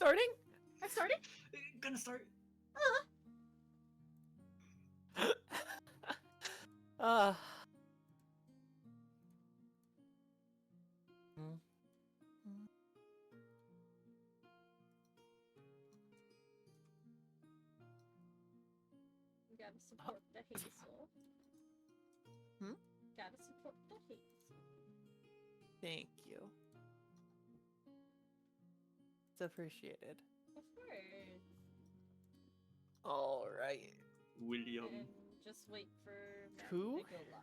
starting? I'm starting. Gonna start. uh. You gotta support the Hazel. Hmm? Gotta support the Hazel. Thank you. It's appreciated. Of course. All right. William. And just wait for Matt Who? to go live.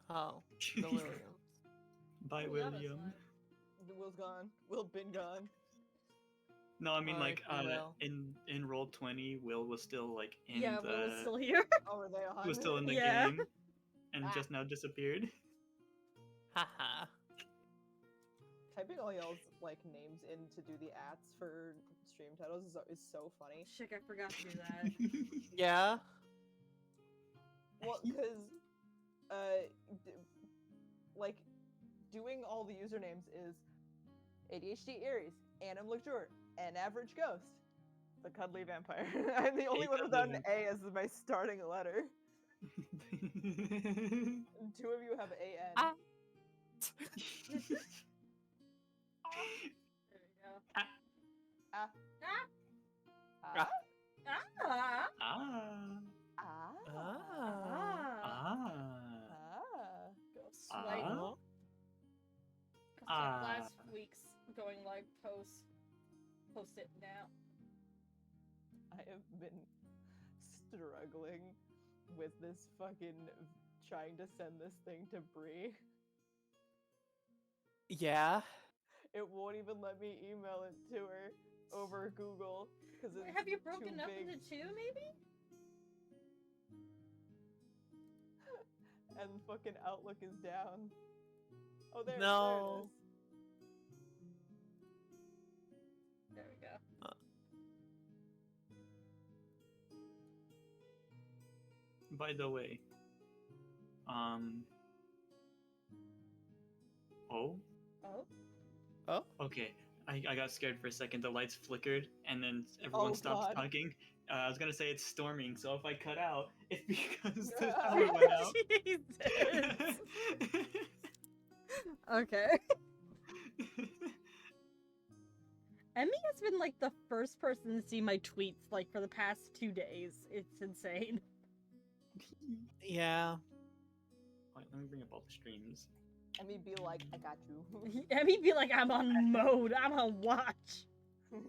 Oh, the Williams. Bye, Oh, Yada's William. live. The Will's gone. Will been gone. No, I mean Alright, Will. in roll 20, Will was still like in Yeah, the Will is still here. Oh, were they on? he was still in the Yeah. game, and Ah. just now disappeared. Haha. Typing all y'all's like names in to do the ats for stream titles is so funny. Shit, I forgot to do that. Yeah. Well, because like doing all the usernames is ADHD Aries, Annam Lecture, an average ghost, the cuddly vampire. I'm the only one who's done A as my starting letter. And two of you have AN. Ah. There we go. Ah. Ah. Ah. Ah. Ah. Ah. Ah. Ah. Ah. Ghost Ah. like Ah. last week's going like post it now. I have been struggling with this fucking trying to send this thing to Bree. Yeah. It won't even let me email it to her over Google because it's Have you too broken up big. into two, maybe? And fucking Outlook is down. Oh, there, No. There we go. By the way, oh, Oh? okay. I got scared for a second. The lights flickered, and then everyone Oh, stopped God. talking. I was gonna say it's storming, so if I cut out, it's because the power went out. Jesus. Okay. Emmy has been like the first person to see my tweets like for the past 2 days. It's insane. Yeah. Wait, let me bring up all the streams. And me be like, I got you. Emmy be like, I'm on mode. I'm on watch. And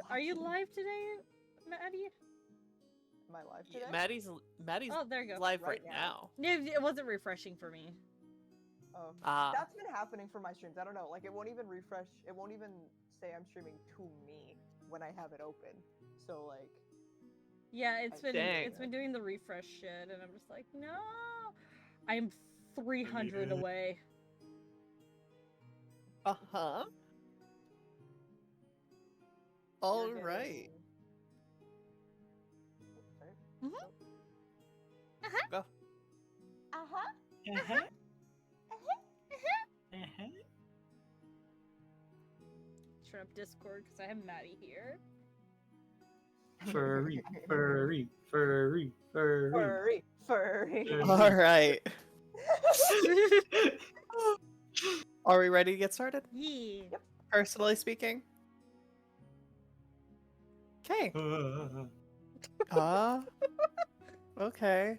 Are you live today, Maddie? Am I live Yeah, today? Maddie's Oh, there you go. live Right right now. It wasn't refreshing for me. Oh, Ah. that's been happening for my streams. I don't know. Like, it won't even refresh. It won't even say I'm streaming to me when I have it open. So, like, Yeah, it's been Dang. doing the refresh shit, and I'm just like, no. I'm 300 Yeah. away. Uh-huh. you're All getting- right. Sorry? Mhm. Oh. Go. Uh-huh. Uh-huh. Uh-huh. Turn up Discord because I have Maddie here. Furry, furry, furry, furry. Furry. Furry. Furry. All right. Are we ready to get started? Yeah. Yep. Personally speaking. Okay. Okay.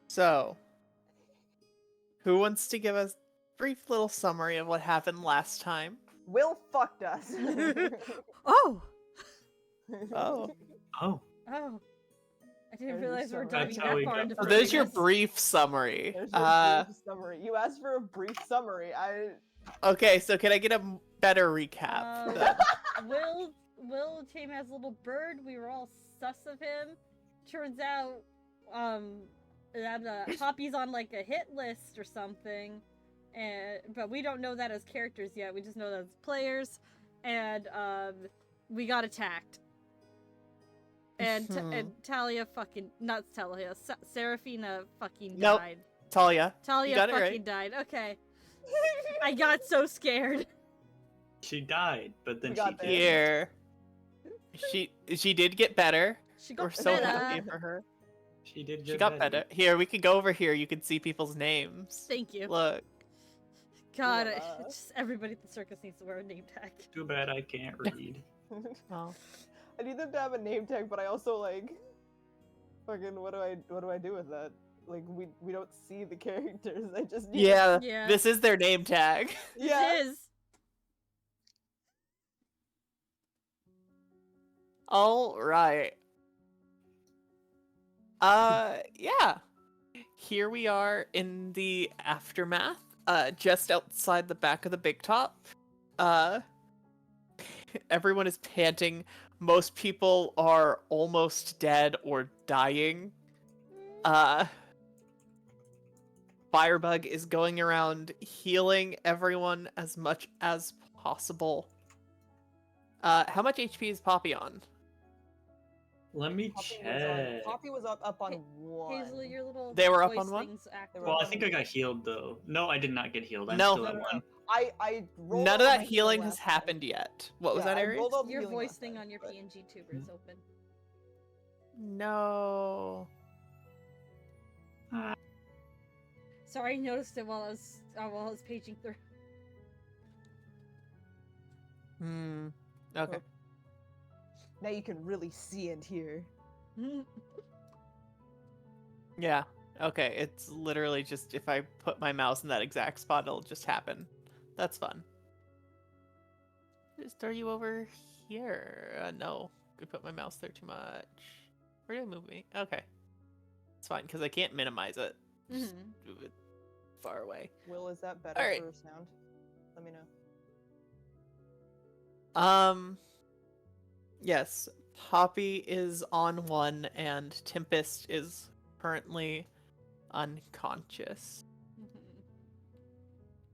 So, who wants to give us a brief little summary of what happened last time? Will fucked us. Oh! Oh. Oh, Oh. I didn't There's realize we were so diving That's how that we far got- into So there's your furriness. brief summary. There's your brief summary. You asked for a brief summary. Okay, so can I get a better recap? then? Will came as a little bird. We were all sus of him. Turns out, that Poppy's on like a hit list or something, but we don't know that as characters yet. We just know that as players, and we got attacked. And Mhm. and Talia fucking not Talia, Seraphina fucking Nope. died. Talia. Talia got it fucking right. died. Okay. I got so scared. She died, but then We she got there. came. Here. She did get better. She We're got so better. happy for her. She did She get got better. Here, we can go over here. You can see people's names. Thank you. Look. God, Yeah. it's just everybody at the circus needs to wear a name tag. Too bad I can't read. Oh. I need them to have a name tag, but I also like fucking what do I do with that? Like we don't see the characters. I just need Yeah, Yeah. this is their name tag. Yeah. It is. All right. Yeah. Here we are in the aftermath, just outside the back of the big top. Everyone is panting. Most people are almost dead or dying. Firebug is going around healing everyone as much as possible. How much HP is Poppy on? Let me check. Poppy was up on one. Hazel, your little They were up voice on one? things act They were Well, up I think I got healed though. No, I did not get healed. I'm No. still at No, no, one. I rolled None of all that my healing has last time. happened yet. What was Yeah, that, I Aries? rolled all the Your healing voice last thing time, on your but- PNG tuber is open. No. Sorry, I noticed it while I was paging through. Okay. Now you can really see and hear. Yeah. Okay. It's literally just if I put my mouse in that exact spot, it'll just happen. That's fun. Just are you over here? No. I put my mouse there too much. Where did I move me? Okay. It's fine because I can't minimize it. Just move it far away. Will, is that better Alright. for sound? Let me know. Yes. Poppy is on one and Tempest is currently unconscious.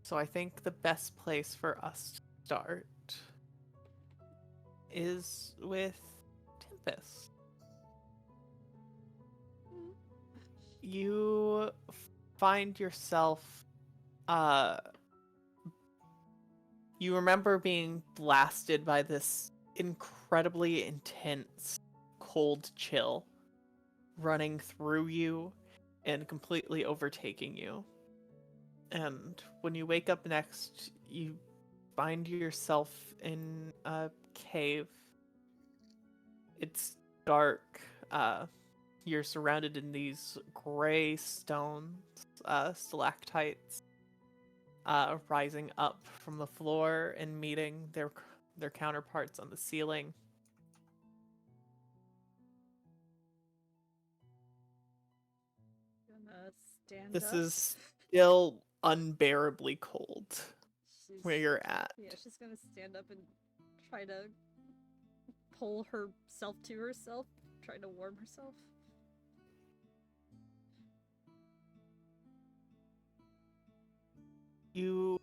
So I think the best place for us to start is with Tempest. You find yourself you remember being blasted by this incredibly intense cold chill running through you and completely overtaking you. And when you wake up next, you find yourself in a cave. It's dark. You're surrounded in these gray stones, stalactites, rising up from the floor and meeting their counterparts on the ceiling. Gonna stand This up. is still unbearably cold She's- where you're at. Yeah, she's gonna stand up and try to pull herself to herself, try to warm herself. You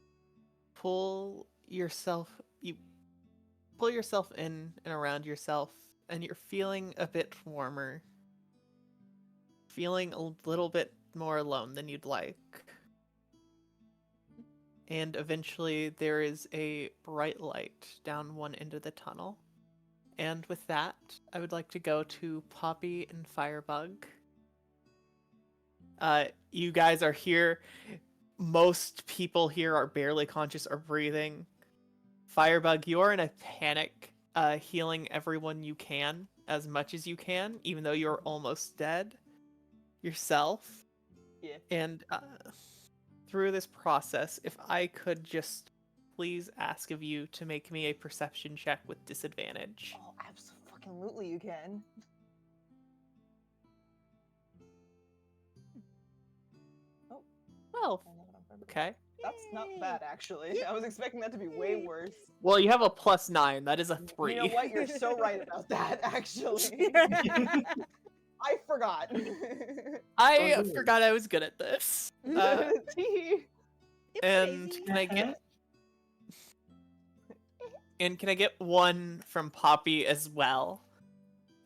pull yourself in and around yourself, and you're feeling a bit warmer. Feeling a little bit more alone than you'd like. And eventually there is a bright light down one end of the tunnel. And with that, I would like to go to Poppy and Firebug. You guys are here. Most people here are barely conscious or breathing. Firebug, you're in a panic, healing everyone you can, as much as you can, even though you're almost dead yourself. Yeah. And through this process, if I could just please ask of you to make me a perception check with disadvantage. Oh, absolutely you can. Oh, I know what I'm talking about. okay. That's not bad, actually. I was expecting that to be way worse. Well, you have a +9. That is a 3. You know what? You're so right about that, actually. I forgot. I Oh, good. forgot I was good at this. And can I get one from Poppy as well?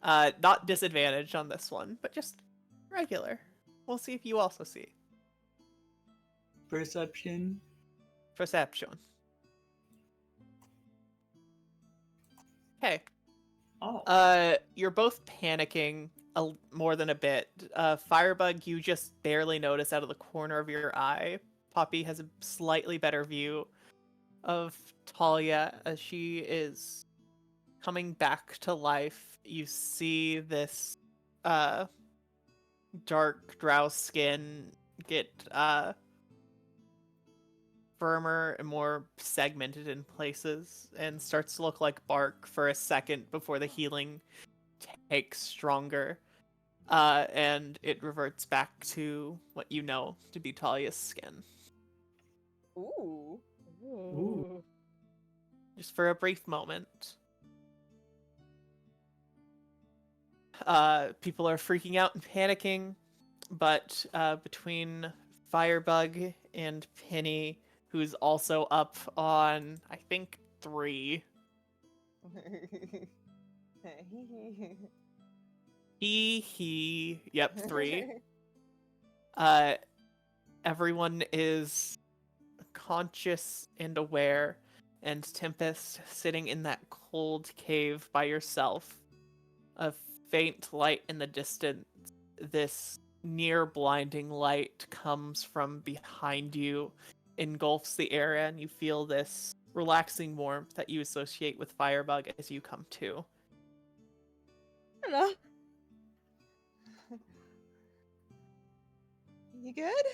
Not disadvantaged on this one, but just regular. We'll see if you also see. Perception. Perception. Okay. Oh. You're both panicking more than a bit. Firebug, you just barely notice out of the corner of your eye. Poppy has a slightly better view of Talia as she is coming back to life. You see this dark drow skin get firmer and more segmented in places and starts to look like bark for a second before the healing takes stronger. And it reverts back to what you know to be Talia's skin. Ooh. Ooh. Just for a brief moment. People are freaking out and panicking, but between Firebug and Penny, who's also up on, I think, 3. Yep, 3. Everyone is conscious and aware, and Tempest sitting in that cold cave by yourself. A faint light in the distance, this near blinding light comes from behind you, engulfs the area, and you feel this relaxing warmth that you associate with Firebug as you come to. Hello. You good?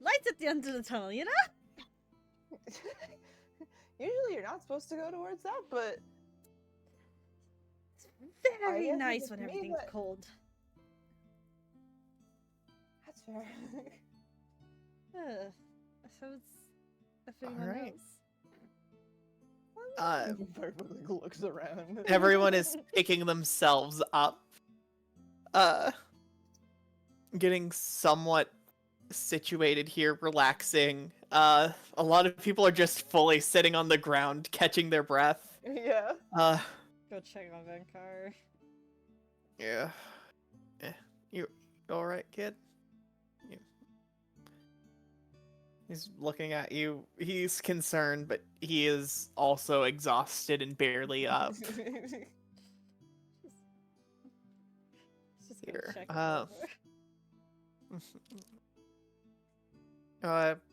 Lights at the end of the tunnel, you know? Usually you're not supposed to go towards that, but It's I very guess nice it's when me, everything's but- cold. that's fair. So it's if anyone Alright. knows. Firebug like looks around. Everyone is picking themselves up. Getting somewhat situated here, relaxing. A lot of people are just fully sitting on the ground, catching their breath. Yeah. Go check on Venkar. Yeah. You alright, kid? He's looking at you. He's concerned, but he is also exhausted and barely up. Just go Here, check him over.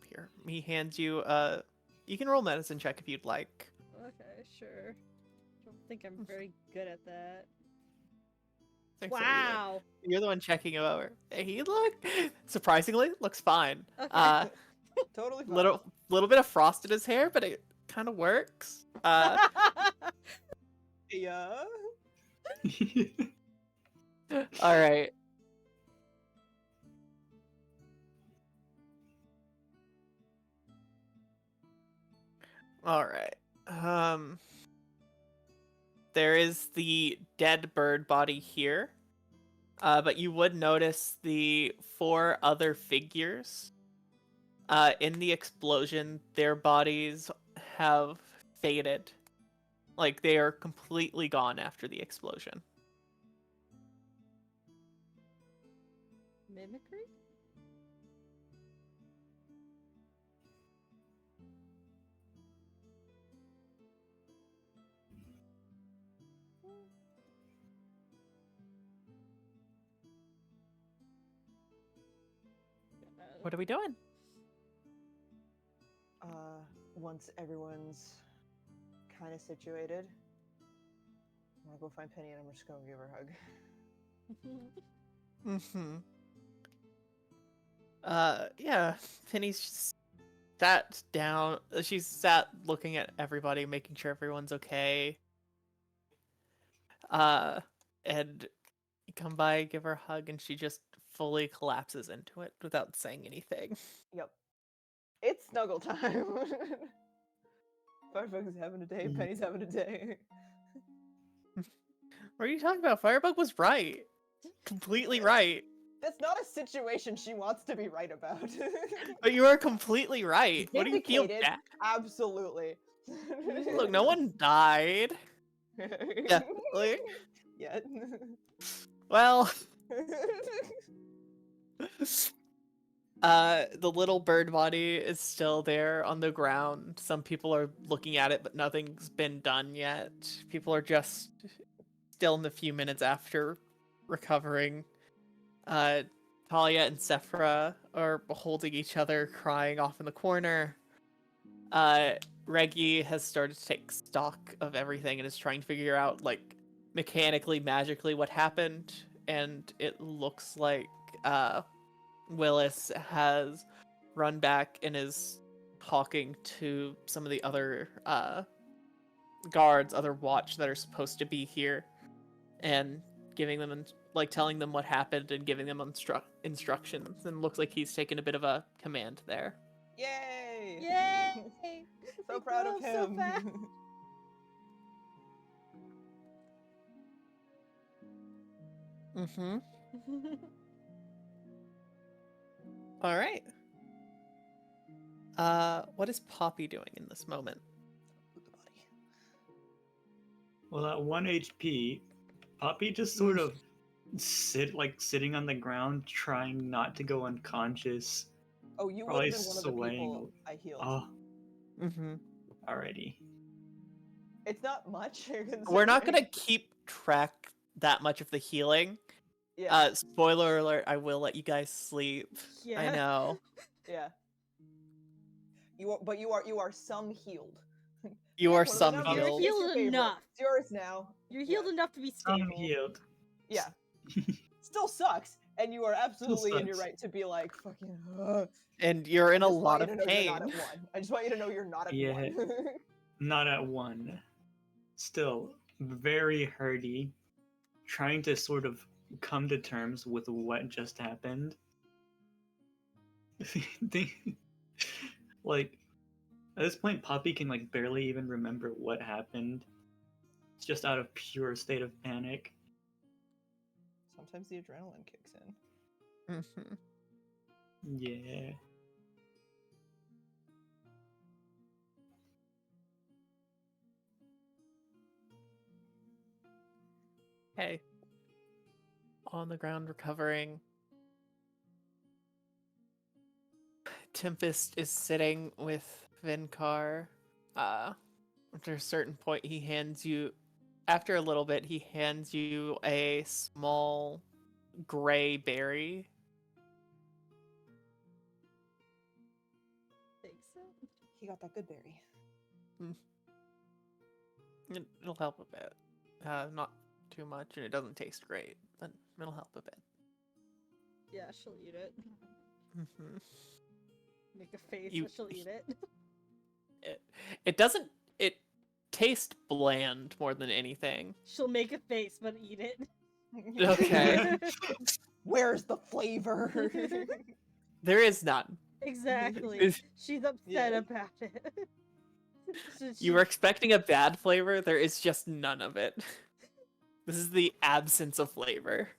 Here. He hands you, you can roll medicine check if you'd like. Okay, sure. Don't think I'm very good at that. Think so either. Wow. You're the one checking him over. He surprisingly, looks fine. Okay. Totally fine. Little bit of frost in his hair, but it kind of works. Yeah. All right. All right. There is the dead bird body here. But you would notice the 4 other figures. In the explosion, their bodies have faded. Like, they are completely gone after the explosion. Mimicry? What are we doing? Once everyone's kind of situated, I'm gonna go find Penny and I'm just gonna give her a hug. Yeah, Penny's just sat down. She's sat looking at everybody, making sure everyone's okay. And you come by, give her a hug, and she just fully collapses into it without saying anything. Yep. It's snuggle time. Firebug's having a day, Penny's having a day. What are you talking about? Firebug was right. Completely right. That's not a situation she wants to be right about. But you are completely right. What do you feel Vindicated? bad? Absolutely. Look, no one died. Definitely. Yet. Well, the little bird body is still there on the ground. Some people are looking at it, but nothing's been done yet. People are just still in the few minutes after recovering. Talia and Sephra are holding each other, crying off in the corner. Reggie has started to take stock of everything and is trying to figure out, like, mechanically, magically what happened. And it looks like, Willis has run back and is talking to some of the other, guards, other watch that are supposed to be here, and giving them, telling them what happened and giving them instructions. And looks like he's taken a bit of a command there. Yay! Yay! So They proud of grow so him. fast. Mm-hmm. All right. What is Poppy doing in this moment? Well, at 1 HP, Poppy just sort of sitting on the ground, trying not to go unconscious. Oh, you would Probably have been one of the people swaying. I healed. Oh, Mm-hmm. alrighty. It's not much. We're not considering- gonna keep track that much of the healing. Yeah, Spoiler alert, I will let you guys sleep. I Yeah. know. yeah. You are some healed. You Pick are one of the some numbers. You're healed. It's your healed favorite. enough. It's yours now. You're healed Yeah. enough to be I'm stable. healed. Yeah. Still sucks, and you are absolutely in your sucks. right to be like fucking. Ugh. And you're in I a just want lot you of to know you're not pain. at one. I just want you to know you're not at Yeah. one. Not at 1. Still very hurty. Trying to sort of come to terms with what just happened. Like, at this point, Poppy can like barely even remember what happened. It's just out of pure state of panic. Sometimes the adrenaline kicks in. Mm-hmm. Yeah. Okay. On the ground, recovering. Tempest is sitting with Vinkar. After a certain point, after a little bit, he hands you a small gray berry. Think so? He got that good berry. It'll help a bit. Not too much, and it doesn't taste great, but it'll help a bit. Yeah, she'll eat it. Mm-hmm. Make a face, You- but she'll eat it. It doesn't. It tastes bland more than anything. She'll make a face, but eat it. Okay. Where's the flavor? There is none. Exactly. She's upset Yeah. about it. So You she- were expecting a bad flavor. There is just none of it. This is the absence of flavor.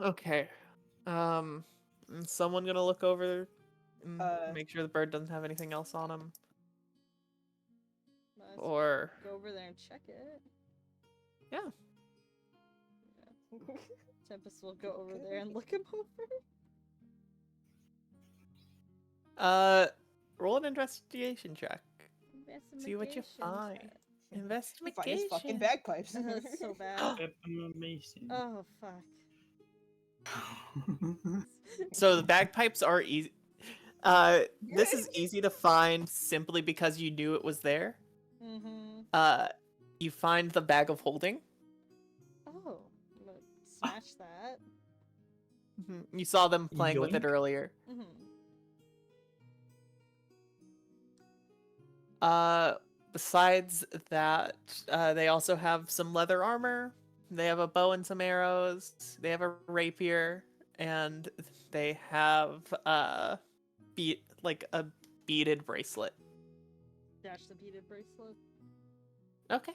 Okay. Is someone gonna look over and make sure the bird doesn't have anything else on him? Might as well Or go over there and check it. yeah. Tempest will go over there and look him over. Roll an investigation check. See what you Investigation find. check. He Investigation. find his fucking bagpipes. That's so bad. Amazing. Oh fuck. So the bagpipes are easy. This is easy to find simply because you knew it was there. Mm-hmm. You find the bag of holding. Oh, I'm gonna smash that. You saw them playing with it Yoink. earlier. Mm-hmm. Besides that, they also have some leather armor. They have a bow and some arrows. They have a rapier, and they have a beaded bracelet. Dash the beaded bracelet. Okay.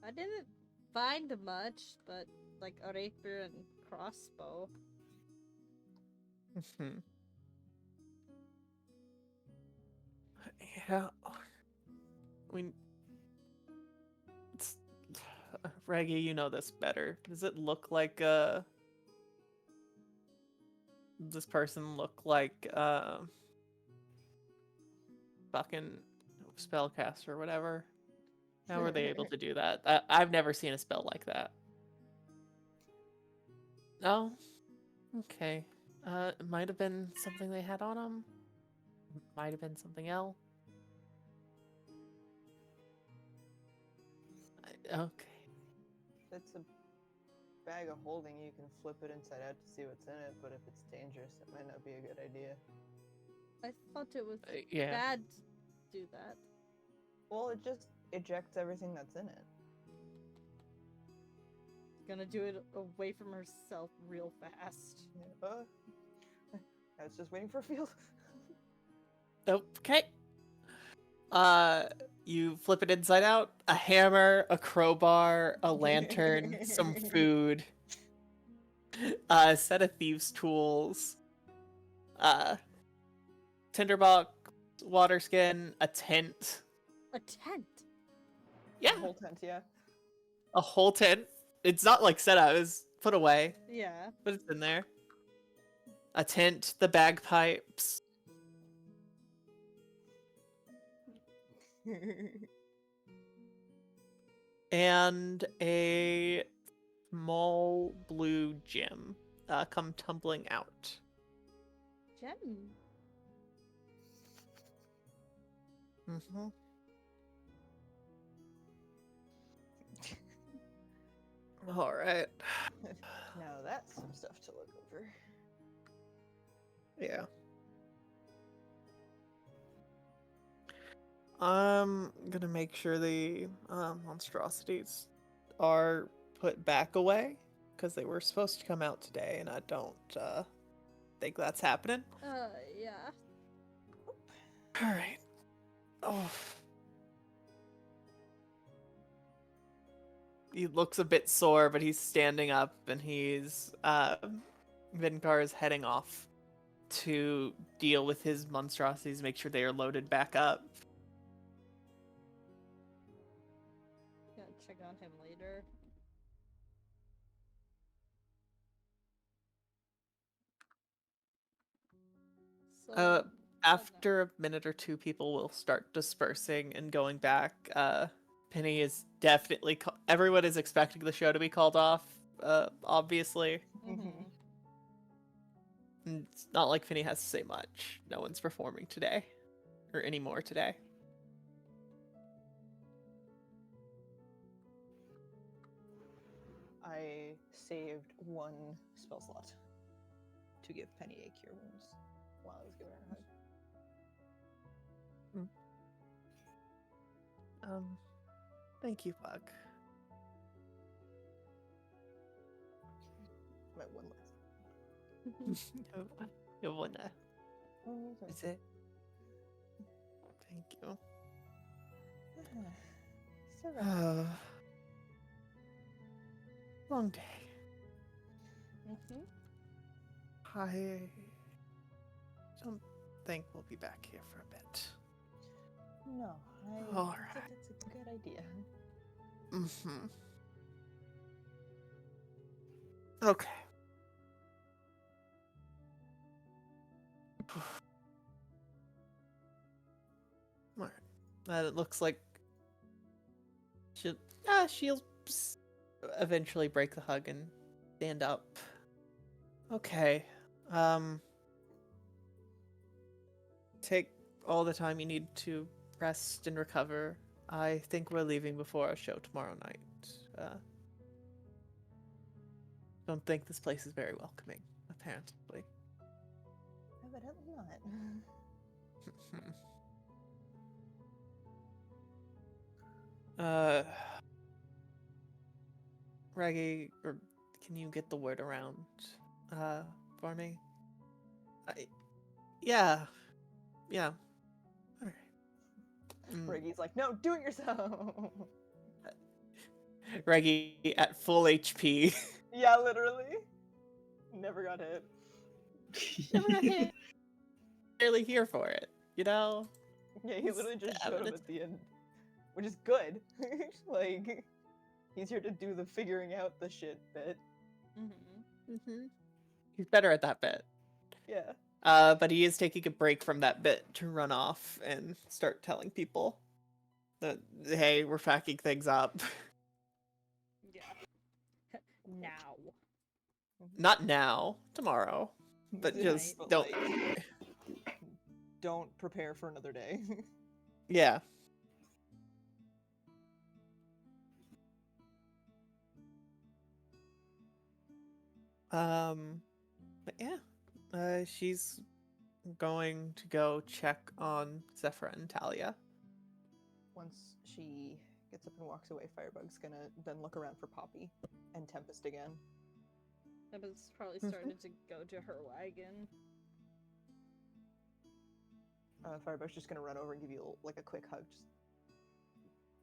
I didn't find much, but like a rapier and crossbow. Mhm. Yeah. I mean, it's Reggie, you know this better. Does it look like this person look like fucking spellcaster or whatever? How were they able to do that? I've never seen a spell like that. Oh, okay. It might have been something they had on them. Might have been something else. Okay. If it's a bag of holding, you can flip it inside out to see what's in it, but if it's dangerous, it might not be a good idea. I thought it was Yeah. bad to do that. Well, it just ejects everything that's in it. Gonna do it away from herself real fast. I was just waiting for a field. Okay. You flip it inside out. A hammer, a crowbar, a lantern, some food, a set of thieves' tools, tinderbox, water skin, a tent. A tent. Yeah, The whole tent, yeah. a whole tent. It's not like set out, it's put away, Yeah. but it's in there. A tent, the bagpipes, and a small blue gem come tumbling out. Gem. Mm-hmm. All right. Now that's some stuff to look over. Yeah. I'm gonna make sure the monstrosities are put back away because they were supposed to come out today, and I don't think that's happening. Yeah. All right. Oh. He looks a bit sore, but he's standing up, and he's Vinkar is heading off to deal with his monstrosities, make sure they are loaded back up. Gonna check on him later. So, After a minute or two, people will start dispersing and going back. Penny is definitely. Everyone is expecting the show to be called off. Obviously, mhm. and it's not like Penny has to say much. No one's performing today, or anymore today. I saved one spell slot to give Penny a cure wounds while I was giving her a hug. Thank you, Bug. My one last. You wanna? Oh, Is it? Thank you. So right. Long day. Mhm. I don't think we'll be back here for a bit. No, I All think right. that's a good idea. Mm-hmm. Okay. Alright. It looks like she'll eventually break the hug and stand up. Okay. Take all the time you need to rest and recover. I think we're leaving before our show tomorrow night. Don't think this place is very welcoming, apparently. Evidently not. Reggie, or can you get the word around for me? Yeah. All right. Reggie's like, no, do it yourself. Reggie at full HP. Yeah, literally. Never got hit. Never got hit. Barely here for it, you know? Yeah, he literally just Stab showed it. up at the end, which is good. Like, he's here to do the figuring out the shit bit. He's better at that bit. Yeah. But he is taking a break from that bit to run off and start telling people that, hey, we're packing things up. Yeah. Now. Not now, tomorrow. But just But, don't. like, don't prepare for another day. Yeah. But yeah. She's going to go check on Zephyr and Talia. Once she gets up and walks away, Firebug's gonna then look around for Poppy and Tempest again. Tempest probably started to go to her wagon. Firebug's just gonna run over and give you like a quick hug, just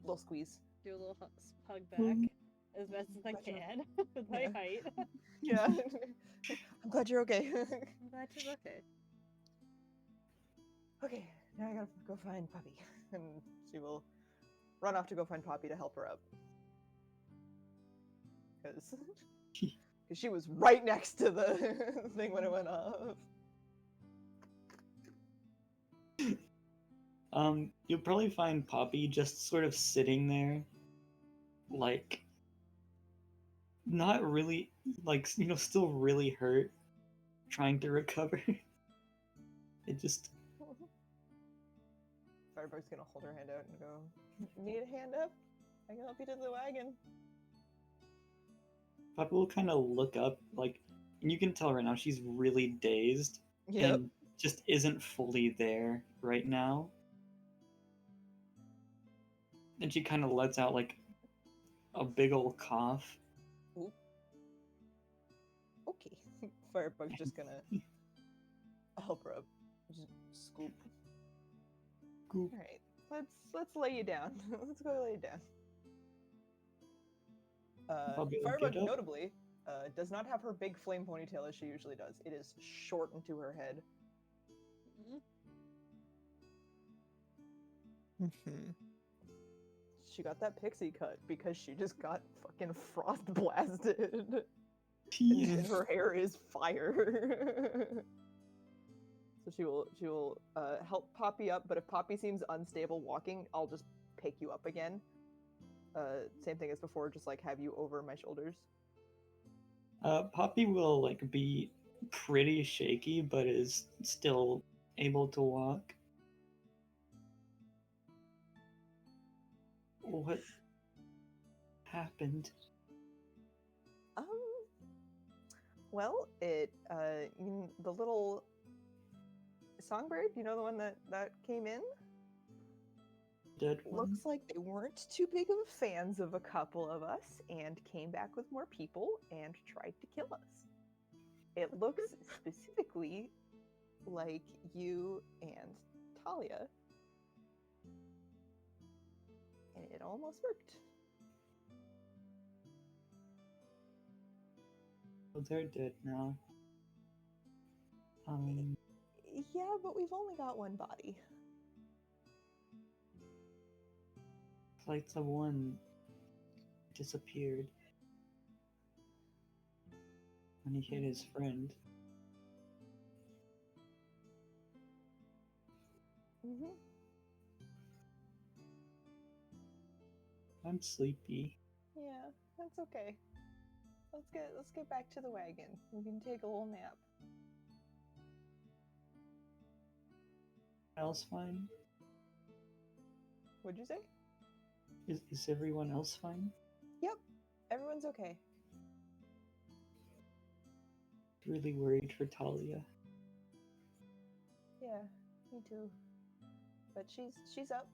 little squeeze. Do a little hug back as best as I Gotcha. can with my height. Yeah. I'm glad you're okay. I'm glad you're okay. Okay, now I gotta go find Poppy. And she will run off to go find Poppy to help her up. Because she was right next to the thing when it went off. You'll probably find Poppy just sort of sitting there, like, not really, like, still really hurt, trying to recover. It just... Firebug's gonna hold her hand out and go, need a hand up? I can help you to the wagon. Poppy will kind of look up, like, and you can tell right now she's really dazed and just isn't fully there right now. And she kind of lets out, like, a big old cough. Ooh. Okay. Firebug's just gonna help her up. Just scoop. Goop. Alright, let's lay you down. Let's go lay you down. Poppy will Firebug, get up. notably, does not have her big flame ponytail as she usually does. It is shortened to her head. She got that pixie cut because she just got fucking frost blasted. And her hair is fire. So she will help Poppy up, but if Poppy seems unstable walking, I'll just pick you up again. Same thing as before, just like have you over my shoulders. Poppy will, like, be pretty shaky, but is still able to walk. What happened? Well, the little songbird, you know, the one that came in? Dead one? Looks like they weren't too big of fans of a couple of us and came back with more people and tried to kill us. It looks specifically like you and Talia. And it almost worked. Oh, they're dead now. Yeah, but we've only got one body. Like the one disappeared when he hit his friend. Mm-hmm. I'm sleepy. Yeah, that's okay. Let's get back to the wagon. We can take a little nap. Else fine? What'd you say? Is everyone else fine? Yep, everyone's okay. Really worried for Talia. Yeah, me too. But she's up.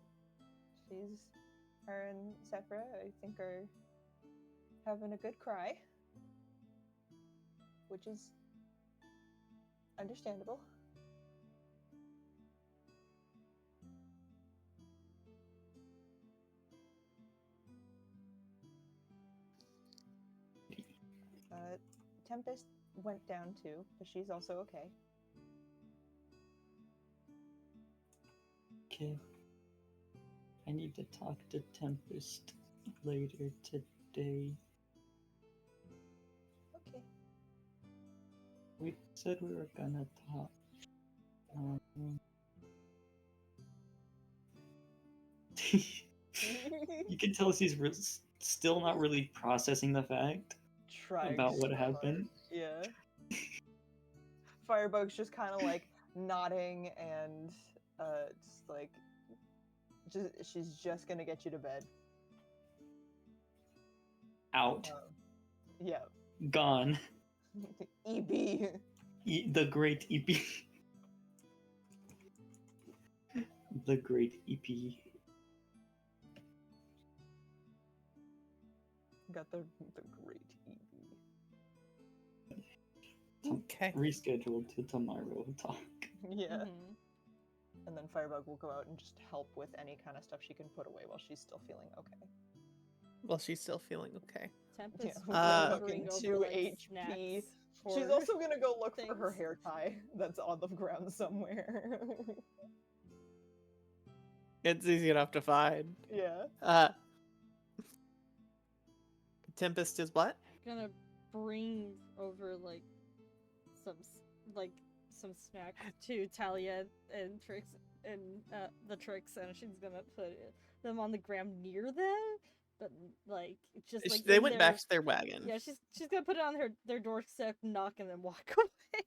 Her and Sephra, I think, are having a good cry, which is understandable. Tempest went down too, but she's also okay. Okay. I need to talk to Tempest later today. Okay. We said we were gonna talk. You can tell she's still not really processing the fact Trying about what so hard. happened. Yeah. Firebug's just kind of like nodding and just like she's just gonna get you to bed. Out. Yeah. Gone. EB. The great EP. The great EP. Got the great EB. Okay. Rescheduled to tomorrow talk. Yeah. Mhm. And then Firebug will go out and just help with any kind of stuff she can put away while she's still feeling okay. Well, she's still feeling okay. Tempest Cooking ordering 2 over, like, HP. snacks She's for also gonna go look for her things. hair tie that's on the ground somewhere. It's easy enough to find. Yeah. Tempest is what? Gonna bring over like some snacks to Talia and Trix and the Trix, and she's gonna put them on the ground near them, but like just like They in went their- back to their wagon. Yeah, she's gonna put it on their doorstep, knock, and then walk away.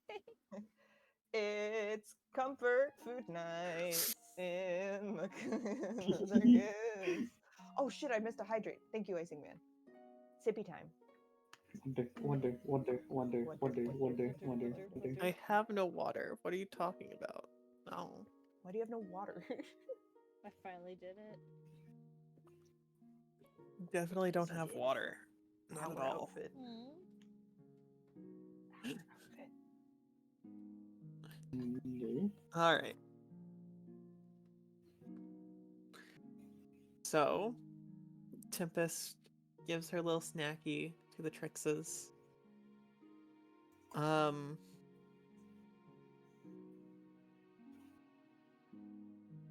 It's comfort food night in the circus. Oh shit, I missed a hydrate. Thank you, Icing Man. Sippy time. Wonder. I have no water. What are you talking about? No. Why do you have no water? I finally did it. Definitely don't have Yes. water. Not at Our all. outfit. Mm. Our outfit. Alright. So, Tempest gives her little snacky to the Trixes.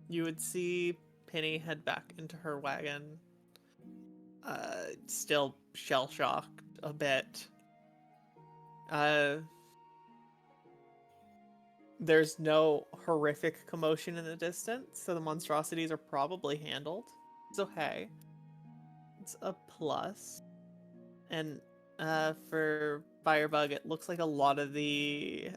You would see Penny head back into her wagon. Still shell-shocked a bit. There's no horrific commotion in the distance, so the monstrosities are probably handled. So hey, it's a plus. And for Firebug, it looks like a lot of the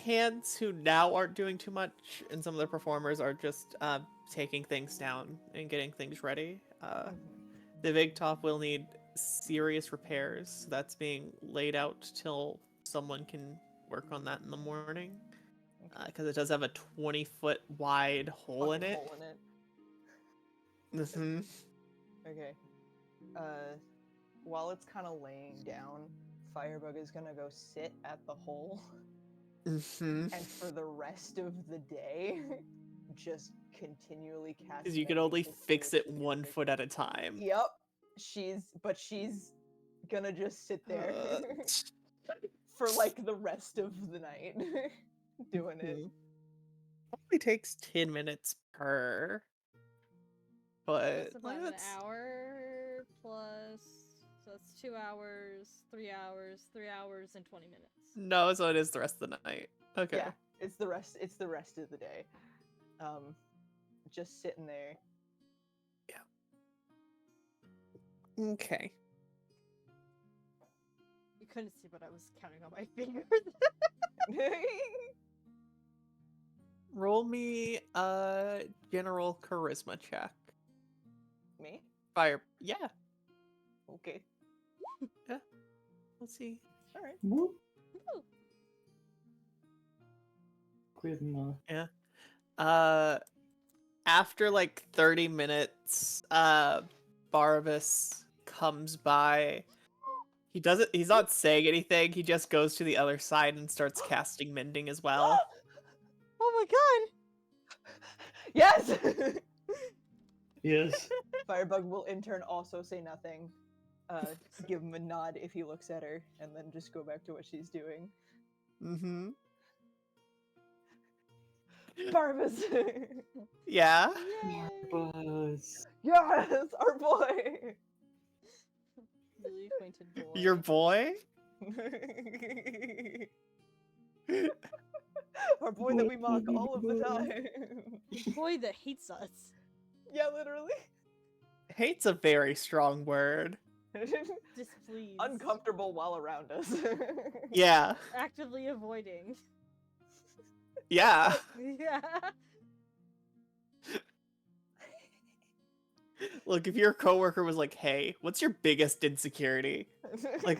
hands who now aren't doing too much, and some of the performers are just taking things down and getting things ready. The big top will need serious repairs. So that's being laid out till someone can work on that in the morning. Because it does have a 20-foot wide hole in Fucking it. hole in it. Mhm. Okay. While it's kind of laying down, Firebug is gonna go sit at the hole, Mhm. and for the rest of the day, just continually cast. Because you can spells only to see fix if it she can 1 fix foot it. at a time. Yep. She's gonna just sit there for like the rest of the night, doing it. Mhm. Probably takes 10 minutes per. But That's like, about an that's hour plus. So it's 2 hours, 3 hours, 3 hours, and 20 minutes. no, so it is the rest of the night. Okay. Yeah, it's the rest. It's the rest of the day. Just sitting there. Okay. You couldn't see, but I was counting on my fingers. Roll me a general charisma check. Me? Fire. Yeah. Okay. Let's see. All right. Whoop. Ooh. Charisma. After like 30 minutes, Barbas comes by. He's not saying anything, he just goes to the other side and starts casting mending as well. Oh my god! Yes. Yes. Firebug will in turn also say nothing, give him a nod if he looks at her, and then just go back to what she's doing. Mm-hmm. Barbas! Yeah. Yay! Buzz. Yes, our boy! Newly acquainted boy. Your boy? Our boy that we mock all of the time. Boy that hates us. Yeah, literally. Hate's a very strong word. Displeased. Uncomfortable while around us. Yeah. Actively avoiding. Yeah. Yeah. Look, if your coworker was like, "Hey, what's your biggest insecurity?" Like,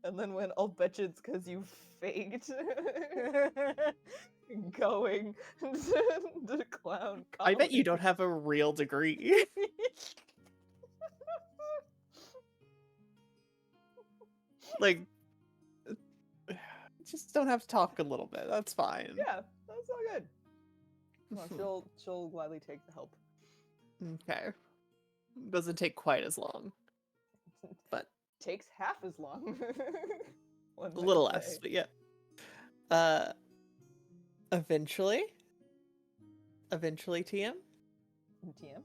and then when I'll bet you it's because you faked going to clown I bet you comedy. don't have a real degree. Like, just don't have to talk a little bit. That's fine. Yeah, that's all good. No, she'll gladly take the help. Okay. Doesn't take quite as long. But Takes half as long. One a might little say. less, but yeah. Eventually, TM, TM?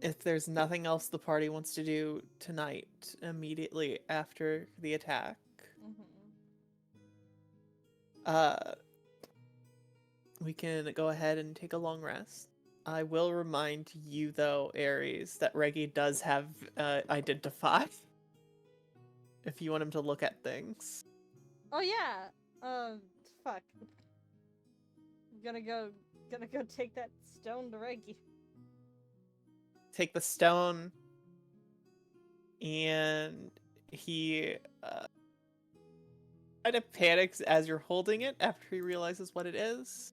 if there's nothing else the party wants to do tonight, immediately after the attack, we can go ahead and take a long rest. I will remind you, though, Ares, that Reggie does have Identify. If you want him to look at things. Oh yeah. Fuck. Gonna go take that stone to Reggie. Take the stone, and he kind of panics as you're holding it after he realizes what it is.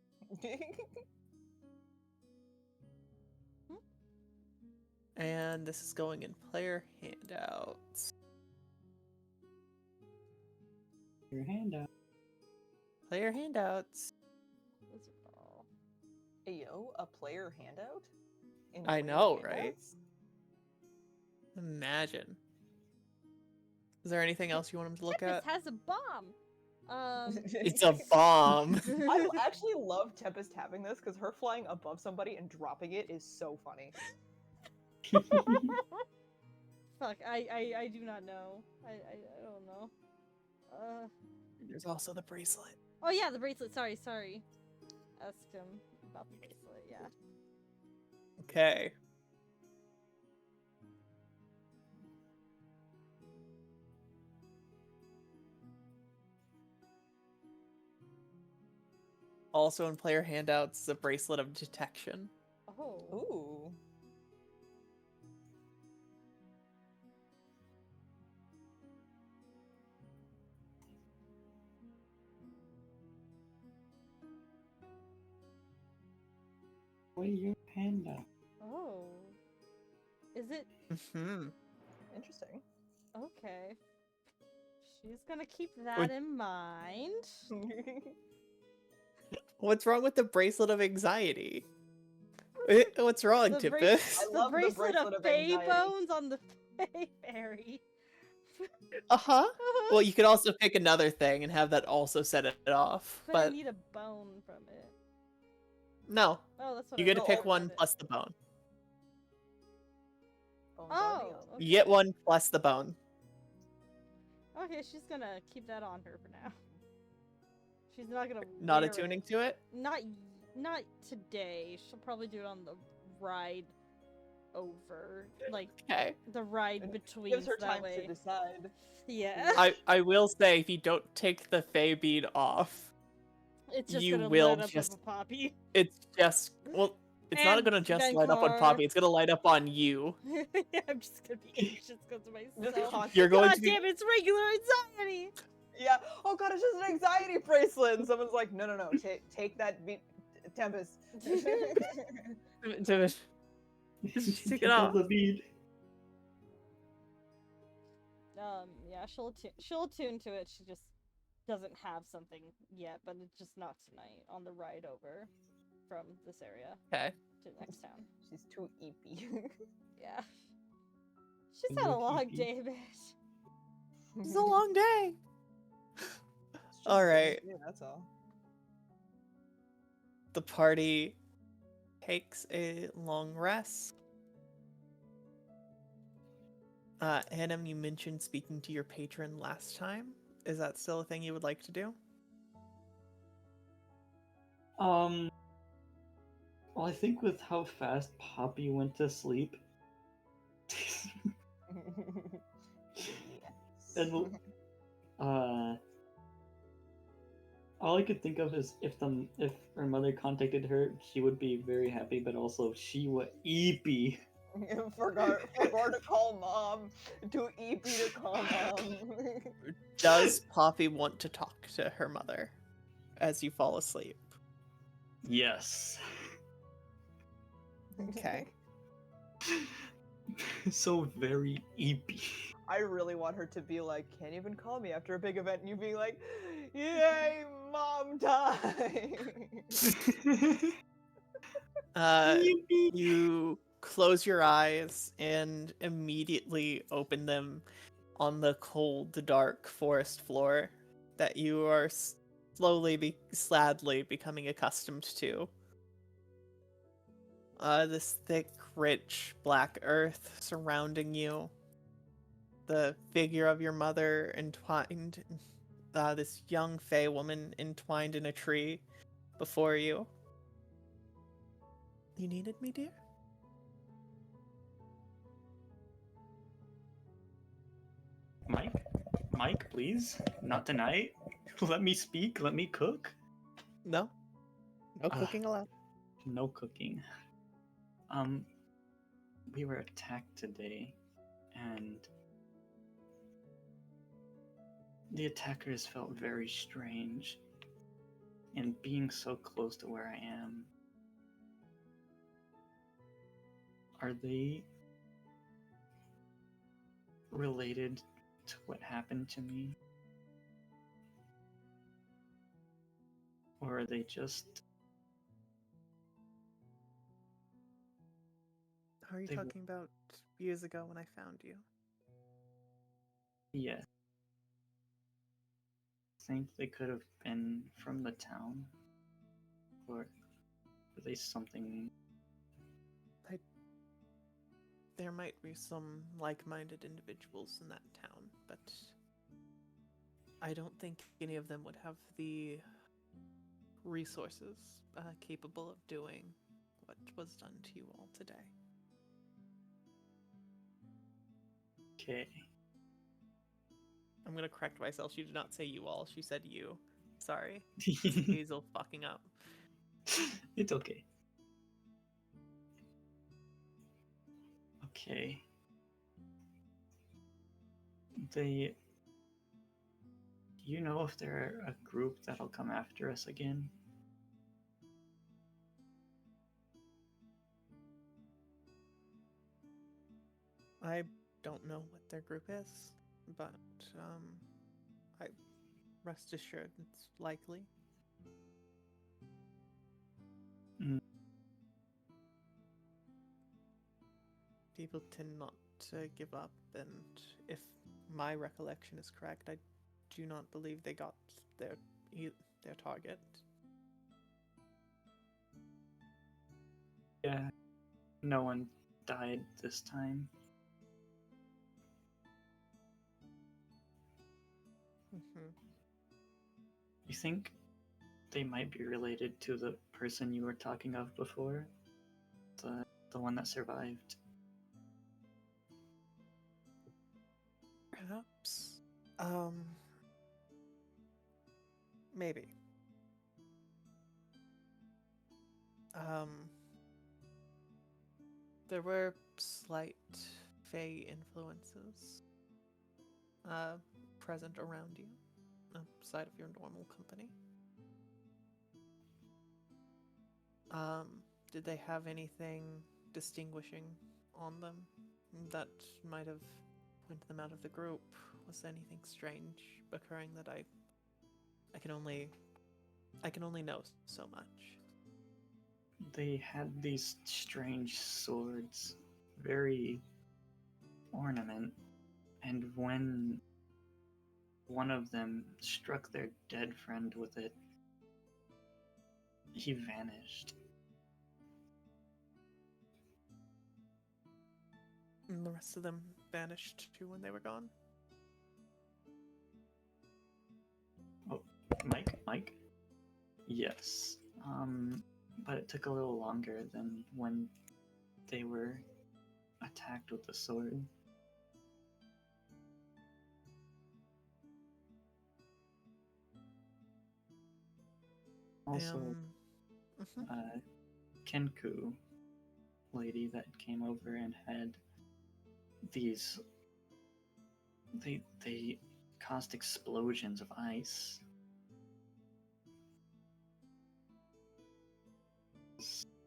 And this is going in player handouts. Your hand out. Player handouts. What's it called? Ayo, a player handout? In I player know, right? handouts? Imagine. Is there anything else you want him to look Tempest at? has a bomb. It's a bomb. I actually love Tempest having this because her flying above somebody and dropping it is so funny. Fuck. I do not know. I don't know. There's also the bracelet. Oh yeah, the bracelet. Sorry. Ask him about the bracelet. Yeah. Okay. Also in player handouts is a bracelet of detection. Oh. Ooh. Wait, your hand out. Oh. Is it Hmm. Interesting. okay? She's gonna keep that in mind. What's wrong with the bracelet of anxiety? What's wrong, The Tippus? I The love the bracelet bracelet of of Fey anxiety. bones on the Fey Fairy. Uh-huh. Well, you could also pick another thing and have that also set it off. But I But need a bone from it. no, Oh, that's what you I get to was pick looking one at it. plus the bone. Bones are the Oh, awesome. You get one plus the bone. okay. She's gonna keep that on her for now. She's not gonna Not wear attuning it. to it? Not today. She'll probably do it on the ride over, like Okay. the ride It between. Gives her that time way. to decide. Yeah. I will say, if you don't take the Fey bead off, It's just you gonna will light up just- of a poppy. it's just, well, it's not And gonna just then light up on car. Poppy, it's gonna light up on you. I'm just gonna be anxious because of myself. constant- You're going God to be... damn, it's regular anxiety. Yeah. Oh god, it's just an anxiety bracelet. And someone's like, no, take that Tempest. Just take it off. The bead. Yeah, she'll attune to it. She just doesn't have something yet, but it's just not tonight on the ride over from this area. Okay. to the next town. She's too eepy. Yeah. She's had a Look long eepy. day, bitch. It's a long day. It's just All one right. day, that's all. The party takes a long rest. Hanem, you mentioned speaking to your patron last time. Is that still a thing you would like to do? Well, I think with how fast Poppy went to sleep, Yes. and all I could think of is if her mother contacted her, she would be very happy, but also she would eepy. forgot to call mom. Too eepy to call mom. Does Poppy want to talk to her mother as you fall asleep? Yes. Okay. So very eepy. I really want her to be like, can't even call me after a big event, and you being like, yay, mom died. Eepy. You close your eyes and immediately open them on the cold, dark forest floor that you are sadly becoming accustomed to. This thick, rich, black earth surrounding you. The figure of your mother entwined, this young fey woman entwined in a tree before you. You needed me, dear? Mike, please, not tonight. Let me speak. Let me cook. No? No Ah. cooking allowed. No cooking. We were attacked today, and the attackers felt very strange. And being so close to where I am, are they related to what happened to me? Or are they just... How are you They w- talking about years ago when I found you? Yeah. I think they could have been from the town. Or were they something... There might be some like-minded individuals in that town, but I don't think any of them would have the resources capable of doing what was done to you all today. Okay. I'm gonna correct myself. She did not say you all. She said you. Sorry. It's Hazel fucking up. It's okay. Okay. They... You know if they're a group that'll come after us again? I don't know what their group is, but I rest assured it's likely. Mm. People tend not to give up, and if my recollection is correct, I do not believe they got their target. Yeah. No one died this time. Mm-hmm. You think they might be related to the person you were talking of before? The one that survived? Perhaps. Maybe. There were slight fey influences present around you, outside of your normal company. Did they have anything distinguishing on them that might have pointed them out of the group? Was anything strange occurring that I can only know so much? they had these strange swords, very ornament, and when one of them struck their dead friend with it, he vanished. And the rest of them vanished too when they were gone. Mike? Yes. But it took a little longer than when they were attacked with the sword. Also, Mhm. Kenku lady that came over and had these they caused explosions of ice.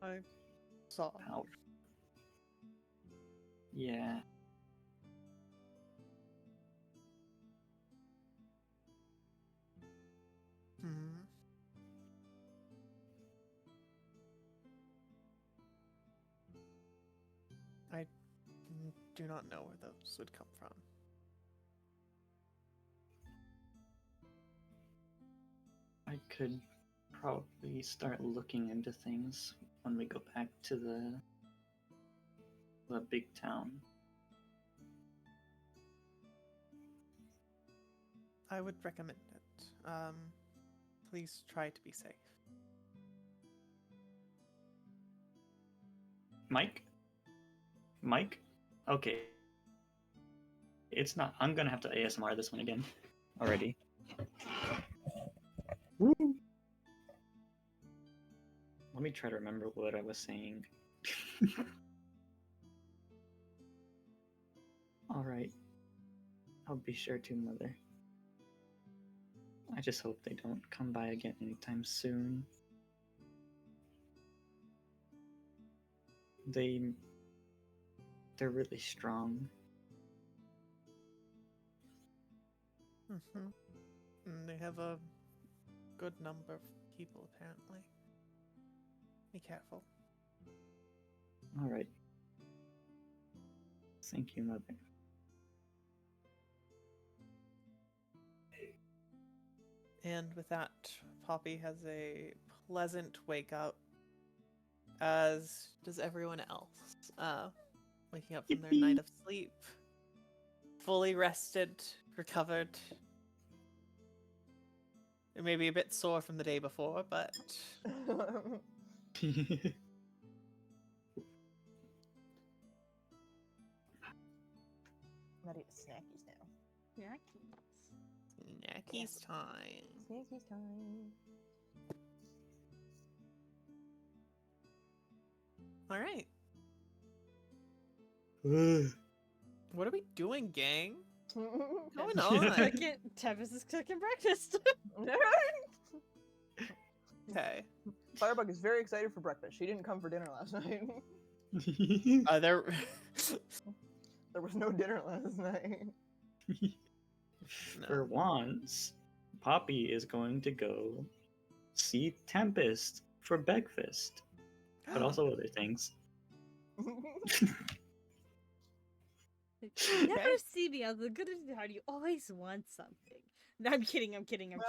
I saw. Power. Yeah. Hmm. I do not know where those would come from. I could probably start looking into things when we go back to the big town. I would recommend it. Please try to be safe. Mike? Okay. It's not. I'm gonna have to ASMR this one again. Already. Woo! Let me try to remember what I was saying. Alright. I'll be sure to, Mother. I just hope they don't come by again anytime soon. They're really strong. Mm-hmm. And they have a good number of people, apparently. Be careful. Alright. Thank you, Mother. And with that, Poppy has a pleasant wake up, as does everyone else. Waking up from their night of sleep, fully rested, recovered. It may be a bit sore from the day before, but I'm ready to snackies now. snackies time. Snackies time. All right. What are we doing, gang? Going on? Tempest is cooking breakfast. Okay. Firebug is very excited for breakfast. She didn't come for dinner last night. There. There was no dinner last night. For once, Poppy is going to go see Tempest for breakfast, but also other things. You never see me on the good of the heart. You always want something. No, I'm kidding. I'm kidding. I'm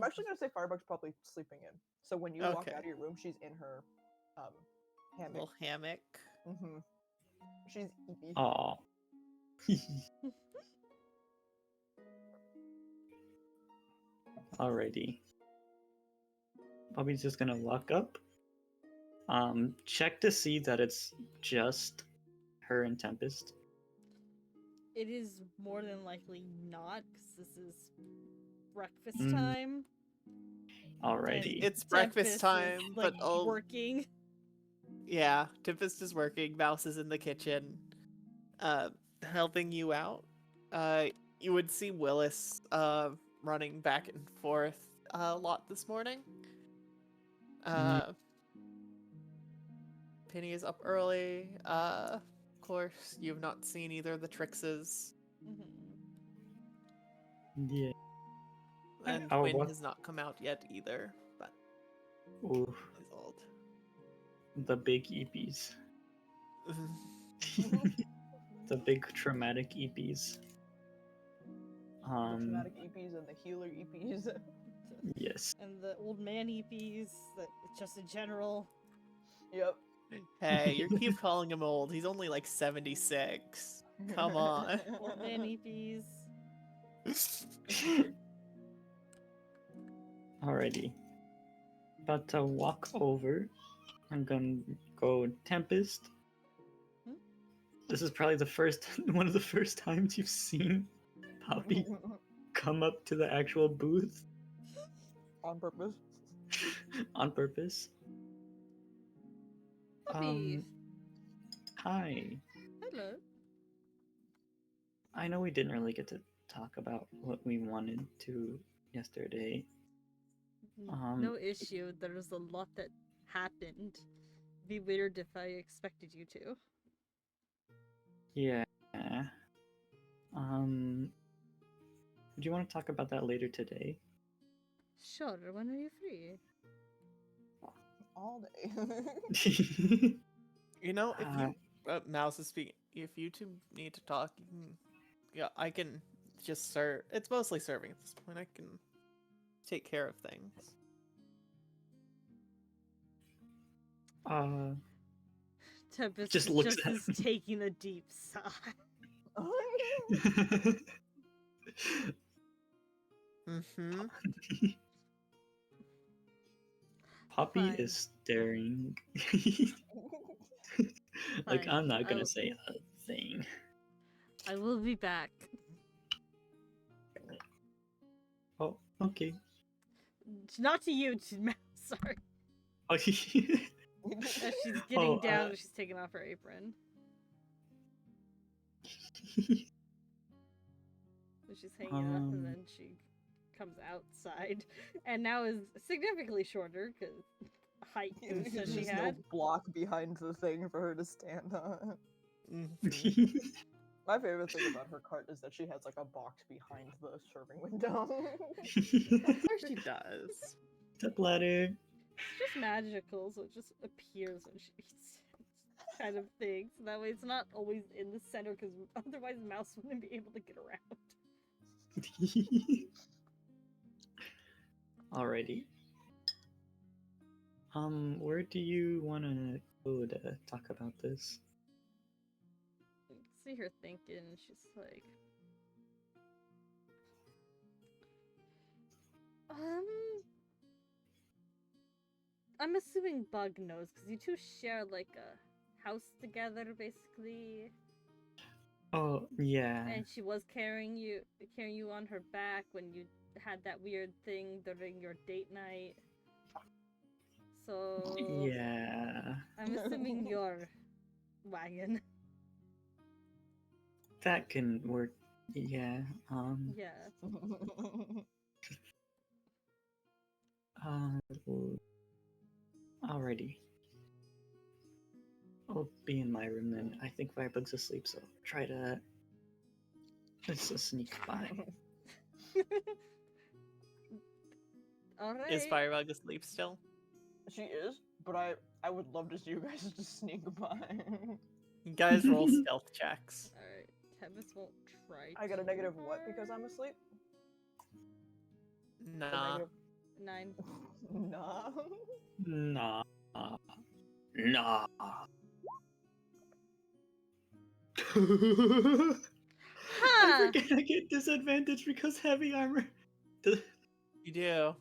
actually gonna say Firebug's probably sleeping in. So when you walk Okay. out of your room, she's in her hammock. Little hammock. Mm-hmm. She's eepy. Aw. Alrighty. Poppy's just gonna walk up. Check to see that it's just her and Tempest. It is more than likely not, because this is breakfast Mm. time. Alrighty. It's Tempest breakfast is, time, like, but working. yeah, Tempest is working. Mouse is in the kitchen, helping you out. You would see Willis, running back and forth a lot this morning. Penny is up early. Of course, you've not seen either of the Trixes, Mhm. Yeah. and Oh, Quinn what? has not come out yet either. But Ooh, He's old. the big EPs. The big traumatic EPs. The traumatic EPs and the healer EPs. Yes. And the old man EPs, that just in general. Yep. Hey, you keep calling him old. He's only like 76. Come on. Old man EPs. Alrighty. About to walk over. I'm gonna go Tempest. Hmm? This is probably one of the first times you've seen Poppy come up to the actual booth On purpose. on purpose. Poppy. Hi. Hello. I know we didn't really get to talk about what we wanted to yesterday. No issue. There's a lot that happened. Be weird if I expected you to. Yeah. Do you want to talk about that later today? Sure, when are you free? All day. You know, if you Mouse is speaking. If you two need to talk, you can, yeah, I can just serve. It's mostly serving at this point. I can take care of things. Tempest Just is looks just at is him. taking a deep sigh. Mm-hmm. Poppy Fine. is staring. Like, Fine. I'm not gonna say a thing. I will be back. Oh, okay. Not to you, to Mouse. Sorry. Oh, As she's getting Oh, down, she's taking off her apron. So she's hanging up, and then she comes outside, and now is significantly shorter because height boost that she There's had. no block behind the thing for her to stand on. Mm-hmm. My favorite thing about her cart is that she has like a box behind the serving window. Of course she does. Step ladder. It's just magical, so it just appears when she eats kind of thing. So that way it's not always in the center, because otherwise Mouse wouldn't be able to get around. Alrighty. Where do you want to go to talk about this? You can see her thinking, she's like, I'm assuming Bug knows, because you two share like a house together, basically. Oh, yeah. And she was carrying you on her back when you had that weird thing during your date night. So Yeah. I'm assuming your wagon. That can work. Yeah. Yeah. Alrighty. I'll be in my room then. I think Firebug's asleep, so try to just sneak by. Alright. Is Firebug asleep still? She is, but I would love to see you guys just sneak by. You guys roll stealth checks. Alright. Tempest won't try. I got a too negative what hard. because I'm asleep? A Nah. negative 9. nah. Nah. Nah. I Huh! forget I get disadvantage because heavy armor. You do.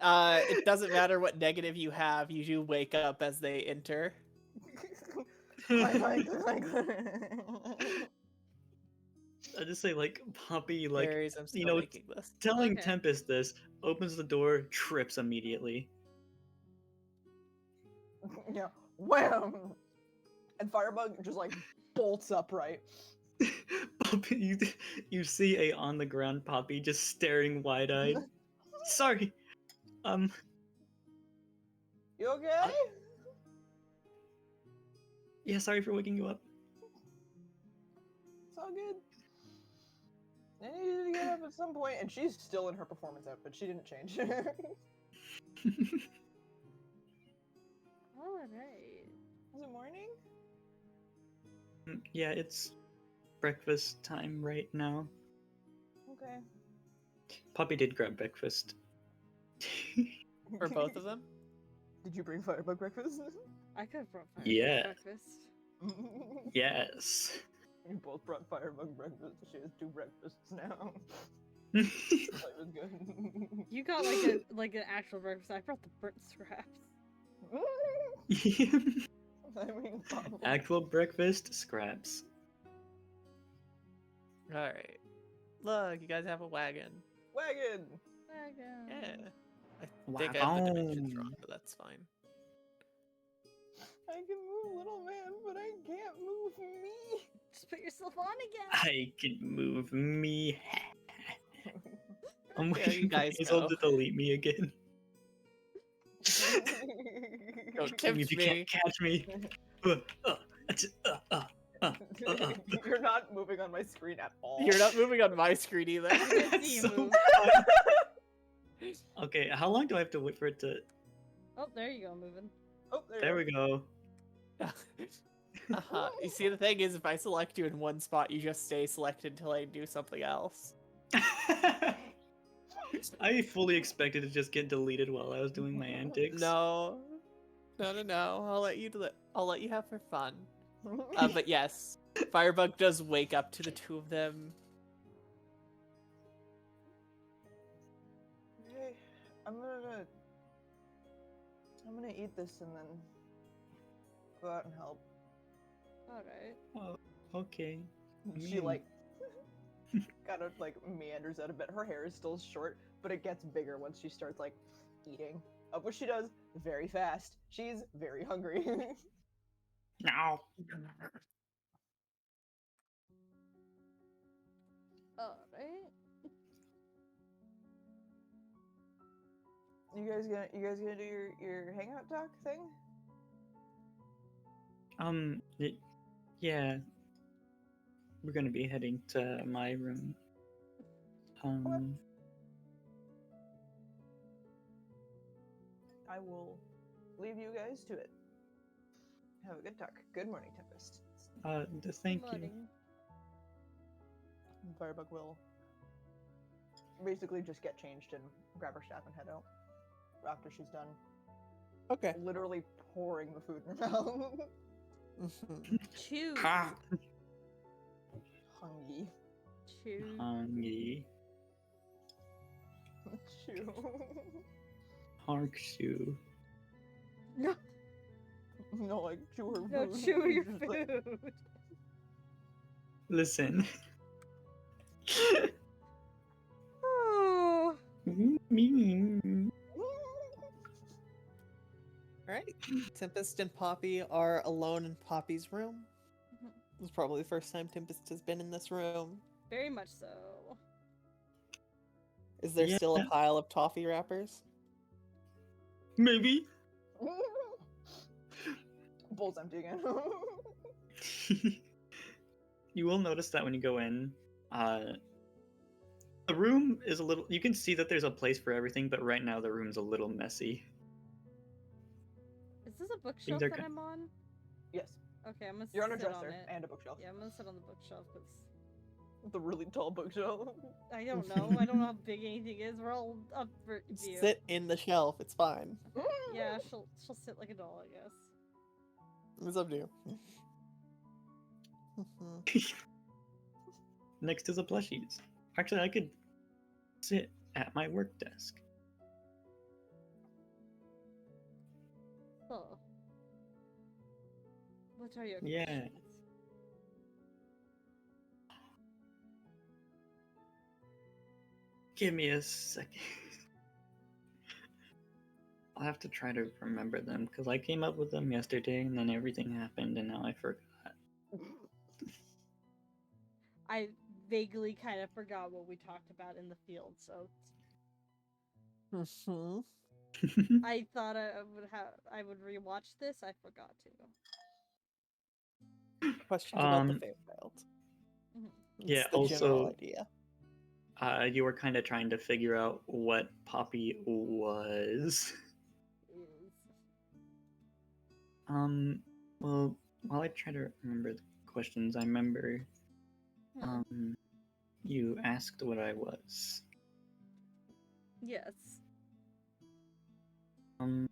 It doesn't matter what negative you have. You do wake up as they enter. Clank. I just say like Poppy, like Aries, I'm still you know, making this. telling Okay. Tempest this, opens the door, trips immediately. Yeah. Wham! And Firebug just like bolts upright. Poppy, you see a on the ground Poppy just staring wide eyed. Sorry. You okay? Yeah, sorry for waking you up. It's all good. I needed to get up at some point, and she's still in her performance outfit. She didn't change. All right. Is it morning? Yeah, it's breakfast time right now. Okay. Poppy did grab breakfast. For both of them? Did you bring firebug breakfast? I could have brought fire Yeah. breakfast. Yes. You both brought firebug breakfast. She has 2 breakfasts now. That was good. You got like an actual breakfast. I brought the burnt scraps. I mean, probably. Actual breakfast scraps. Alright. Look, you guys have a wagon. Wagon! Yeah. I think I have the dimensions wrong, but that's fine. I can move little man, but I can't move me. Just put yourself on again. I can move me. I'm Yeah, you waiting for guys Hazel go. to delete me again. Don't Tell me if tempt you me. can't catch me. You're not moving on my screen at all. You're not moving on my screen either. didn't see you So move. fun. Okay, how long do I have to wait for it to... Oh, there you go, moving. Oh, There we go. You see, the thing is, if I select you in one spot, you just stay selected until I do something else. I fully expected to just get deleted while I was doing my antics. No. No. I'll let you do it. I'll let you have for fun. But yes, Firebug does wake up to the two of them. Okay, I'm gonna eat this and then go out and help. All right. Oh, okay. She Mm. like kind of like meanders out a bit. Her hair is still short, but it gets bigger once she starts like eating. Of which she does very fast. She's very hungry. No. All right. You guys gonna do your hangout talk thing? Yeah. We're gonna be heading to my room. I will leave you guys to it. Have a good talk. Good morning, Tempest. Thank you. Morning. Firebug will basically just get changed and grab her staff and head out after she's done Okay. literally pouring the food in her mouth. Chew. Ha! Hungry. Chew. Hungry. Chew. Hark shoe. No, No, like chew her no, food. chew your Just like- food. Listen. Oh. Alright. Tempest and Poppy are alone in Poppy's room. This is probably the first time Tempest has been in this room. Very much so. Is there still a Yeah. pile of toffee wrappers? Maybe. Bowl's empty again. You will notice that when you go in, the room is a little. You can see that there's a place for everything, but right now the room's a little messy. Is this a bookshelf are that good. I'm on? Yes. Okay, I'm gonna You're on a sit on dresser it. and a bookshelf. Yeah, I'm gonna sit on the bookshelf because The really tall bookshelf. I don't know. I don't know how big anything is. We're all up for view. Sit in the shelf, it's fine. Yeah, she'll sit like a doll, I guess. It's up to you. Next is a plushies. Actually, I could sit at my work desk. Oh. What are your Yeah. questions? Give me a second. I'll have to try to remember them because I came up with them yesterday and then everything happened and now I forgot. I vaguely kind of forgot what we talked about in the field, so Mhm. I thought I would rewatch this. I forgot to. Questions about the Um, Feywild. Mhm. Yeah, It's the general also- idea. You were kind of trying to figure out what Poppy was. Well, while I try to remember the questions, I remember, Hmm. you asked what I was. Yes. Um,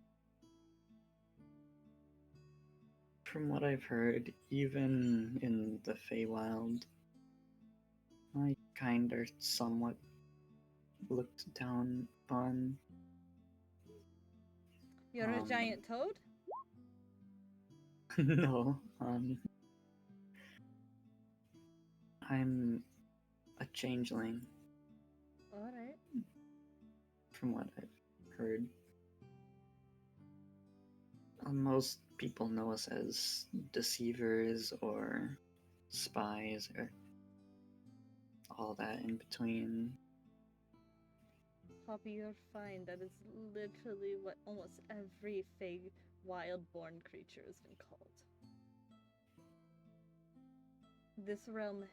from what I've heard, even in the Feywild, I kind of somewhat looked down on. You're a giant toad? No, I'm a changeling, Alright. from what I've heard. Most people know us as deceivers or spies or all that in between. Poppy, you're fine. That is literally what almost every Fey wild-born creature has been called. This realm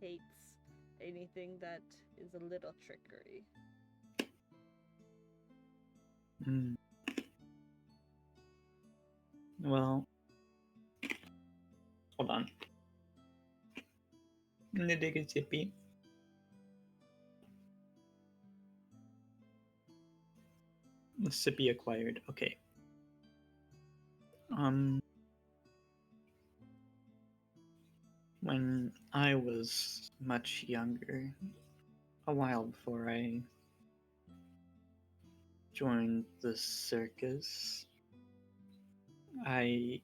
hates anything that is a little trickery. Mm. Well, hold on. I'm gonna take a sippy. Sippy acquired. Okay. When I was much younger, a while before I joined the circus, I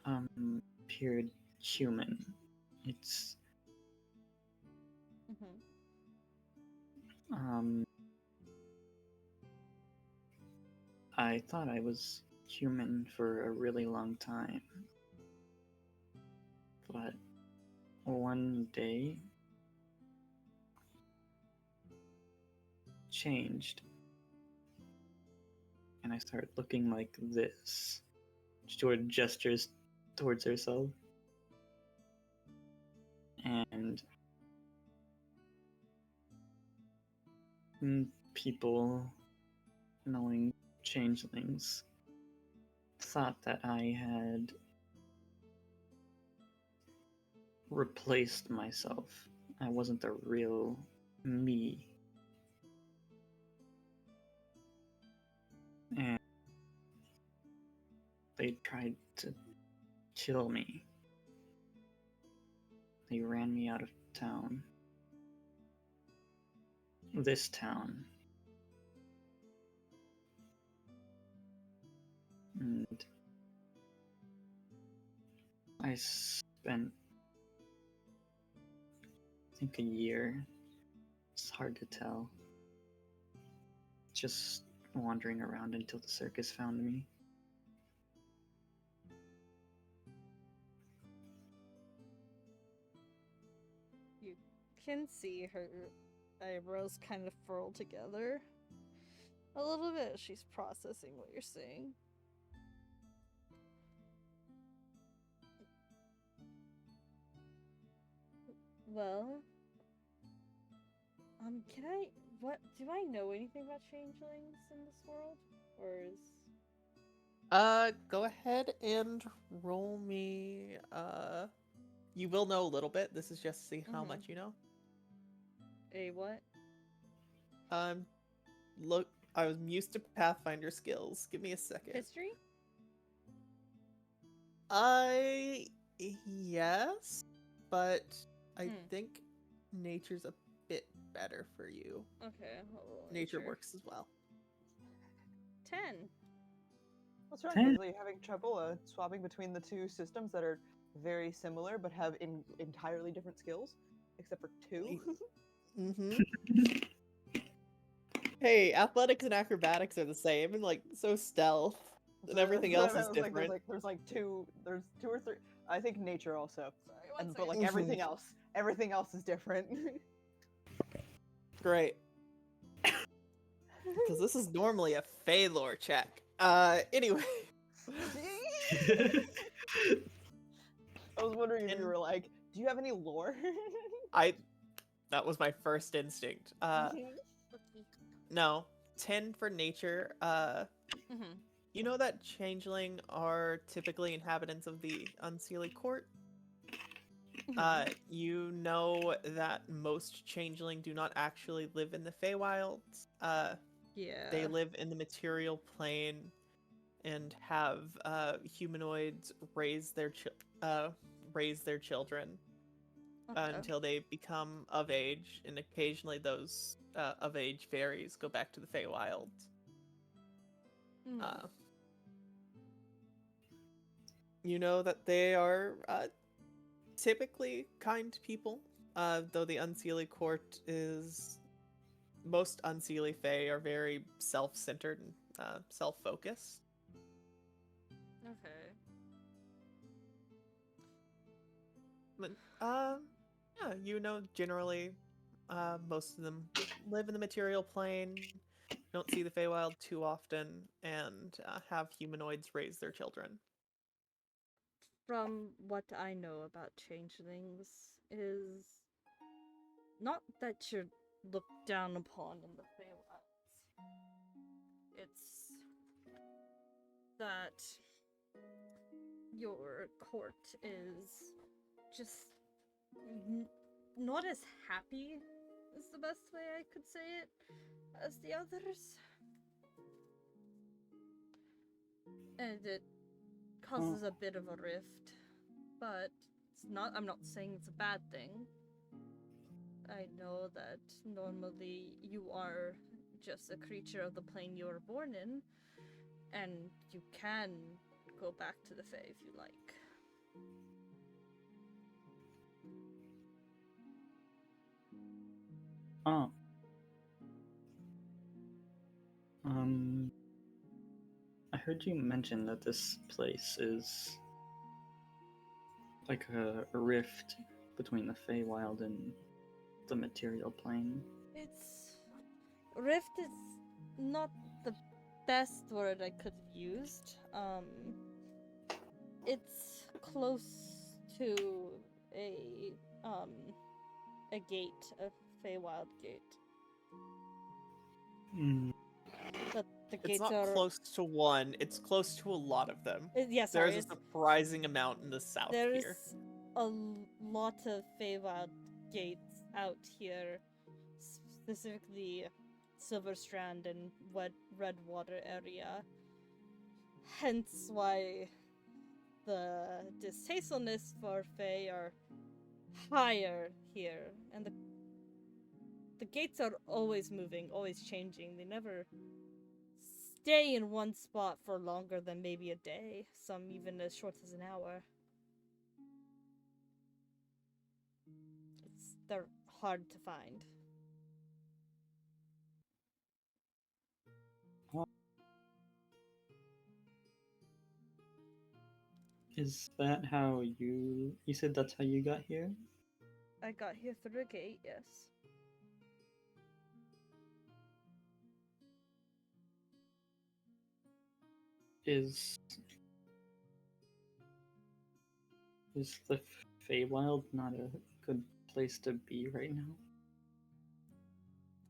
appeared human. It's Mm-hmm. I thought I was human for a really long time. But one day changed and I started looking like this. Stewart gestures towards herself. And people knowing changelings thought that I had replaced myself. I wasn't the real me. And they tried to kill me. They ran me out of town. This town. And I spent, I think, a year. It's hard to tell. Just wandering around until the circus found me. You can see her eyebrows kind of furl together. A little bit as she's processing what you're saying. Well, can I, what, do I know anything about changelings in this world? Or is... Go ahead and roll me, you will know a little bit. This is just to see how much you know. A what? Look, I was used to Pathfinder skills. Give me a second. History? Yes, but I think nature's a bit better for you. Okay, I'll roll Nature works as well. 10. What's wrong? 10. Are you having trouble swapping between the two systems that are very similar but have entirely different skills? Except for 2? Mm-hmm. Hey, athletics and acrobatics are the same, and like so stealth, and everything else is different. There's 2 or 3. I think nature also, Sorry, but like everything else is different. Great. Because this is normally a Phalor check. Anyway. I was wondering if you were like, do you have any lore? That was my first instinct. No, 10 for nature. You know that changeling are typically inhabitants of the Unseelie Court? You know that most changeling do not actually live in the Feywilds. Yeah. They live in the material plane and have humanoids raise their children Okay. until they become of age, and occasionally those of age fairies go back to the Feywilds. Hmm. You know that they are typically kind people, though the Unseelie Court is... Most Unseelie Fae are very self-centered and self-focused. Okay. But, yeah, you know, generally, most of them live in the material plane, don't see the Feywild too often, and have humanoids raise their children. From what I know about changelings is not that you're looked down upon in the Feywilds. It's that your court is just not as happy is the best way I could say it as the others. And it causes a bit of a rift, but I'm not saying it's a bad thing. I know that normally you are just a creature of the plane you were born in, and you can go back to the Fae if you like. Oh. I heard you mention that this place is like a rift between the Feywild and the material plane. It's rift is not the best word I could have used. It's close to a gate, a Feywild gate. But the It's gates not are close to one, it's close to a lot of them. yeah, sorry. There's a surprising amount in the south There's here. a lot of Feywild gates out here, specifically Silverstrand and Redwater area. Hence why the distastefulness for Fae are higher here, and the gates are always moving, always changing. They never stay in one spot for longer than maybe a day, some even as short as an hour. They're hard to find. Is that how you said that's how you got here? I got here through a gate, yes. Is the Feywild not a good place to be right now?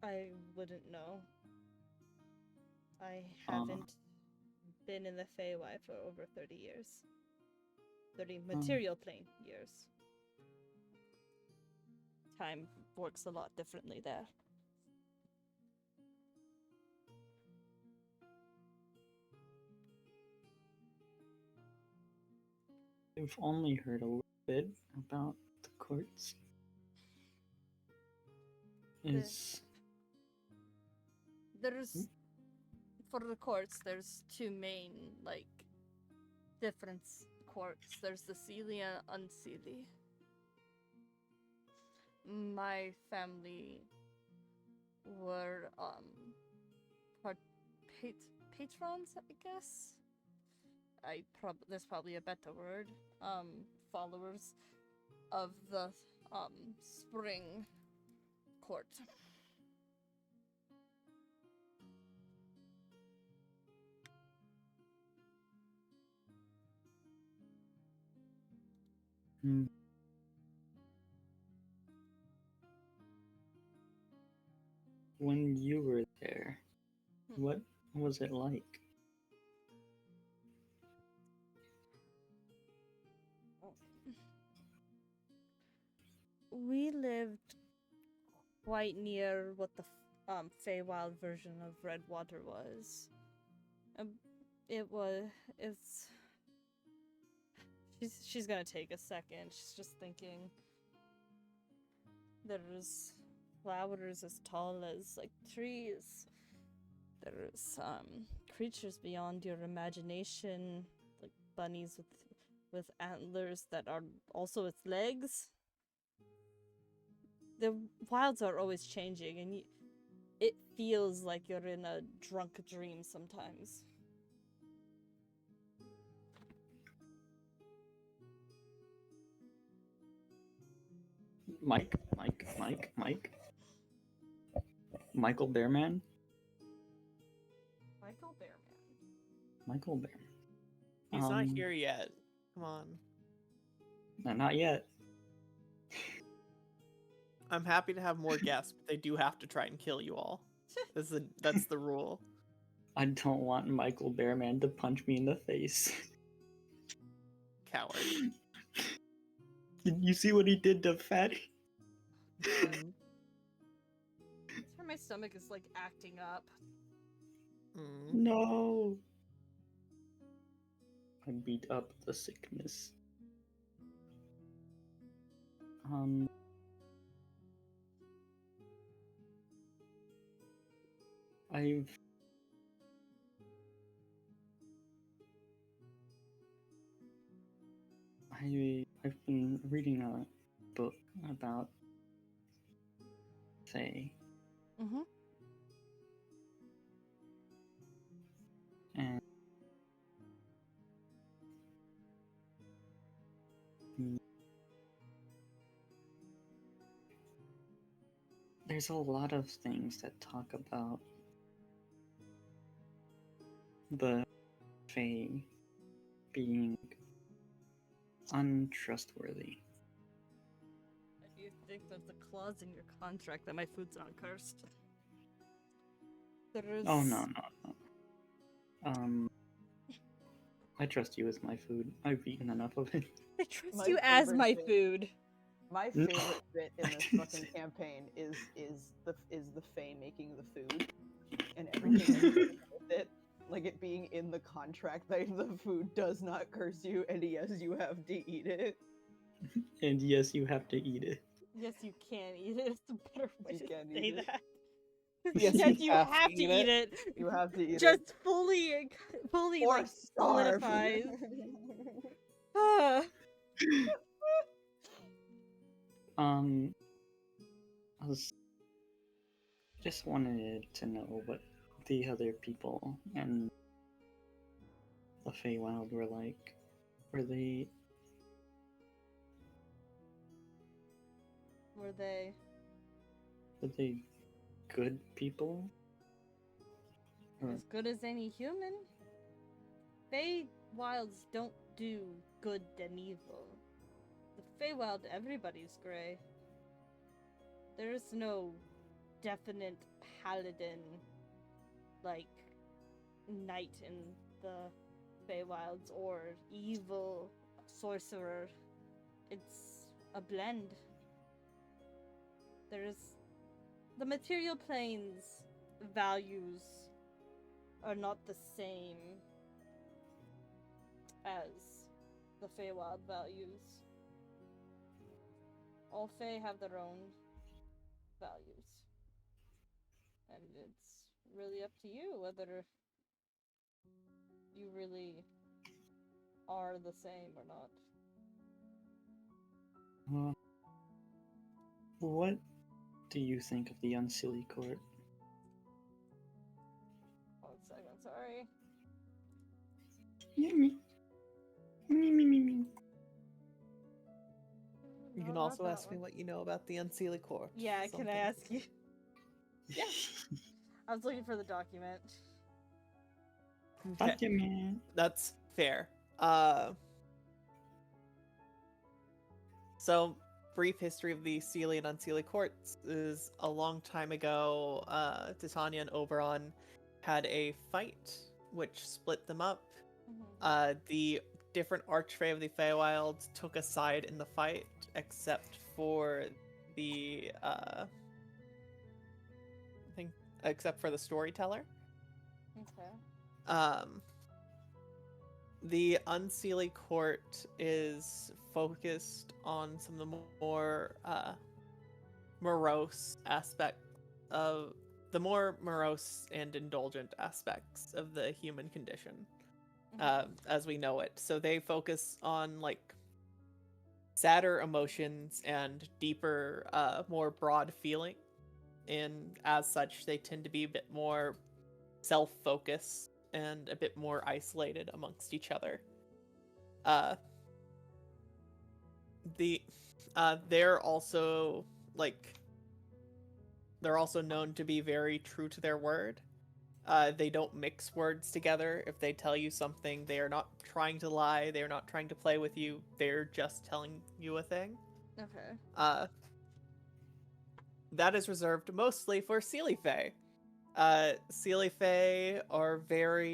I wouldn't know. I haven't been in the Feywild for over 30 years. 30 material plane years. Time works a lot differently there. I've only heard a little bit about the courts. There's for the courts, there's two main different courts. There's the Seelie and Unseelie. My family were patrons, I guess. There's probably a better word. Followers of the spring court. When you were there, what was it like? we lived quite near what the Feywild version of Redwater was. Um, it's. She's gonna take a second. She's just thinking. There's flowers as tall as like trees. There's creatures beyond your imagination, like bunnies with antlers that are also its legs. The wilds are always changing, and it feels like you're in a drunk dream sometimes. Mike. Michael Bearman? Michael Bearman. Michael Bearman. He's not here yet. Come on. No, not yet. I'm happy to have more guests, but they do have to try and kill you all. That's the rule. I don't want Michael Bearman to punch me in the face. Coward. Did you see what he did to Fatty? Mm. That's where my stomach is like acting up. Mm. No. I beat up the sickness. I've been reading a book about Fae, Mm-hmm. and there's a lot of things that talk about the Fae being untrustworthy. Do you think there's a clause in your contract that my food's not cursed? There's... Oh no. I trust you with my food. I've eaten enough of it. I trust My you as favorite my bit- food. My No. favorite bit in this fucking campaign is the Fae making the food and everything with it. Like it being in the contract that the food does not curse you, and yes, you have to eat it. And yes, you have to eat it. Yes, you can eat it. It's a better way You to can say eat it. that. Yes, Yes, you you have have to to eat eat it. it. You have to eat Just it. fully Or like starve. solidifies. Ah. I was just wanted to know what the other people and the Feywild were like. Were they Were they? good people? Or As good as any human. Feywilds don't do good and evil. The Feywild, everybody's gray. There is no definite paladin, like, knight in the Feywilds or evil sorcerer. It's a blend. There's the material plane's values are not the same as the Feywild values. All Fey have their own values. And it's really up to you whether you really are the same or not. what do you think of the Unsilly Court? 1 second, sorry. Me. Me. You No, can not also that ask me one. what you know about the Unseelie Court. Yeah, can Something. I ask you? Yeah. I was looking for the document. Okay. Fuck you, man. That's fair. So, brief history of the Seelie and Unseelie courts is a long time ago, Titania and Oberon had a fight, which split them up. The different Archfey of the Feywild took a side in the fight, except for the except for the storyteller. Okay. The Unseelie Court is focused on some of the more morose and indulgent aspects of the human condition, as we know it. So they focus on like sadder emotions and deeper, more broad feeling, and as such, they tend to be a bit more self-focused and a bit more isolated amongst each other. They're also known to be very true to their word. They don't mix words together. If they tell you something, they are not trying to lie. They are not trying to play with you. They're just telling you a thing. Okay. That is reserved mostly for Seelie Fae. Seelie Fae are they're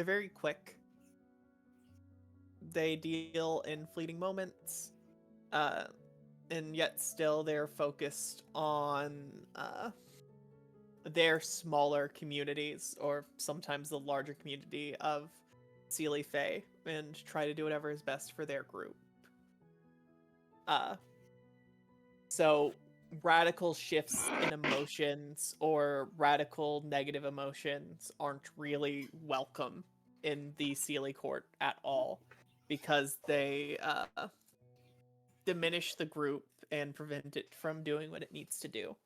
very quick. They deal in fleeting moments, and yet still they're focused on their smaller communities, or sometimes the larger community of Seelie Fae, and try to do whatever is best for their group. So radical shifts in emotions or radical negative emotions aren't really welcome in the Seelie Court at all, because they diminish the group and prevent it from doing what it needs to do.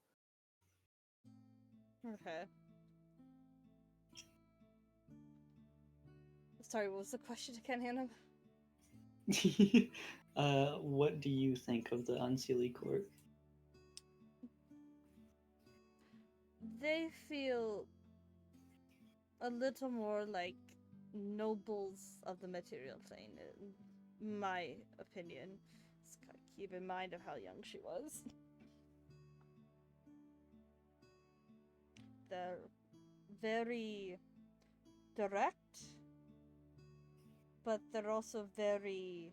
Okay. Sorry, what was the question again, Hannah? What do you think of the Unseelie Court? They feel a little more like nobles of the material plane, in my opinion. Just gotta keep in mind of how young she was. They're very direct, but they're also very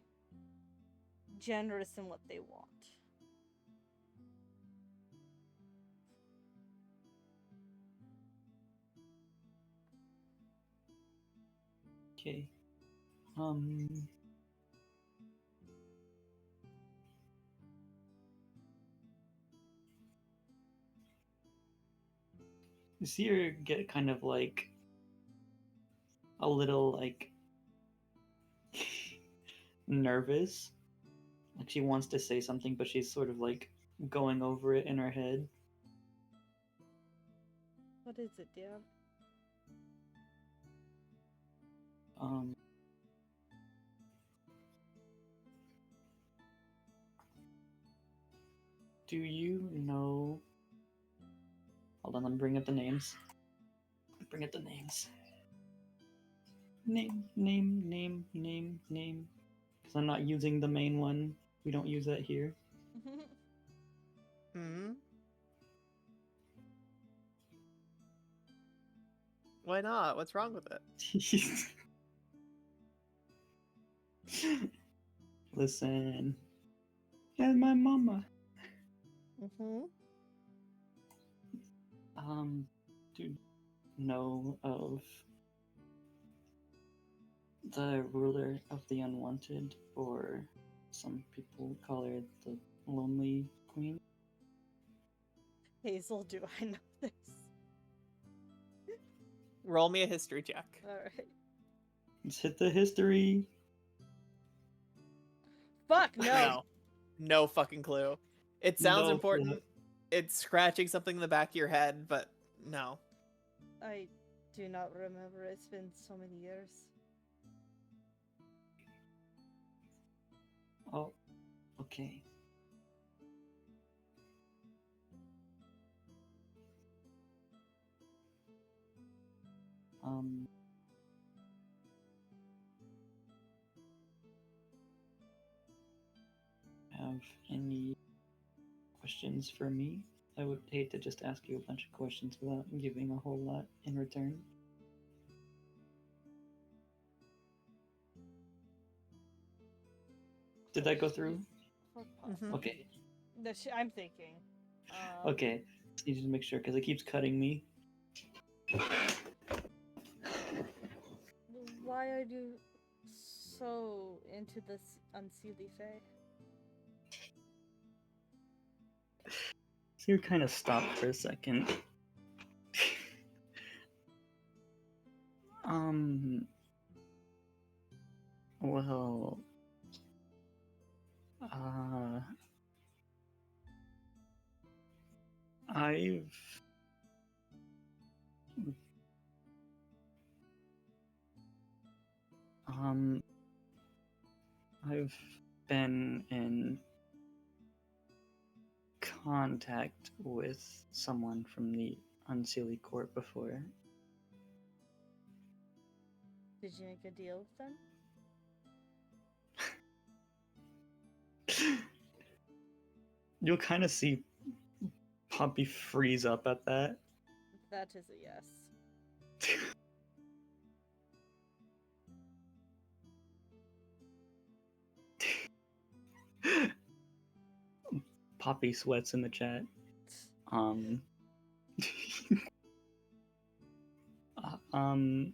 generous in what they want. Okay. You see her get kind of like a little like nervous. Like she wants to say something, but she's sort of like going over it in her head. What is it, dear? Do you know? Hold on, let me bring up the names. Bring up the names. Name. Because I'm not using the main one. We don't use that here. Why not? What's wrong with it? Listen. Yeah, my mama. Do you know of the ruler of the unwanted, or some people call her the lonely queen? Hazel, do I know this? Roll me a history check. Alright. Let's hit the history. Fuck, no! No fucking clue. It sounds No important. clue. It's scratching something in the back of your head, but no. I do not remember. It's been so many years. Oh, okay. Have any questions for me? I would hate to just ask you a bunch of questions without giving a whole lot in return. Did that go through? For Mhm. Okay. I'm thinking. Okay. Just need to make sure because it keeps cutting me. Why are you so into this unseelie fae? So you're kind of stopped for a second. um. Well. I've um I've been in contact with someone from the Unseelie Court before. Did you make a deal with them? You'll kind of see Poppy freeze up at that. That is a yes. Poppy sweats in the chat. Um, um,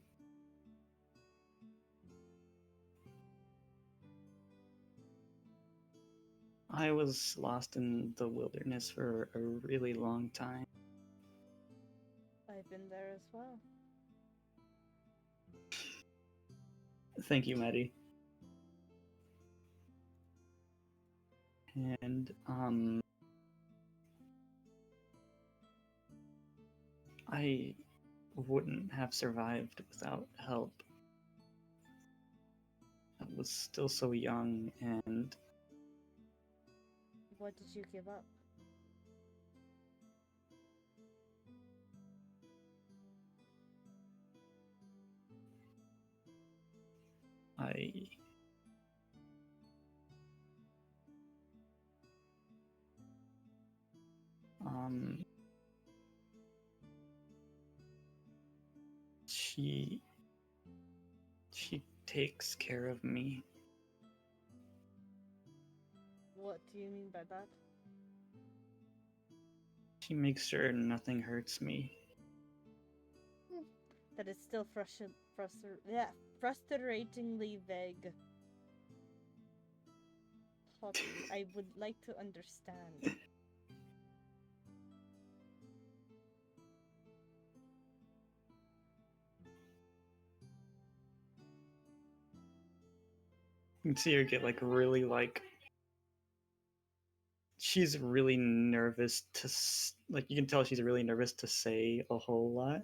I was lost in the wilderness for a really long time. I've been there as well. Thank you, Maddie. And I wouldn't have survived without help. I was still so young, and What did you give up? I um she takes care of me. What do you mean by that? She makes sure nothing hurts me. That is still frustratingly vague. Poppy, I would like to understand. You can see her get really she's really nervous to you can tell she's really nervous to say a whole lot.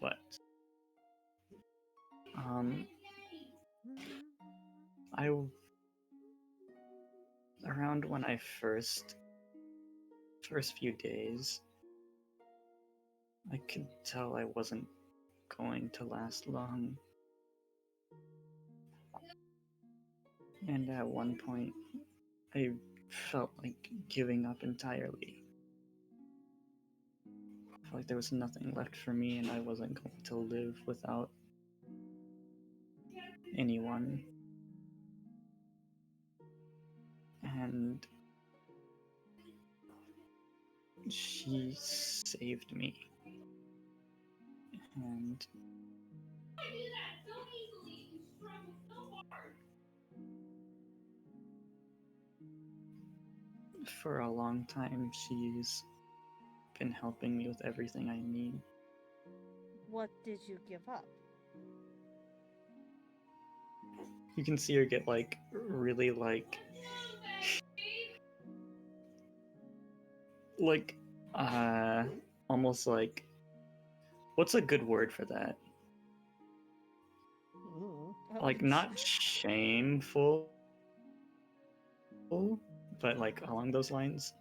But I around when I first few days, I could tell I wasn't going to last long. And at one point, I felt like giving up entirely. I felt like there was nothing left for me and I wasn't going to live without anyone. And she saved me. And for a long time, she's been helping me with everything I need. What did you give up? You can see her get really almost what's a good word for that? Not shameful, but along those lines.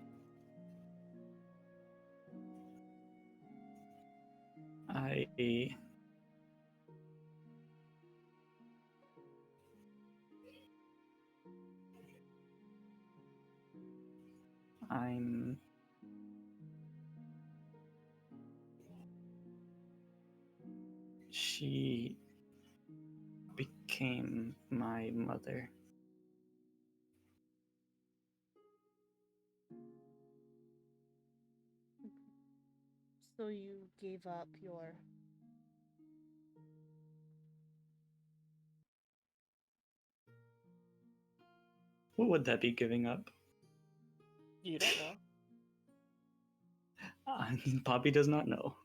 I'm she became missing my mother. So you gave up your... What would that be giving up? You don't know. Poppy does not know.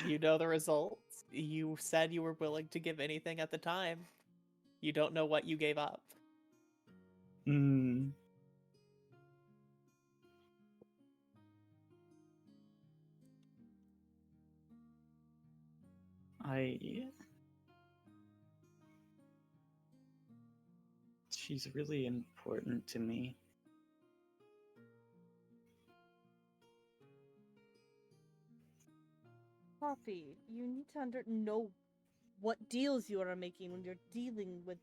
You know the results. You said you were willing to give anything at the time. You don't know what you gave up. Hmm. She's really important to me. Poppy, you need to know what deals you are making when you're dealing with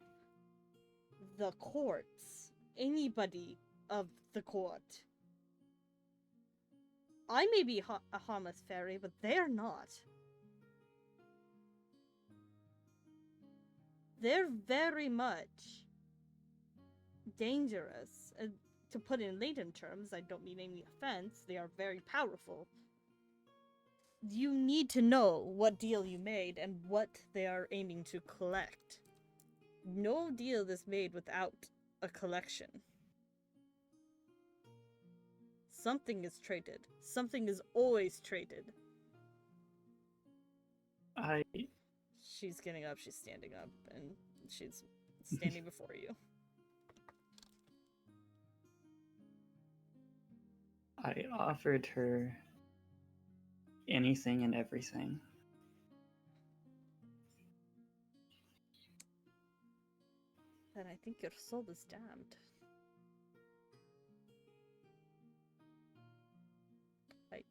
the courts. Anybody of the court. I may be a harmless fairy, but they're not. They're very much dangerous. To put in layman terms, I don't mean any offense, they are very powerful. You need to know what deal you made and what they are aiming to collect. No deal is made without a collection. Something is traded. Something is always traded. She's getting up, she's standing up, and she's standing before you. I offered her anything and everything. Then I think your soul is damned. I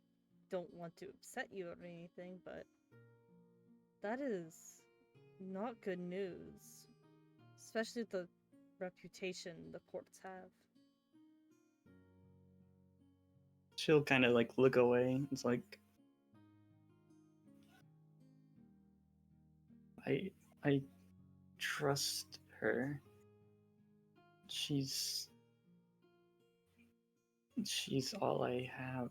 don't want to upset you or anything, but that is not good news. Especially the reputation the courts have. She'll kind of like look away. It's like I trust her. She's all I have.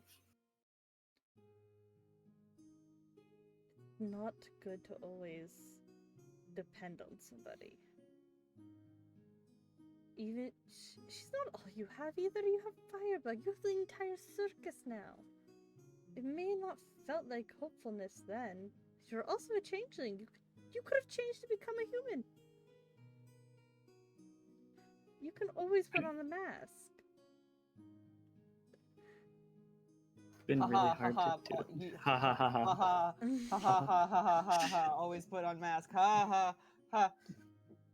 Not good to always depend on somebody. Even she's not all you have either. You have Firebug. You have the entire circus now. It may not felt like hopefulness then. You're also a changeling. You could have changed to become a human. You can always put on a mask. It's been really hard to do. Ha ha ha ha. Ha ha ha ha ha ha ha ha. Always put on mask. Ha ha ha.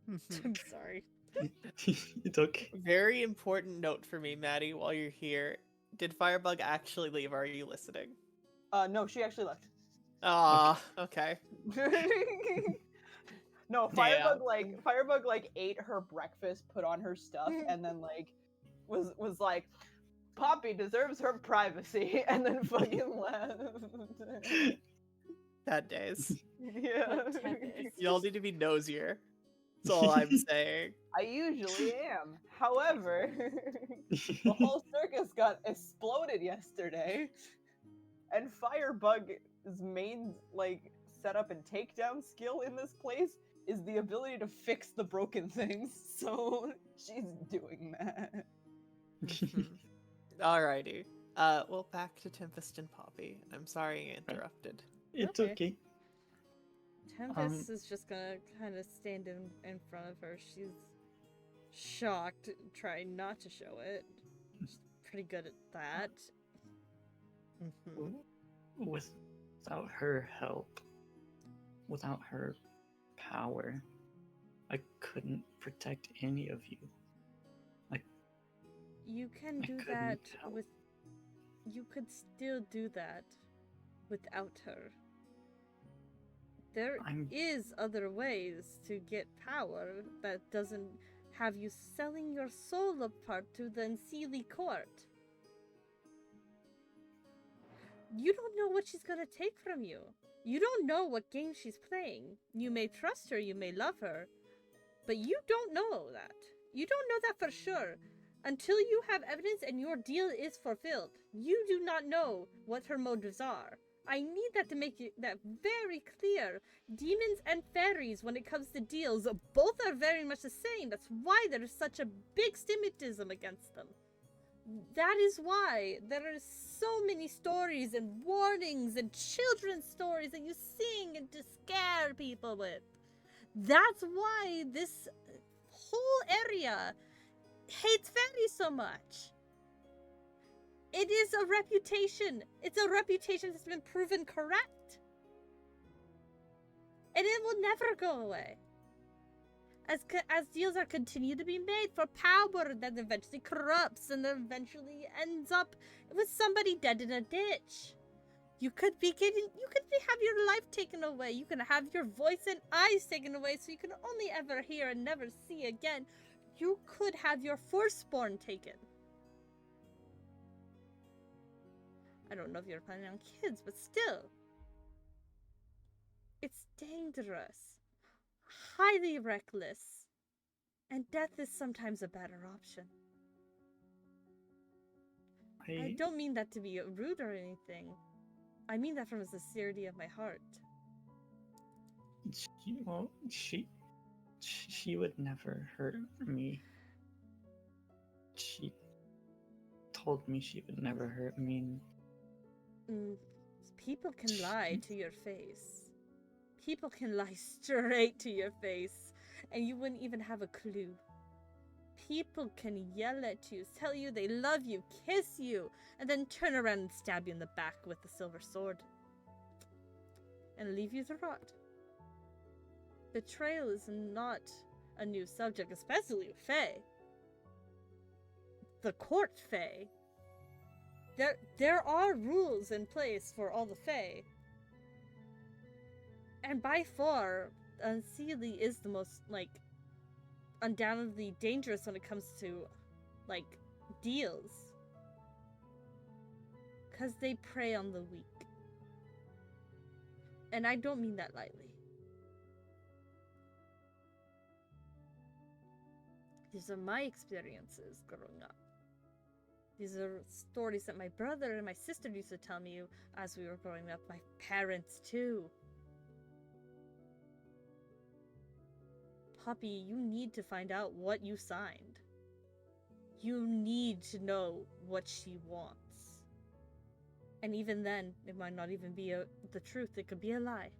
I'm sorry. It's okay. Very important note for me, Maddie, while you're here. Did Firebug actually leave? Or are you listening? No, she actually left. Ah, okay. No, Damn. Firebug like ate her breakfast, put on her stuff, and then like was like, Poppy deserves her privacy, and then fucking left. Bad days. Yeah. Y'all need to be nosier. That's all I'm saying. I usually am. However, the whole circus got exploded yesterday, and Firebug's main like setup and takedown skill in this place is the ability to fix the broken things. So she's doing that. Alrighty. Well, back to Tempest and Poppy. I'm sorry I interrupted. It's Okay. okay. Tempest is just gonna kind of stand in front of her. She's shocked, trying not to show it. She's pretty good at that. Without her help, without her power, I couldn't protect any of you. You can I do couldn't that help. with... You could still do that without her. There is other ways to get power that doesn't have you selling your soul apart to the Unseelie court. You don't know what she's gonna take from you. You don't know what game she's playing. You may trust her, you may love her, but you don't know that. You don't know that for sure. Until you have evidence and your deal is fulfilled, you do not know what her motives are. I need that to make that very clear. Demons and fairies, when it comes to deals, both are very much the same. That's why there is such a big stigmatism against them. That is why there are so many stories and warnings and children's stories that you sing and to scare people with. That's why this whole area hates fairies so much. It is a reputation. It's a reputation that's been proven correct. And it will never go away. As deals are continued to be made for power that eventually corrupts and then eventually ends up with somebody dead in a ditch. You could have your life taken away. You can have your voice and eyes taken away so you can only ever hear and never see again. You could have your firstborn taken. I don't know if you're planning on kids, but still. It's dangerous. Highly reckless. And death is sometimes a better option. I don't mean that to be rude or anything. I mean that from the sincerity of my heart. She would never hurt me. She told me she would never hurt me. People can lie to your face. People can lie straight to your face, and you wouldn't even have a clue. People can yell at you, tell you they love you, kiss you, and then turn around and stab you in the back with the silver sword. And leave you to rot. Betrayal is not a new subject, especially with Fae. The court Fae. There are rules in place for all the Fae. And by far, Unseelie is the most, undoubtedly dangerous when it comes to, deals. Because they prey on the weak. And I don't mean that lightly. These are my experiences growing up. These are stories that my brother and my sister used to tell me as we were growing up. My parents, too. Poppy, you need to find out what you signed. You need to know what she wants. And even then, it might not even be the truth. It could be a lie.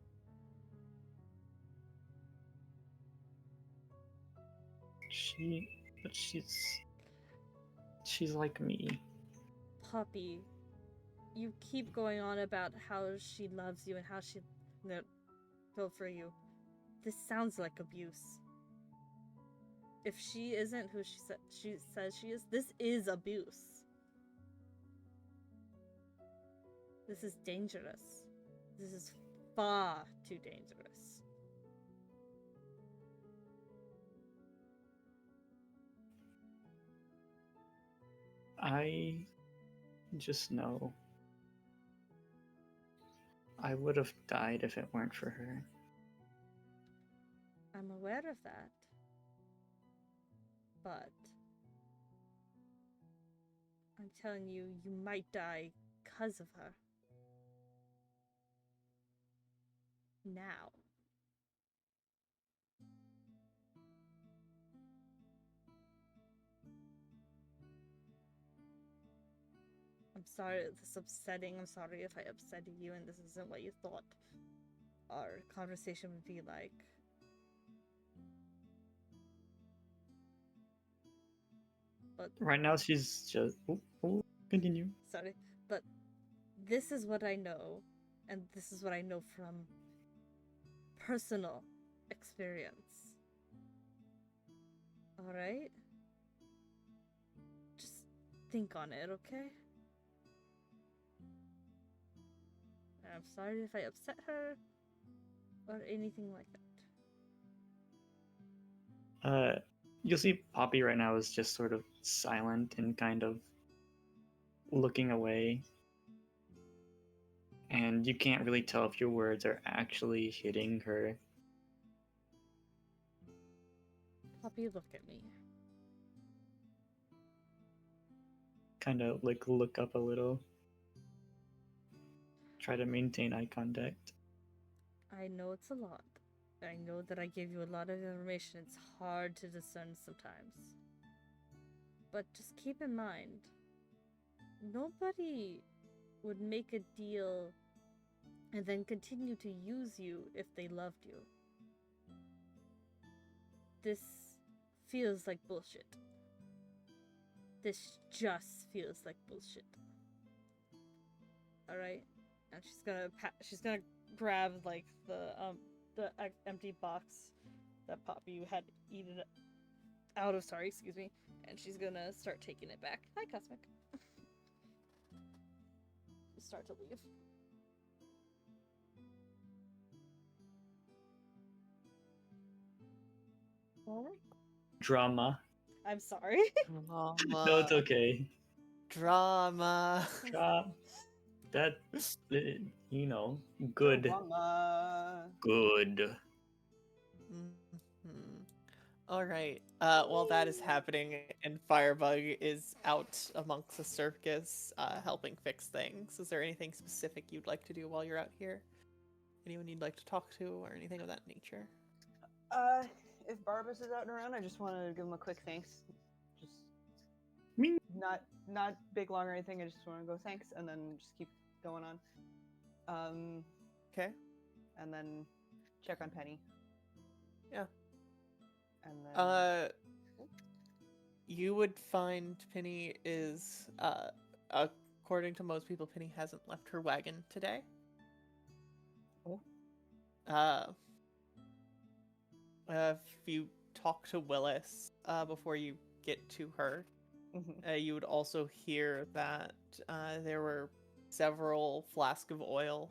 She's like me. Poppy, you keep going on about how she loves you and how she go for you. This sounds like abuse. If she isn't who she says she is, this is abuse. This is dangerous. This is far too dangerous. I just know I would have died if it weren't for her. I'm aware of that. But I'm telling you, you might die because of her. Now. I'm sorry this is upsetting. I'm sorry if I upset you and this isn't what you thought our conversation would be like. But right now she's just... continue. Sorry, but this is what I know, and this is what I know from personal experience. Alright? Just think on it, okay? I'm sorry if I upset her, or anything like that. You'll see Poppy right now is just sort of silent and kind of looking away. and you can't really tell if your words are actually hitting her. Poppy, look at me. Kind of like look up a little. Try to maintain eye contact. I know it's a lot. I know that I gave you a lot of information. It's hard to discern sometimes. But just keep in mind, nobody would make a deal and then continue to use you if they loved you. This feels like bullshit. This just feels like bullshit. Alright? And she's gonna grab like the empty box that Poppy had eaten out of, excuse me, and she's gonna start taking it back. Hi, Cosmic. Start to leave. Drama. I'm sorry. Drama. No, it's okay. Drama. That, good. Drama. Good. All right. While that is happening, and Firebug is out amongst the circus, helping fix things. Is there anything specific you'd like to do while you're out here? Anyone you'd like to talk to, or anything of that nature? If Barbas is out and around, I just want to give him a quick thanks. Just Me. not big long or anything. I just want to go thanks, and then just keep going on. Okay. And then check on Penny. Yeah. And then You would find Penny is, according to most people, Penny hasn't left her wagon today. Oh. If you talk to Willis, before you get to her, you would also hear that, there were several flasks of oil,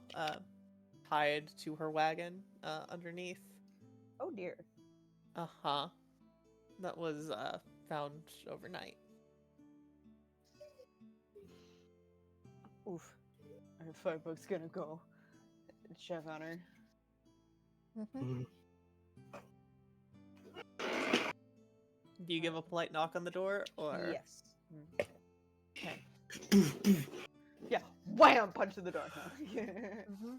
tied to her wagon, underneath. Oh dear. Uh-huh. That was, found overnight. Oof. $5 gonna go check on her. Do you give a polite knock on the door, or? Yes. Okay. Yeah. Wham! Punch to the door. No. Mm-hmm.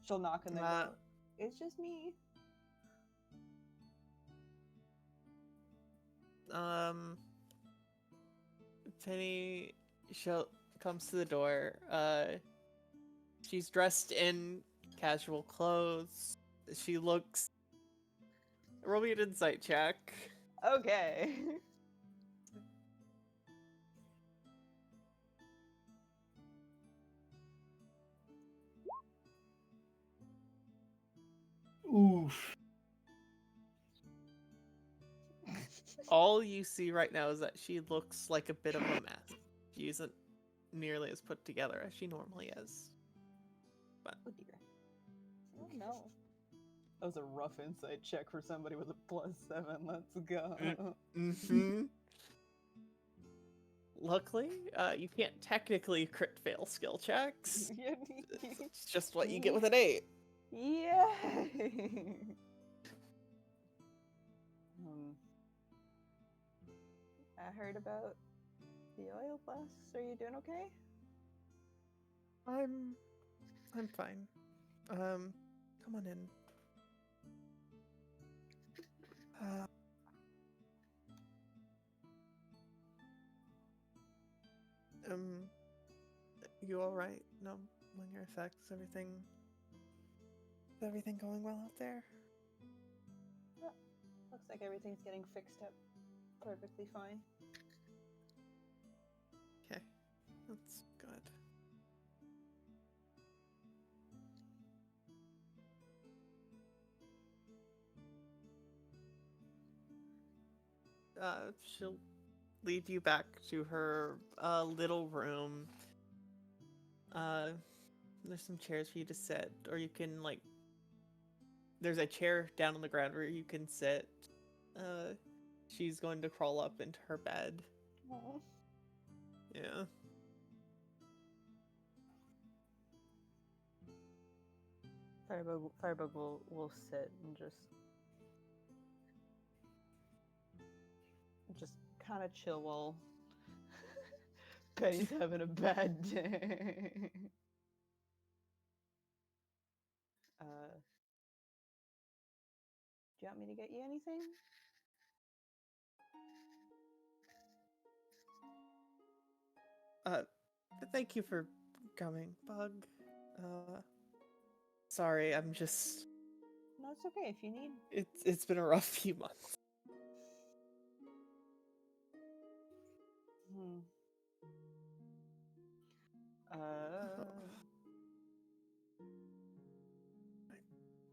She'll knock and then go, it's just me. Penny comes to the door. She's dressed in casual clothes. She looks. Roll me an insight check. Okay. Oof. All you see right now is that she looks like a bit of a mess. She isn't nearly as put together as she normally is. But Oh dear. Oh no. That was a rough insight check for somebody with a +7. Let's go. mm-hmm. Luckily, you can't technically crit fail skill checks. It's just what you get with an 8. Yay! I heard about the oil flasks. Are you doing okay? I'm fine. Come on in. You all right? No, on your effects, everything. Is everything going well out there? Yeah. Looks like everything's getting fixed up perfectly fine. Okay, that's good. She'll lead you back to her little room. There's some chairs for you to sit, or you can there's a chair down on the ground where you can sit. She's going to crawl up into her bed. Aww. Yeah. Firebug will sit and just kind of chill while Penny's having a bad day. Do you want me to get you anything? Thank you for coming, Bug. Sorry, I'm just. No, it's okay if you need. It's been a rough few months. Hmm.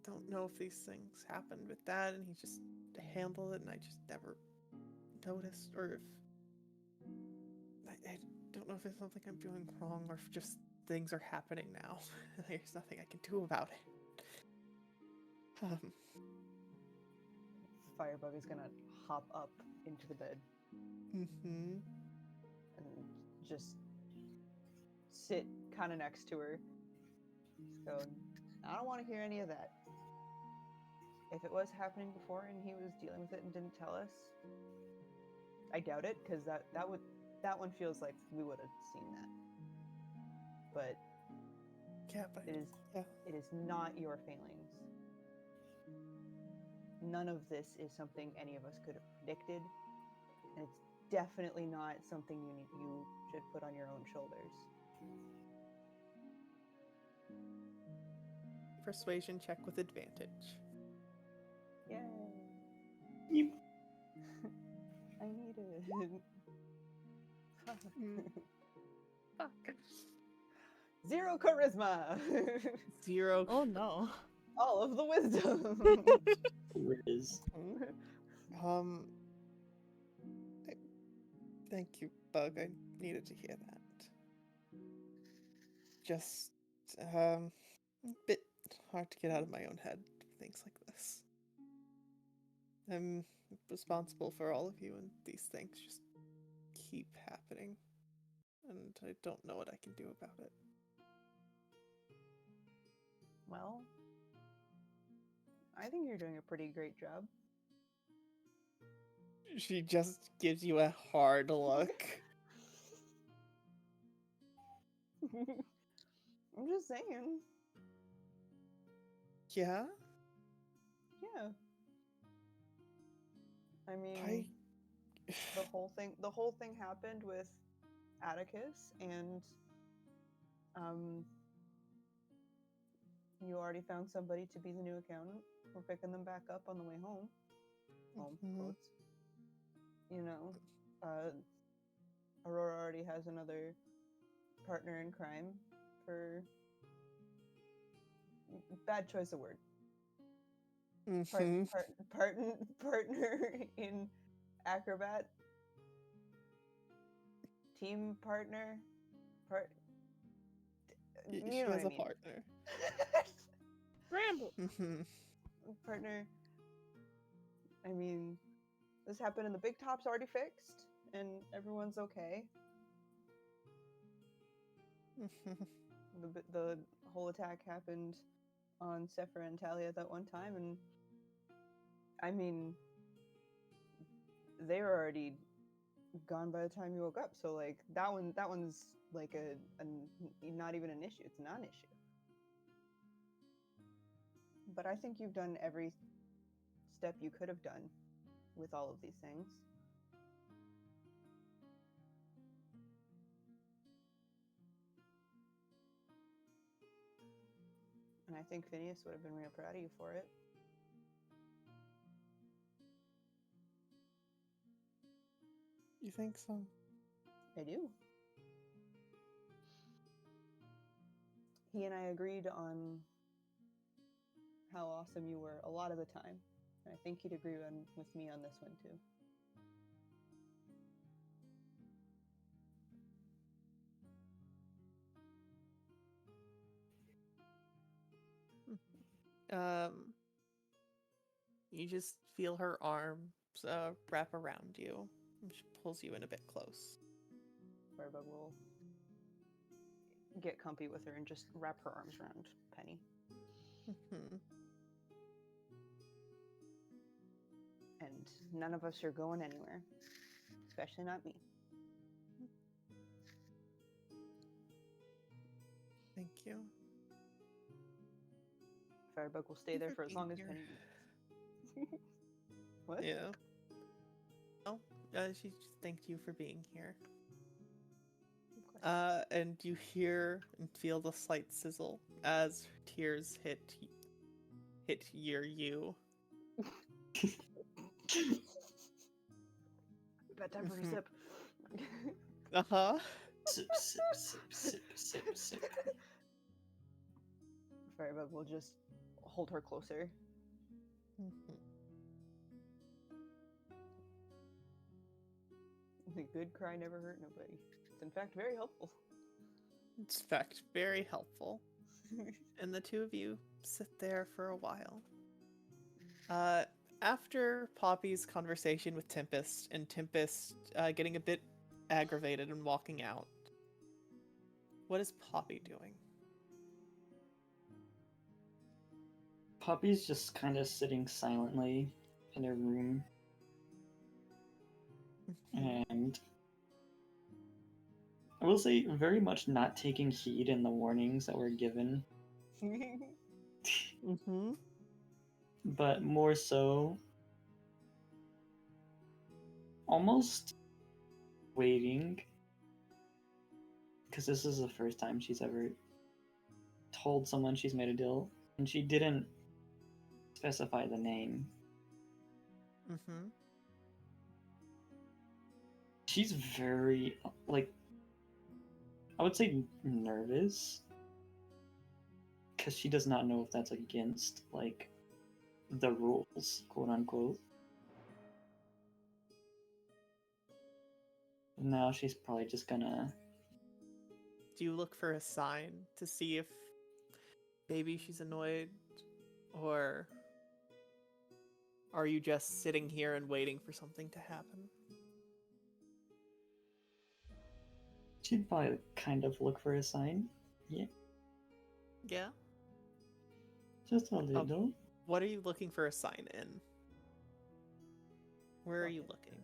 Don't know if these things happened with Dad and he just handled it and I just never noticed, or if I don't know if it's something I'm doing wrong or if just things are happening now. There's nothing I can do about it. Firebug is gonna hop up into the bed Mm-hmm. and just sit kind of next to her. Just go, I don't want to hear any of that. If it was happening before and he was dealing with it and didn't tell us, I doubt it, because that one feels like we would have seen that. But Yeah, but it is not your failings. None of this is something any of us could have predicted, and it's definitely not something you should put on your own shoulders. Persuasion check with advantage. Yay! Yep. I need it. Fuck. 0 charisma. 0. Oh no. All of the wisdom. Riz. Thank you, Bug. I needed to hear that. Just, a bit hard to get out of my own head, things like this. I'm responsible for all of you, and these things just keep happening. And I don't know what I can do about it. Well, I think you're doing a pretty great job. She just gives you a hard look. I'm just saying. Yeah? Yeah. I mean, the whole thing happened with Atticus, and you already found somebody to be the new accountant. We're picking them back up on the way home. Home, quotes. You know, Aurora already has another partner in crime for bad choice of word. Partner in acrobat. Team partner. She has a partner. Ramble. Partner. I mean, this happened and the big top's already fixed and everyone's okay. The whole attack happened on Sephra and Talia that one time, and I mean, they were already gone by the time you woke up. So like that one's like a not even an issue. It's a non-issue. But I think you've done every step you could have done with all of these things. And I think Phineas would have been real proud of you for it. You think so? I do. He and I agreed on how awesome you were a lot of the time. And I think he'd agree with me on this one too. You just feel her arms wrap around you. She pulls you in a bit close. Firebug will get comfy with her and just wrap her arms around Penny. Mhm. And none of us are going anywhere. Especially not me. Thank you. Firebug will stay you there for for as being long as here. Penny needs. What? Yeah. Oh, she just thanked you for being here. And you hear and feel the slight sizzle as tears hit you. About time for a Mhm. sip. Uh-huh. Sip, sip, sip, sip, sip, sip. Firebug will just hold her closer. Mhm. The good cry never hurt nobody. It's in fact very helpful. It's in fact very helpful. And the two of you sit there for a while. After Poppy's conversation with Tempest, and Tempest getting a bit aggravated and walking out, what is Poppy doing? Poppy's just kind of sitting silently in her room, and I will say very much not taking heed in the warnings that were given, Mm-hmm. but more so almost waiting, because this is the first time she's ever told someone she's made a deal, and she didn't specify the name. Mm-hmm. She's very, like, I would say nervous, because she does not know if that's against, like, the rules, quote unquote. Now she's probably just gonna. Do you look for a sign to see if maybe she's annoyed, or are you just sitting here and waiting for something to happen? She'd probably kind of look for a sign. Yeah, Yeah? just a little. What are you looking for a sign in? Where are you looking?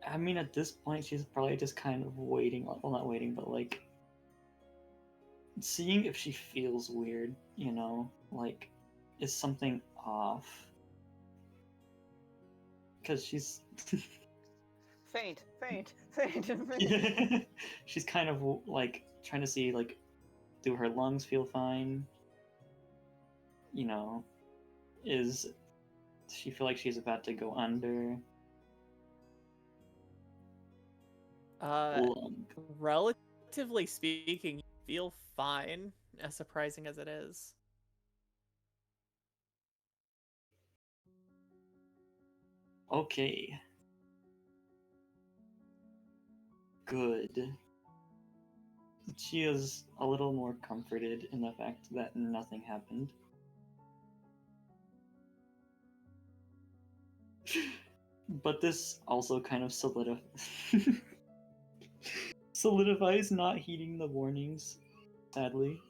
I mean, at this point, she's probably just kind of waiting. Well, not waiting, but like seeing if she feels weird. You know, like is something off? Because she's Faint, faint, faint, faint. she's kind of like trying to see like, do her lungs feel fine? You know, does she feel like she's about to go under? Lung. Relatively speaking, you feel fine, as surprising as it is. Okay. Good. She is a little more comforted in the fact that nothing happened. But this also kind of solidifies not heeding the warnings, sadly.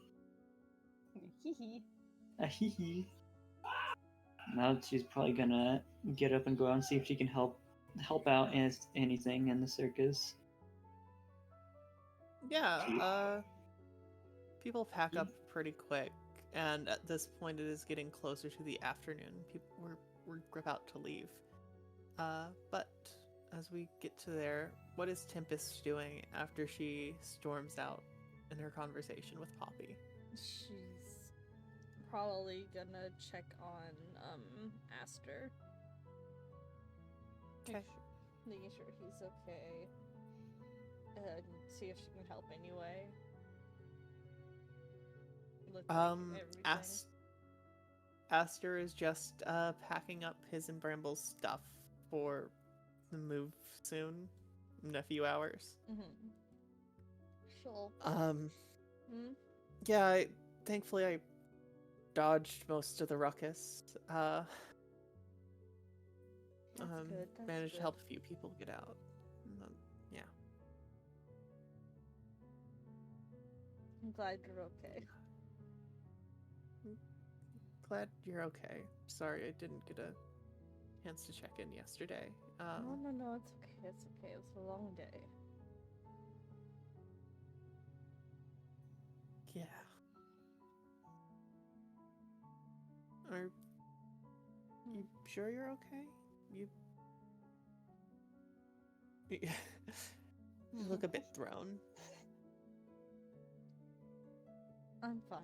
Hee Hee hee. Now she's probably gonna get up and go out and see if she can help out as anything in the circus. Yeah, people pack up pretty quick, and at this point it is getting closer to the afternoon. We're about to leave. But as we get to there, what is Tempest doing after she storms out in her conversation with Poppy? She's probably gonna check on Aster. Okay. Making sure he's okay. And see if she can help anyway. Look like everything. Aster is just packing up his and Bramble's stuff for the move soon, in a few hours. Mm-hmm. Sure. Yeah, thankfully I dodged most of the ruckus. That's good. That's Managed good. to help a few people get out. Yeah. I'm glad you're okay. Glad you're okay. Sorry I didn't get a chance to check in yesterday. No, it's okay. It's okay. It was a long day. Yeah. Are you sure you're okay? You look a bit thrown. I'm fine.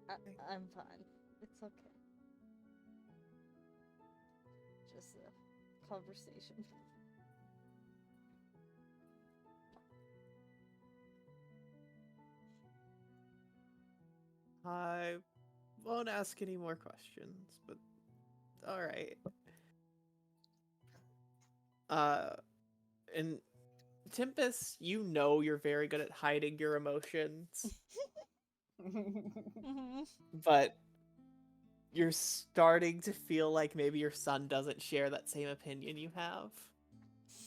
I'm fine. It's okay. Just a conversation. I won't ask any more questions, but all right. And Tempest, you know you're very good at hiding your emotions, but you're starting to feel like maybe your son doesn't share that same opinion you have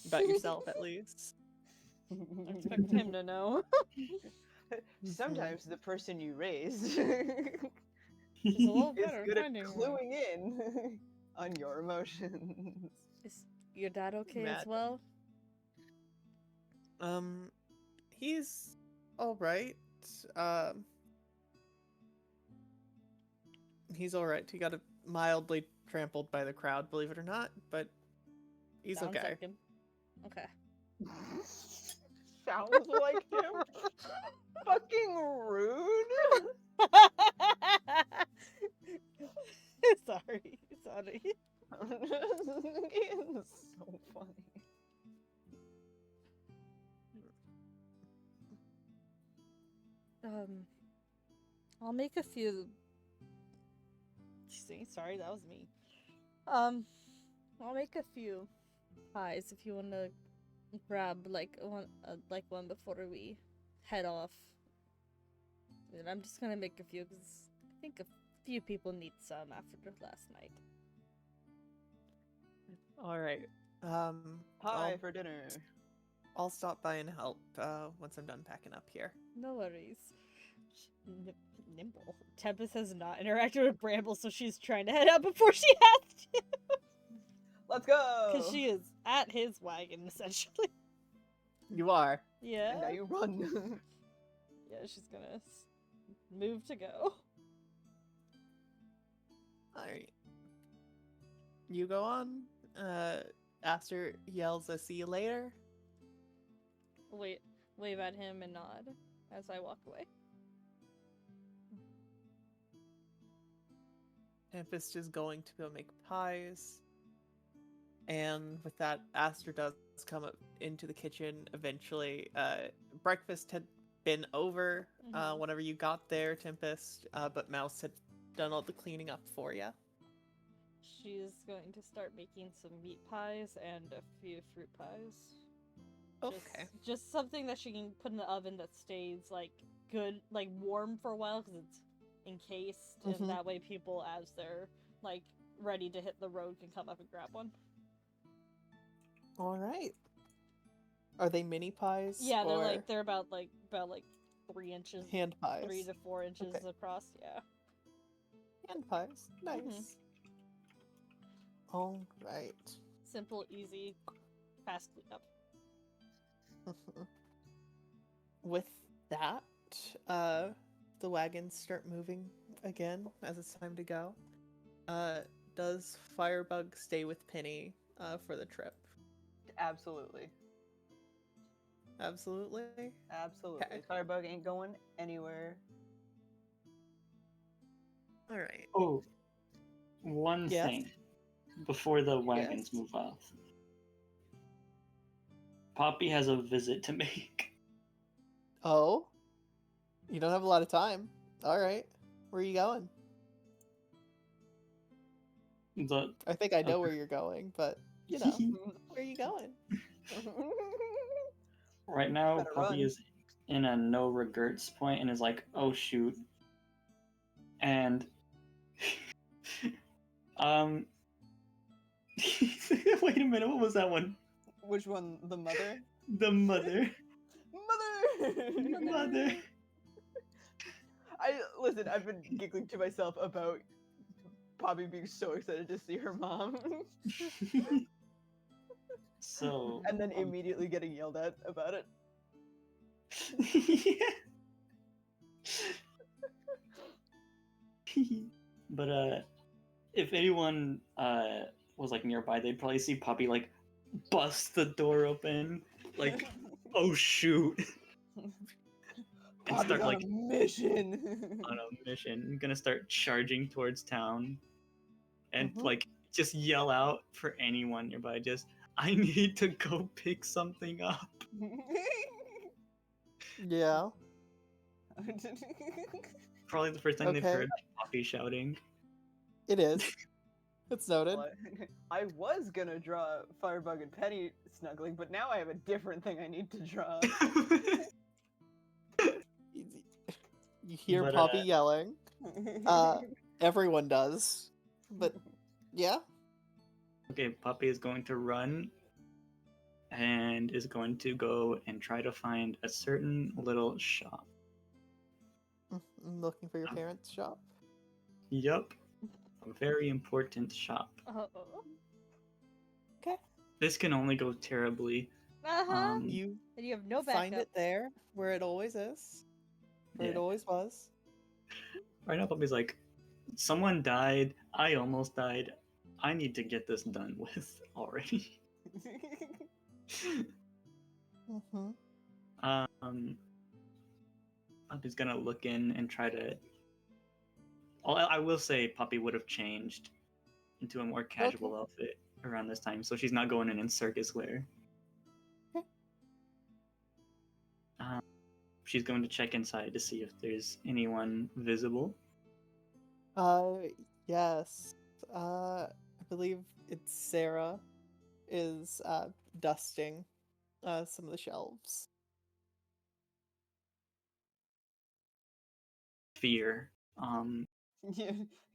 about yourself, at least. I expect him to know. Sometimes the person you raised He's a little is better at good at finding cluing in on your emotions. Is your dad okay as Mad. well? He's all right. He's all right. He got mildly trampled by the crowd, believe it or not, but he's Sounds okay. like him. Okay. Sounds like him. Fucking rude. Sorry. It's so funny. I'll make a few. See, sorry, that was me. I'll make a few pies if you want to grab like one before we head off. And I'm just gonna make a few because I think a few people need some after last night. All right. Pie for dinner. I'll stop by and help once I'm done packing up here. No worries. Nimble. Tempest has not interacted with Bramble, so she's trying to head out before she has to. Let's go. Because she is at his wagon, essentially. You are. Yeah. And now you run. Yeah, she's gonna move to go. All right. You go on. Aster yells, "I see you later." Wave at him and nod as I walk away. Tempest is going to go make pies. And with that, Aster does come up into the kitchen eventually. Breakfast had been over whenever you got there, Tempest, but Mouse had done all the cleaning up for you. She's going to start making some meat pies and a few fruit pies. Okay. Just something that she can put in the oven that stays, like, good, like, warm for a while, because it's encased, and that way people, as they're, like, ready to hit the road, can come up and grab one. All right. Are they mini pies? Yeah, or they're about 3 inches, hand pies. 3 to 4 inches Okay. across. Yeah. Hand pies. Nice. All right. Simple, easy, fast cleanup. With that, the wagons start moving again as it's time to go. Does Firebug stay with Penny for the trip? Absolutely. Absolutely. Absolutely. Okay. Firebug ain't going anywhere. All right. Oh, one Yes? thing before the wagons Yes. move off. Poppy has a visit to make. Oh? You don't have a lot of time. All right. Where are you going? I think I know where you're going, but, you know, where are you going? Right now, Better Poppy run. is in a no regrets point and is like, oh shoot. And Um. Wait a minute. What was that one? Which one? The mother? The mother. Mother! Mother. Listen, I've been giggling to myself about Poppy being so excited to see her mom. So. And then immediately getting yelled at about it. Yeah. But if anyone was like nearby, they'd probably see Poppy like bust the door open, like, oh shoot, and Poppy's start on like a mission! on a mission. I'm gonna start charging towards town, and Mhm. like just yell out for anyone nearby. Just I need to go pick something up. Yeah. Probably the first time they've Okay. heard Poppy shouting. It is. It's noted. Well, I was gonna draw Firebug and Penny snuggling, but now I have a different thing I need to draw. You hear But, Poppy yelling. Everyone does. But yeah. Okay, Poppy is going to run and is going to go and try to find a certain little shop. I'm looking for your parents' shop. Yup. A very important shop. Okay. This can only go terribly. Uh-huh. You And you have no find backup. it there where it always is. Where it Yeah. always was. Right now, Poppy's like, someone died. I almost died. I need to get this done with already. Mm-hmm. Poppy's gonna look in and try to. I will say Poppy would have changed into a more casual outfit around this time, so she's not going in circus wear. Okay. She's going to check inside to see if there's anyone visible. Yes. I believe it's Sarah is dusting some of the shelves. Fear.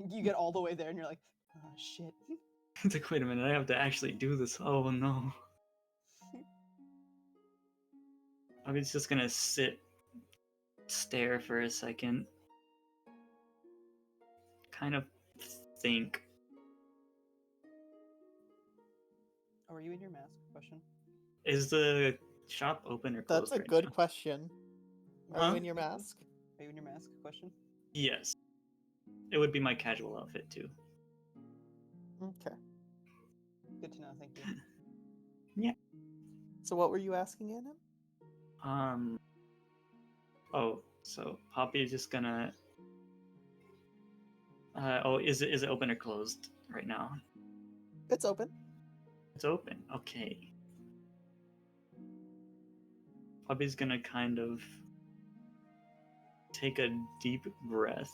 You get all the way there and you're like, oh shit. It's like, wait a minute, I have to actually do this. Oh no. I was just gonna stare for a second, kind of think. Oh, are you in your mask? Question. Is the shop open or closed? That's a right good now? question. Are Huh? you in your mask? Are you in your mask? Question. Yes. It would be my casual outfit too. Okay. Good to know. Thank you. Yeah. So what were you asking, Anna? Oh, so Poppy is just gonna. Is it open or closed right now? It's open. It's open. Okay. Poppy's gonna kind of take a deep breath.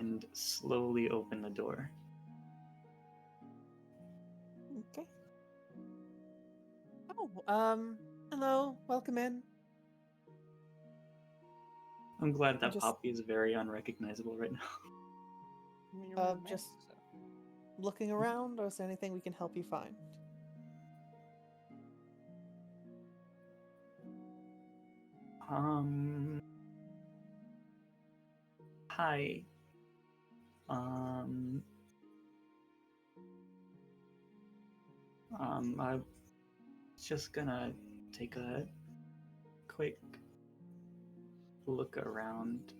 And slowly open the door. Okay. Oh, hello. Welcome in. I'm glad that Just- Poppy is very unrecognizable right now. I mean, you're wearing a just- mask, so. Looking around, or is there anything we can help you find? Hi. I'm just gonna take a quick look around.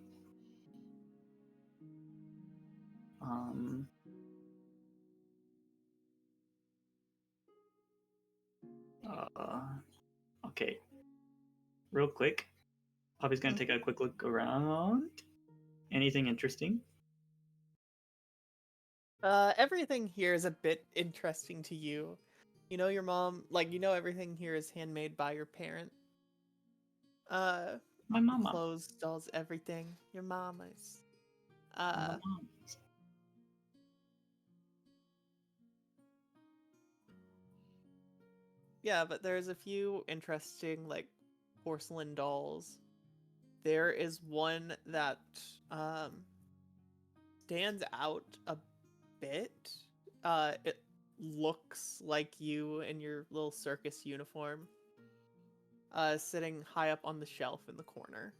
Okay. Real quick. Poppy's gonna take a quick look around. Anything interesting? Everything here is a bit interesting to you. You know your mom, like, you know everything here is handmade by your parent. My mama. Clothes, dolls, everything. Your mama's. My mom. Yeah, but there's a few interesting, like, porcelain dolls there is one that stands out a bit. It looks like you in your little circus uniform, sitting high up on the shelf in the corner.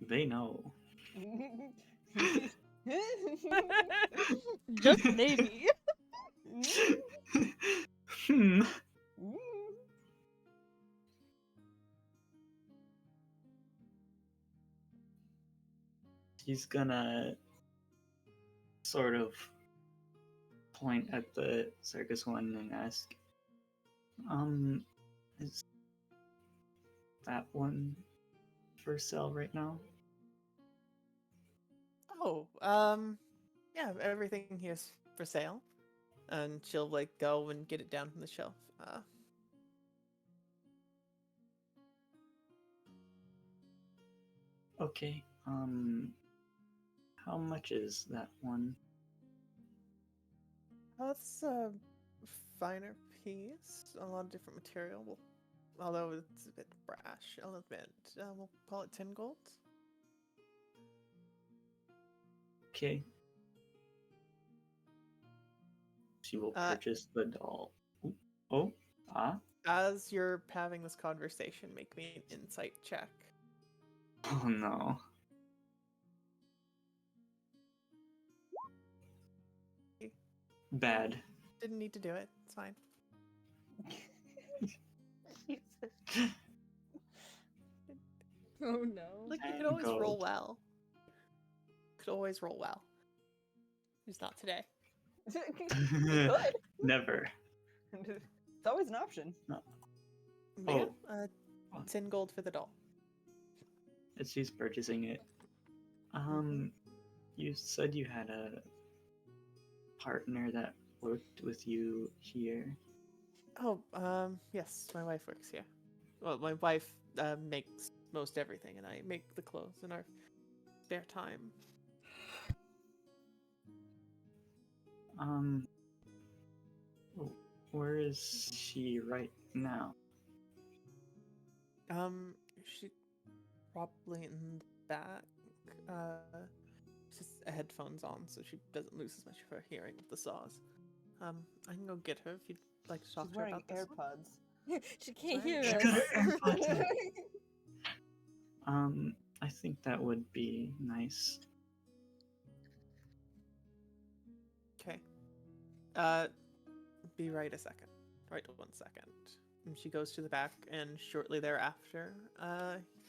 They know. Just maybe. Hmm. She's gonna sort of point at the circus one and ask, is that one for sale right now? Oh, yeah, everything here's for sale. And she'll like go and get it down from the shelf. Okay, how much is that one? That's a finer piece, a lot of different material. Although it's a bit brash, I'll admit. We'll call it 10 gold. Okay. She will purchase the doll. Ooh, oh, As you're having this conversation, make me an insight check. oh no. Bad. Didn't need to do it. It's fine. Jesus. Oh no. Like, you 10 could always roll gold. well. Could always roll well. Just not today. Good. Never. It's always an option. But yeah, Oh. 10 gold for the doll. As she's purchasing it. You said you had a partner that worked with you here. Oh, yes, my wife works here. Well, my wife makes most everything, and I make the clothes in our spare time. Where is she right now? She probably in the back. She's headphones on, so she doesn't lose as much of her hearing with the saws. I can go get her if you'd like to talk She's to her wearing about this one. AirPods. She can't Sorry. hear She's us. got her AirPods in. I think that would be nice. Okay. Be right a second. Right 1 second. And she goes to the back, and shortly thereafter,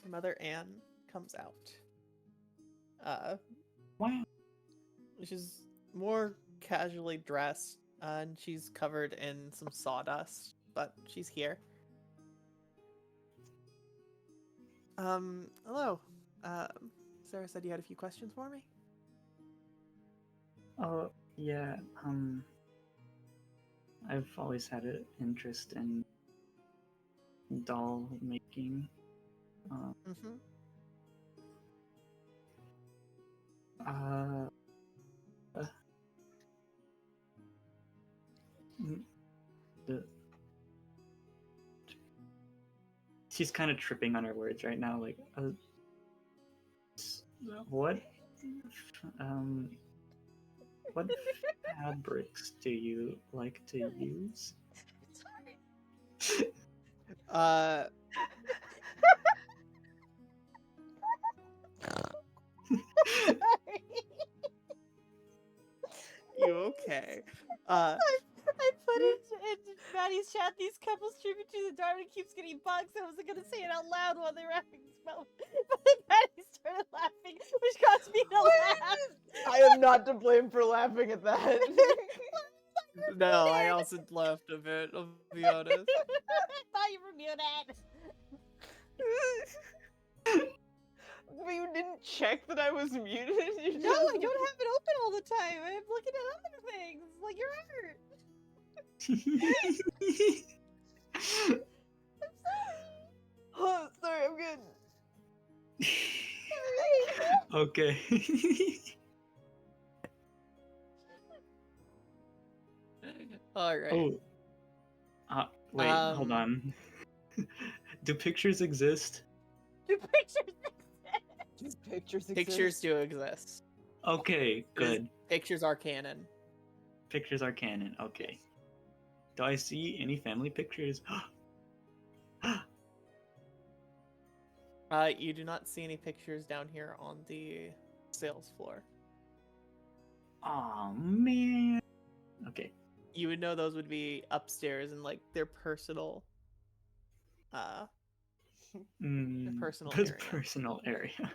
Mother Anne comes out. Wow. She's more casually dressed, and she's covered in some sawdust, but she's here. Hello. Sarah said you had a few questions for me? Oh, yeah, I've always had an interest in doll making. Mm-hmm. Uh, the she's kind of tripping on her words right now. Like, what? What fabrics do you like to use? You okay? I put in Maddie's chat, these couples tribute to the Darwin keeps getting bugs. I wasn't gonna say it out loud while they were having this moment. But then Maddie started laughing, which caused me to laugh. I am not to blame for laughing at that. No, I also laughed a bit, I'll be honest. I thought you were muted. But you didn't check that I was muted? You No, I don't have it open all the time. I'm looking at other things, like your art. Oh, sorry, I'm good. Okay. Alright. Oh, Wait, hold on. Do pictures exist? Do pictures exist? Do pictures exist? Pictures do exist. Okay, good. Pictures are canon. Pictures are canon. Okay. Do I see any family pictures? You do not see any pictures down here on the sales floor. Oh man. Okay. You would know those would be upstairs in like their personal personal His area. personal area.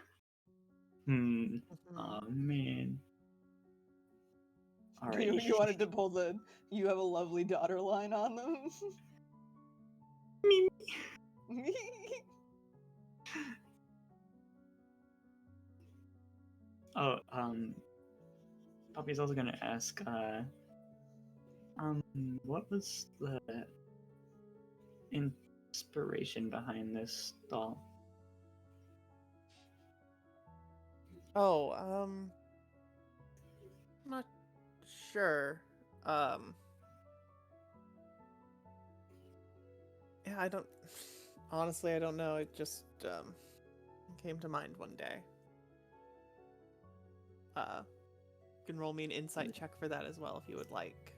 Mhm. Oh man. All right. You wanted to pull the "you have a lovely daughter" line on them. Me. Oh, Poppy's also gonna ask, what was the inspiration behind this doll? Oh, I'm not sure. Yeah, I don't honestly I don't know. It just came to mind one day. You can roll me an insight check for that as well if you would like.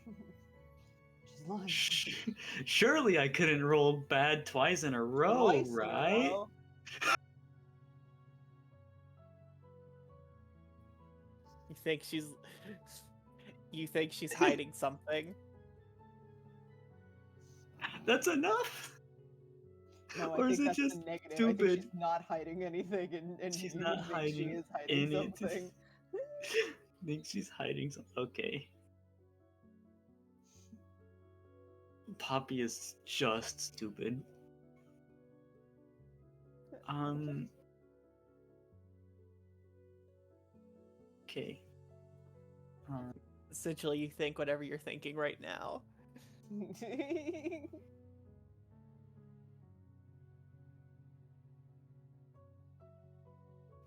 She's lying. Surely I couldn't roll bad twice in a row, Twice in a right? row. You think she's hiding something? That's enough. No, I Or is think it that's just the negative. I stupid? think she's not hiding anything, and She's you not think she hiding is hiding anything. something. Think she's hiding something. Okay. Poppy is just stupid. Okay. Essentially, you think whatever you're thinking right now.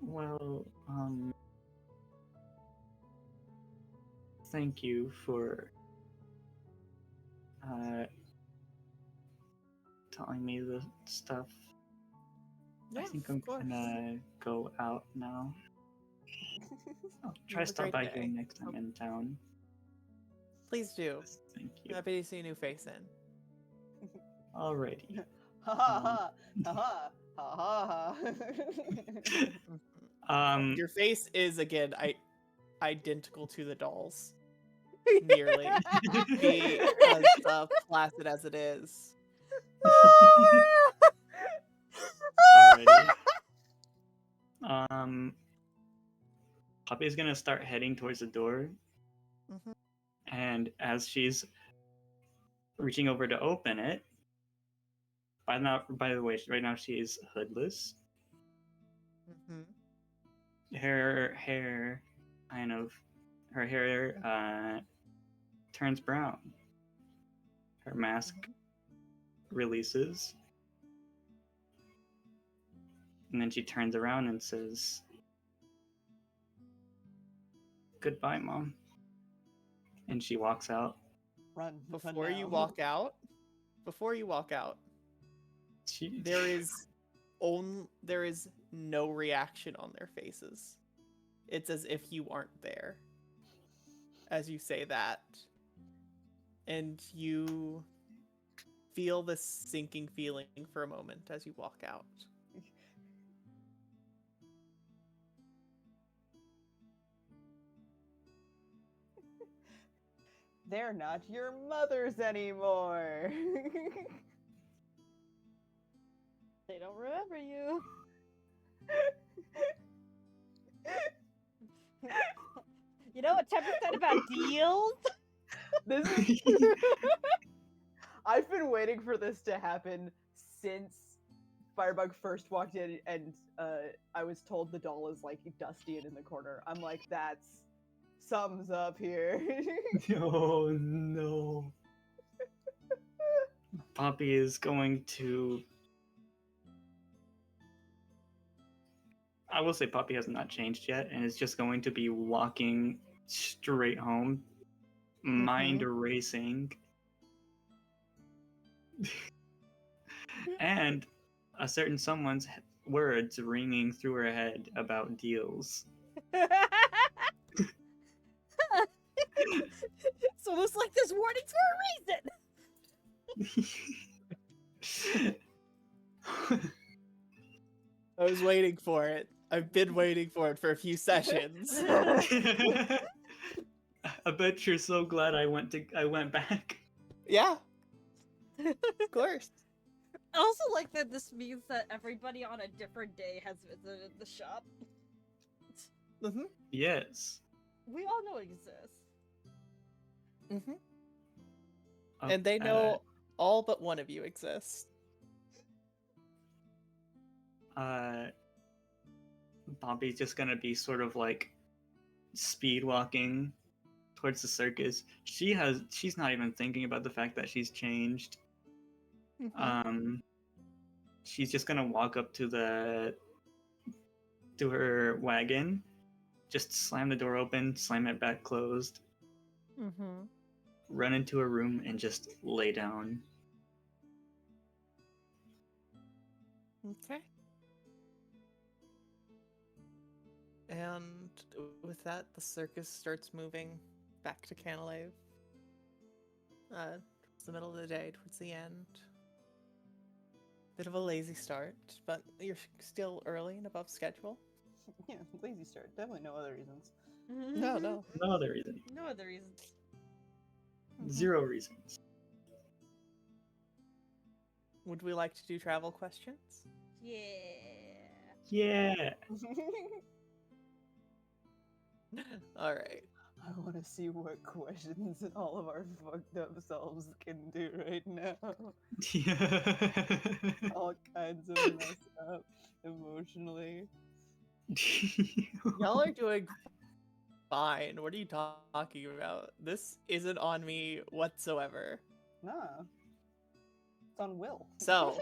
Well, thank you for telling me the stuff. Yeah, I think of I'm course. gonna go out now. I'll try have to a stop great by day. here next time in town. Please do. Thank you. Happy to see a new face in. Alrighty. Ha ha ha ha ha ha ha. Your face is again identical to the doll's. Nearly. Be as placid as it is. Alrighty. Poppy's gonna start heading towards the door, Mhm. and as she's reaching over to open it, by the way, right now she is hoodless. Mhm. Her hair turns brown. Her mask releases, and then she turns around and says, "Goodbye, Mom." And she walks out. Run. Before you walk out, She there is no reaction on their faces. It's as if you aren't there as you say that. And you feel this sinking feeling for a moment as you walk out. They're not your mothers anymore. They don't remember you. You know what Temper said about deals? This is. I've been waiting for this to happen since Firebug first walked in, and I was told the doll is like dusty and in the corner. I'm like, that's sums up here. Oh no. Poppy is going to. I will say Poppy has not changed yet, and is just going to be walking straight home, mind racing. And a certain someone's words ringing through her head about deals. It's almost like there's warnings for a reason. I was waiting for it. I've been waiting for it for a few sessions. I bet you're so glad I went back. Yeah, of course. I also like that this means that everybody on a different day has visited the shop. Mm-hmm. Yes. We all know it exists. Mm-hmm. Up And they at know all but one of you exists. Bobby's just gonna be sort of like speed walking towards the circus. She's not even thinking about the fact that she's changed. She's just gonna walk up to her wagon, just slam the door open, slam it back closed, Mm-hmm. run into a room, and just lay down. Okay. And with that, the circus starts moving back to Canalave. Towards the middle of the day, towards the end. Bit of a lazy start, but you're still early and above schedule. Yeah, lazy start. Definitely no other reasons. No, no. No other reason. No other reasons. Zero reasons. Would we like to do travel questions? Yeah. Yeah. All right. I want to see what questions all of our fucked up selves can do right now. All kinds of messed up emotionally. Y'all are doing fine. What are you talking about? This isn't on me whatsoever. Nah. It's on Will. So,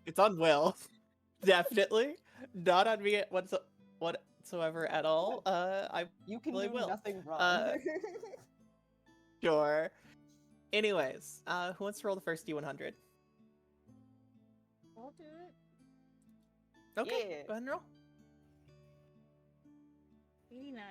it's on Will. Definitely. Not on me whatsoever at all. I You can Well, I do will. nothing wrong. Sure. Anyways, who wants to roll the first D100? I'll do it. Okay, Yeah. go ahead and roll. 89.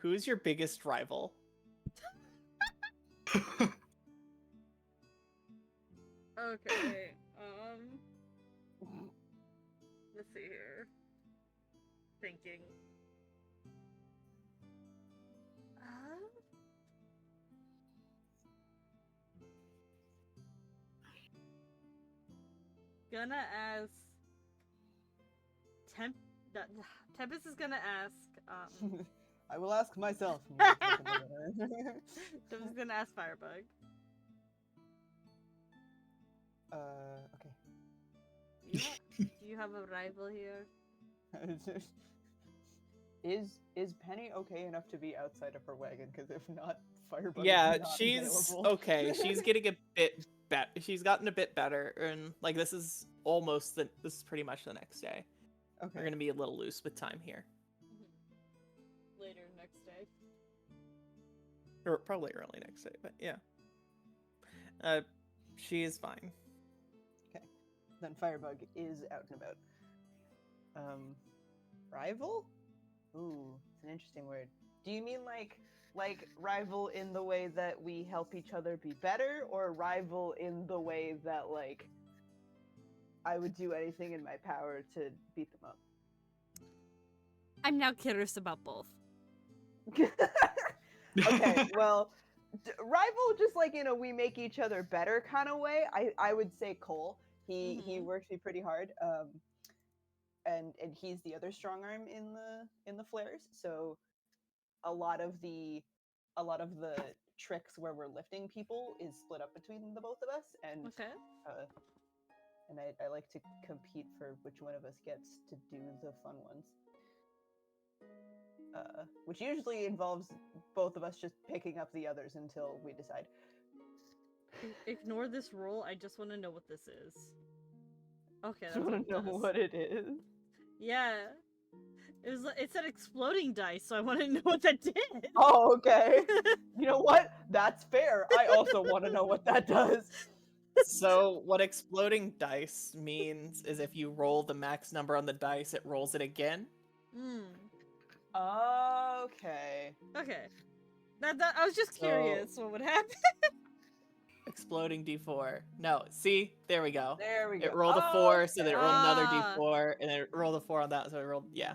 Who's your biggest rival? Okay. Let's see here. Thinking. Gonna ask. Tempest is gonna ask. I will ask myself. Tempest is gonna ask Firebug. Okay. Do you have a rival here? Is Penny okay enough to be outside of her wagon? Because if not, Firebug Yeah, is not she's available. okay. She's getting a bit better. She's gotten a bit better, and like this is pretty much the next day. Okay. We're gonna be a little loose with time here, Later next day. or probably early next day. But yeah, she is fine. Then Firebug is out and about. Rival? Ooh, it's an interesting word. Do you mean like rival in the way that we help each other be better, or rival in the way that like I would do anything in my power to beat them up? I'm now curious about both. Okay, well, rival just like in a we make each other better kind of way. I would say Cole. He works me pretty hard. And he's the other strong arm in the flares. So a lot of the tricks where we're lifting people is split up between the both of us, and Okay. and I like to compete for which one of us gets to do the fun ones. Which usually involves both of us just picking up the others until we decide. Ignore this roll. I just want to know what this is. Okay. Do you want to know what it is? Yeah. It said exploding dice, so I want to know what that did. Oh, okay. You know what? That's fair. I also want to know what that does. So what exploding dice means is if you roll the max number on the dice, it rolls it again. Hmm. Okay. Okay. That I was just So- curious what would happen. Exploding d4. No, see? There we go. There we go. It rolled a 4, so then it Okay. rolled another Ah. d4, and then it rolled a 4 on that, so it rolled, yeah.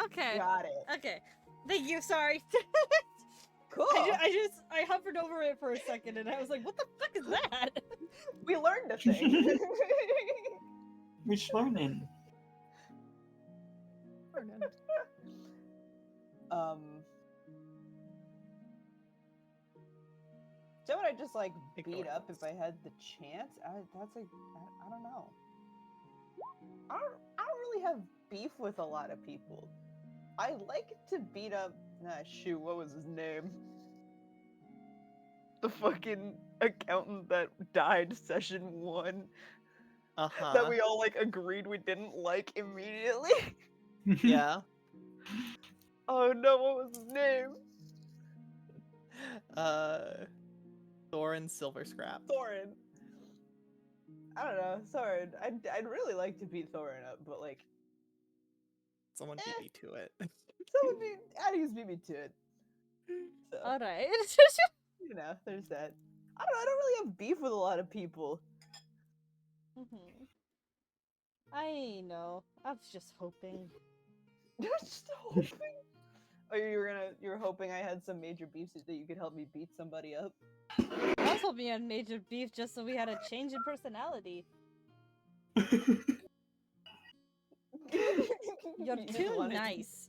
Okay. Got it. Okay. Thank you. Sorry. Cool. I hovered over it for a second, and I was like, "What the fuck is that?" We learned a thing. We're learning. So would I just like Ignore beat up this. if I had the chance? That's like I don't know. I don't really have beef with a lot of people. I like to beat up. Shoot, what was his name? The fucking accountant that died session 1 Uh-huh. that we all like agreed we didn't like immediately. Yeah. Oh no, what was his name? Thorin Silverscrap. Thorin. I don't know, Thorin. I'd really like to beat Thorin up, but like Someone beat me to it. Addie's beat me to it. So All right. you know, there's that. I don't know. I don't really have beef with a lot of people. Mhm. I know. I was just hoping. Just hoping. Oh, you were hoping I had some major beefs that you could help me beat somebody up. I was hoping you had major beef just so we had a change in personality. You're You just too wanted- nice.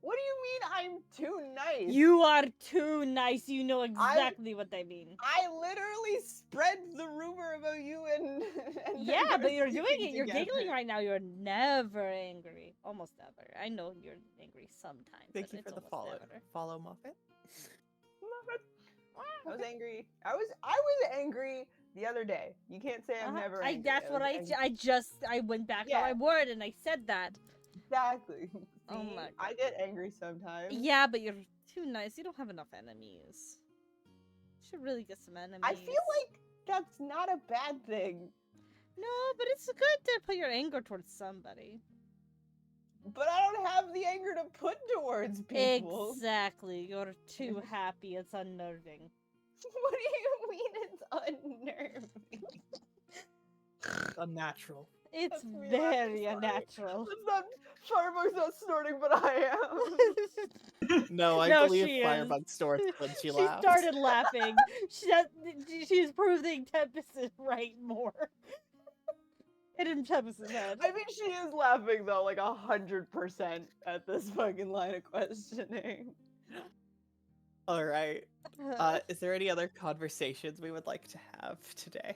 What do you mean I'm too nice? You are too nice. You know exactly what I mean. I literally spread the rumor about you and Yeah, them but you're sleeping doing it. You're together. giggling right now. You're never angry. Almost never. I know you're angry sometimes. Thank but you it's for the almost follow. never. Follow Muffet. I was angry. I was angry the other day. You can't say I'm never angry. That's what was I went back Yeah. on my word and I said that. exactly. Oh See, my I get angry sometimes. Yeah, but you're too nice. You don't have enough enemies. You should really get some enemies. I feel like that's not a bad thing. No, but it's good to put your anger towards somebody. But I don't have the anger to put towards people. Exactly. You're too happy. It's unnerving. What do you mean it's unnerving? Unnatural. It's That's me very laughing, sorry. unnatural. It's not Firebug's not snorting, but I am. No, I No, believe she is. Firebug snorts when she She laughs. started laughing. She's proving Tempest is right more. It in Tempest's head. I mean, she is laughing though, like 100% at this fucking line of questioning. All right. Is there any other conversations we would like to have today?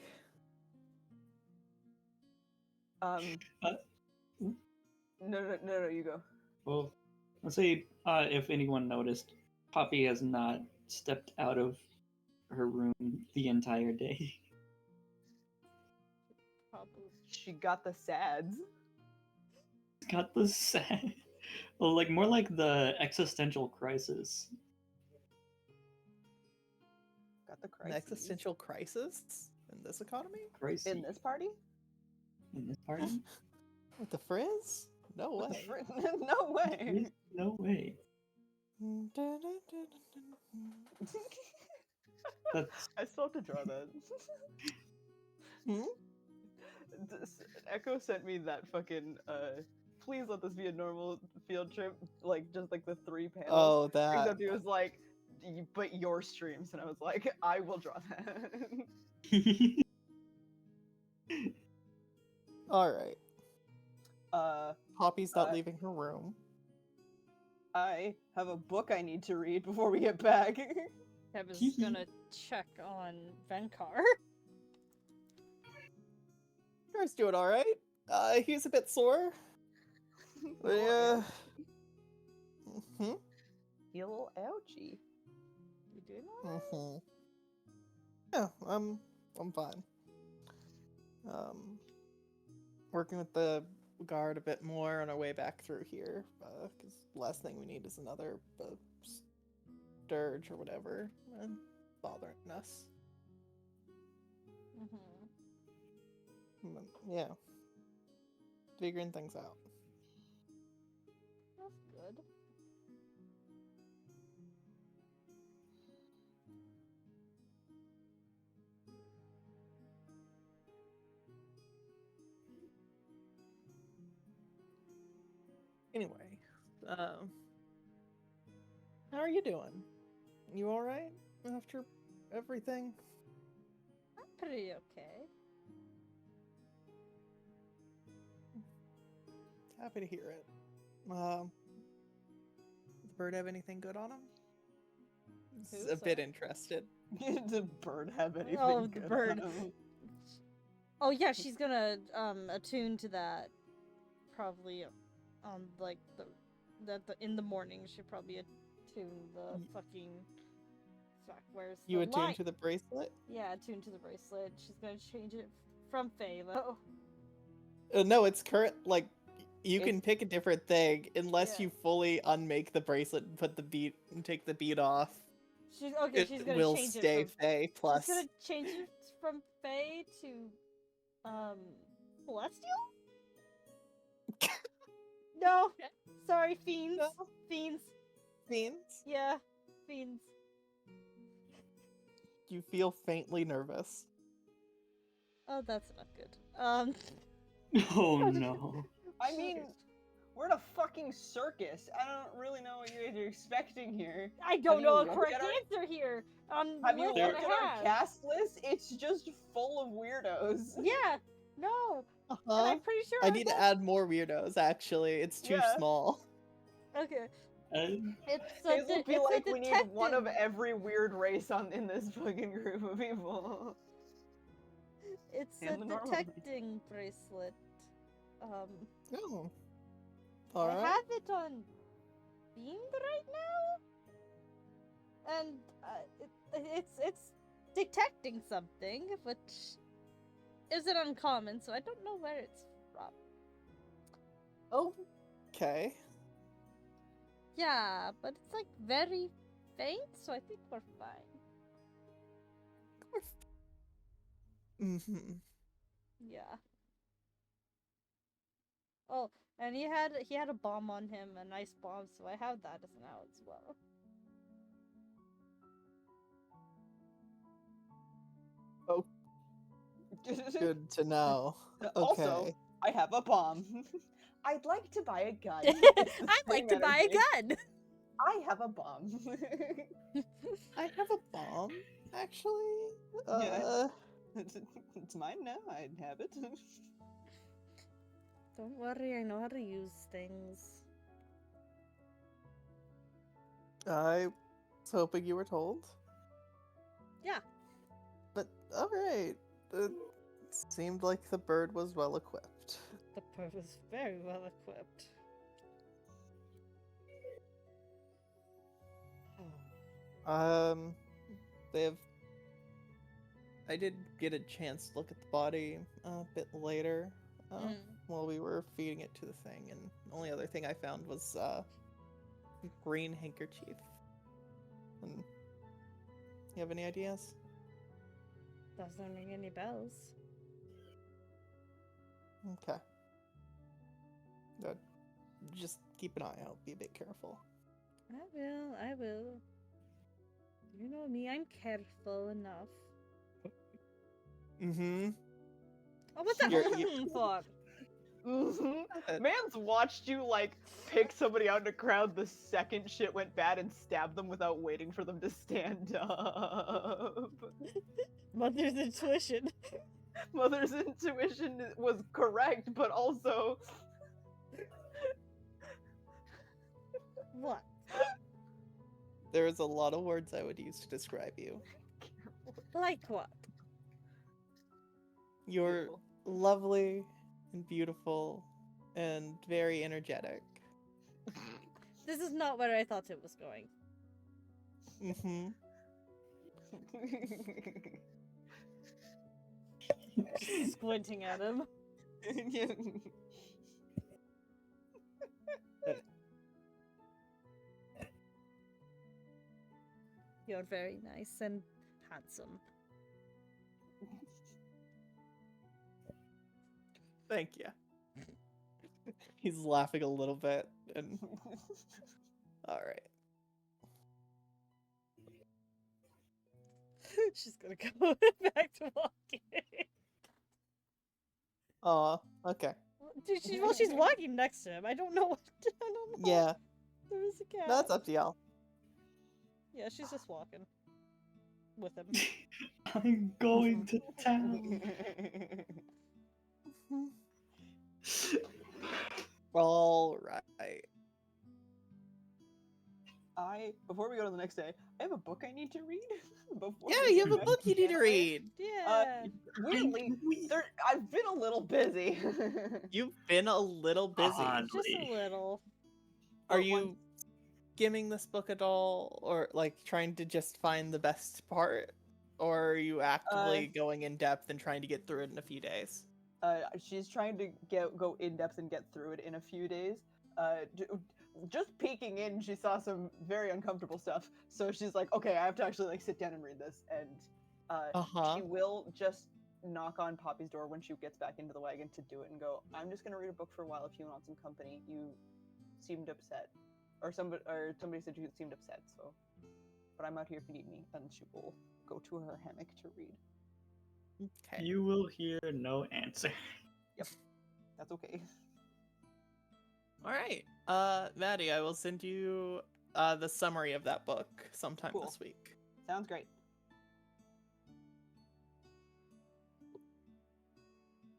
No, you go. Well, let's say if anyone noticed, Poppy has not stepped out of her room the entire day. Probably. She got the sads. Got the sad, well, like more like the existential crisis. Got the An crises. existential crisis in this economy? Crisis In this party? in this party? With the frizz? No With the way. no way. No way. That's I still have to draw that. Hmm? Echo sent me that fucking please let this be a normal field trip, like just like the 3 panels. Oh, that. Except he was like, but your streams, and I was like, I will draw that. All right. Poppy's not uh, leaving her room. I have a book I need to read before we get back. Tempest is gonna check on Venkar. You guys doing all right? He's a bit sore. But, yeah. Hmm. You a little ouchy. You doing alright? Mm-hmm. Yeah, I'm fine. Working with the guard a bit more on our way back through here, because the last thing we need is another dirge or whatever bothering us. Yeah. Figuring things out. That's good. Anyway, how are you doing? You alright after everything? I'm pretty okay. Happy to hear it. Does the bird have anything good on him? Who, A bit sorry? interested. Did the bird have anything? Oh, the good bird. on him? Oh yeah, she's gonna attune to that. Probably on like the in the morning she'll probably attune the fucking fuck. Where's You the attune light? to the bracelet? Yeah, attune to the bracelet. She's gonna change it from Faye though. No, it's current. Like, you can It's- pick a different thing unless Yeah. you fully unmake the bracelet and put the bead and take the bead off. She's okay. It She's gonna will change stay it from. Fae plus. She's gonna change it from Faye to Celestial. No, sorry, fiends. No. Fiends. Fiends. Yeah, fiends. You feel faintly nervous. Oh, that's not good. Oh no. I mean, we're at a fucking circus. I don't really know what you guys are expecting here. I don't Have know you a looked correct at our- answer here. Have you List looked that at I our have. cast list? It's just full of weirdos. Yeah, no. And Uh-huh. I'm pretty sure I need to that's- add more weirdos, actually. It's too Yeah. small. Okay, Uh, it's a Hazel feel it's like a we need one of detective. every weird race in this fucking group of people. It's a and the normal. detecting bracelet. Oh. I Alright. have it on beamed right now, and it's detecting something, which isn't uncommon. So I don't know where it's from. Okay. Yeah, but it's like very faint, so I think we're fine. Mm-hmm. Yeah. Oh, and he had a bomb on him, a nice bomb, so I have that as now as well. Good to know. Okay. Also, I have a bomb. I'd like to buy a gun. I'd like to buy a gun. I have a bomb. I have a bomb, actually. Yeah. It's mine now. I have it. Don't worry, I know how to use things. I was hoping you were told. Yeah. But, alright. It seemed like the bird was well equipped. The bird was very well equipped. They have. I did get a chance to look at the body a bit later, while we were feeding it to the thing, and the only other thing I found was a green handkerchief. And you have any ideas? Doesn't ring any bells. Okay. Good. Just keep an eye out. Be a bit careful. I will. You know me, I'm careful enough. Mm-hmm. Oh, what's that You're- for? Man's watched you like pick somebody out in a crowd the second shit went bad and stab them without waiting for them to stand up. Mother's intuition. Mother's intuition was correct, but also What? There's a lot of words I would use to describe you. Like what? You're Beautiful. lovely and beautiful and very energetic. This is not where I thought it was going. Mm-hmm. Squinting at him. You're very nice and handsome. Thank you. He's laughing a little bit, and all right. She's gonna go back to walking. Oh, okay. Well, she's walking next to him. I don't know. I don't know. Yeah, There is a cat. that's up to y'all. Yeah, she's just walking with him. I'm going to town. All right. Before we go to the next day, I have a book I need to read. Before Yeah, we you get have a back book to you need to campfire. read. Yeah. Weirdly, I've been a little busy. You've been a little busy. Just a Oddly. little. Are But you skimming this book at all, or like trying to just find the best part, or are you actively going in depth and trying to get through it in a few days? She's trying to go in depth and get through it in a few days. Just peeking in, she saw some very uncomfortable stuff. So she's like, "Okay, I have to actually like sit down and read this." And she will just knock on Poppy's door when she gets back into the wagon to do it, and go, "I'm just gonna read a book for a while. If you want some company, you seemed upset, or somebody said you seemed upset. So, but I'm out here if you need me." And she will go to her hammock to read. Okay. You will hear no answer. That's okay. All right. Maddie, I will send you the summary of that book sometime Cool. this week. Sounds great.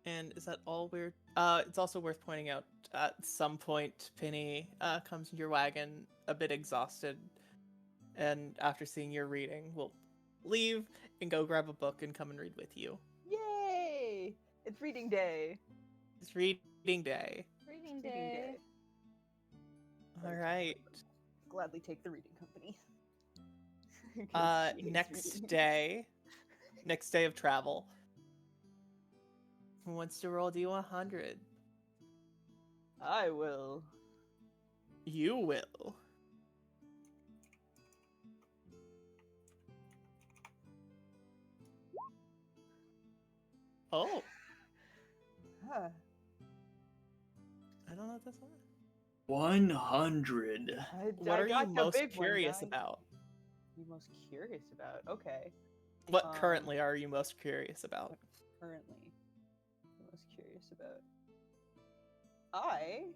And is that all we're... it's also worth pointing out, at some point, Penny comes in your wagon a bit exhausted, and after seeing your reading, will leave and go grab a book and come and read with you. Yay! It's reading day. It's reading day. Reading Reading day. All right. Gladly take the reading company. 'Cause she hates Next reading. day of travel. Who wants to roll D100? I will. You will. Oh, Huh. I don't know what that's on. 100. What are you got the most big one, curious guys. about? You most curious about? Okay. What currently are you most curious about? Currently, I'm most curious about. I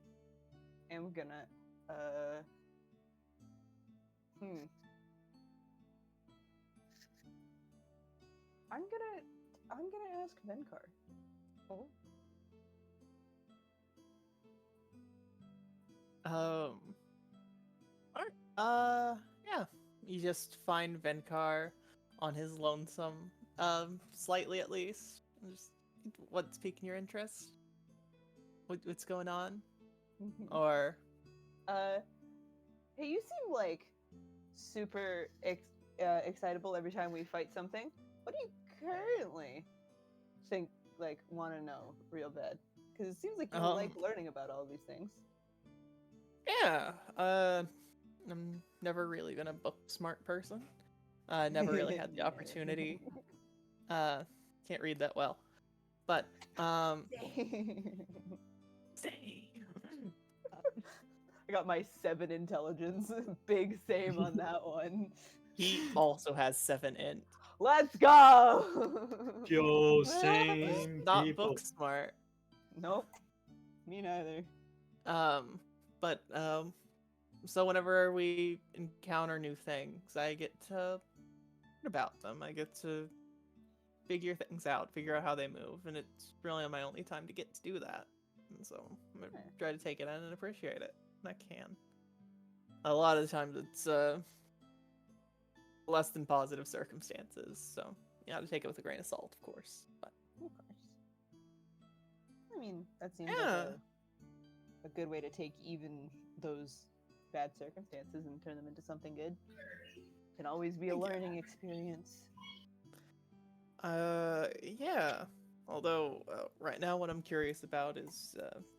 am gonna. I'm gonna ask Venkar. Oh. Alright. Yeah. You just find Venkar on his lonesome, slightly at least. Just, what's piquing your interest? What's going on? Or Hey, you seem like super excitable every time we fight something. What do you currently think, like, want to know real bad? Because it seems like you like learning about all these things. yeah, I'm never really been a book smart person. Never really had the opportunity. Can't read that well, but Same. I got my 7 intelligence. Big same on that one. he also has 7 int. Let's go! Yo, same Not people. book smart. Nope. Me neither. But so whenever we encounter new things, I get to learn about them. I get to figure things out, figure out how they move, and it's really my only time to get to do that. And so I'm gonna try to take it in and appreciate it. And I can. A lot of the times it's less than positive circumstances, so you have to take it with a grain of salt, of course. But Of course. I mean, that seems like a good way to take even those bad circumstances and turn them into something good. Can always be a learning experience. Yeah. Although, right now what I'm curious about is,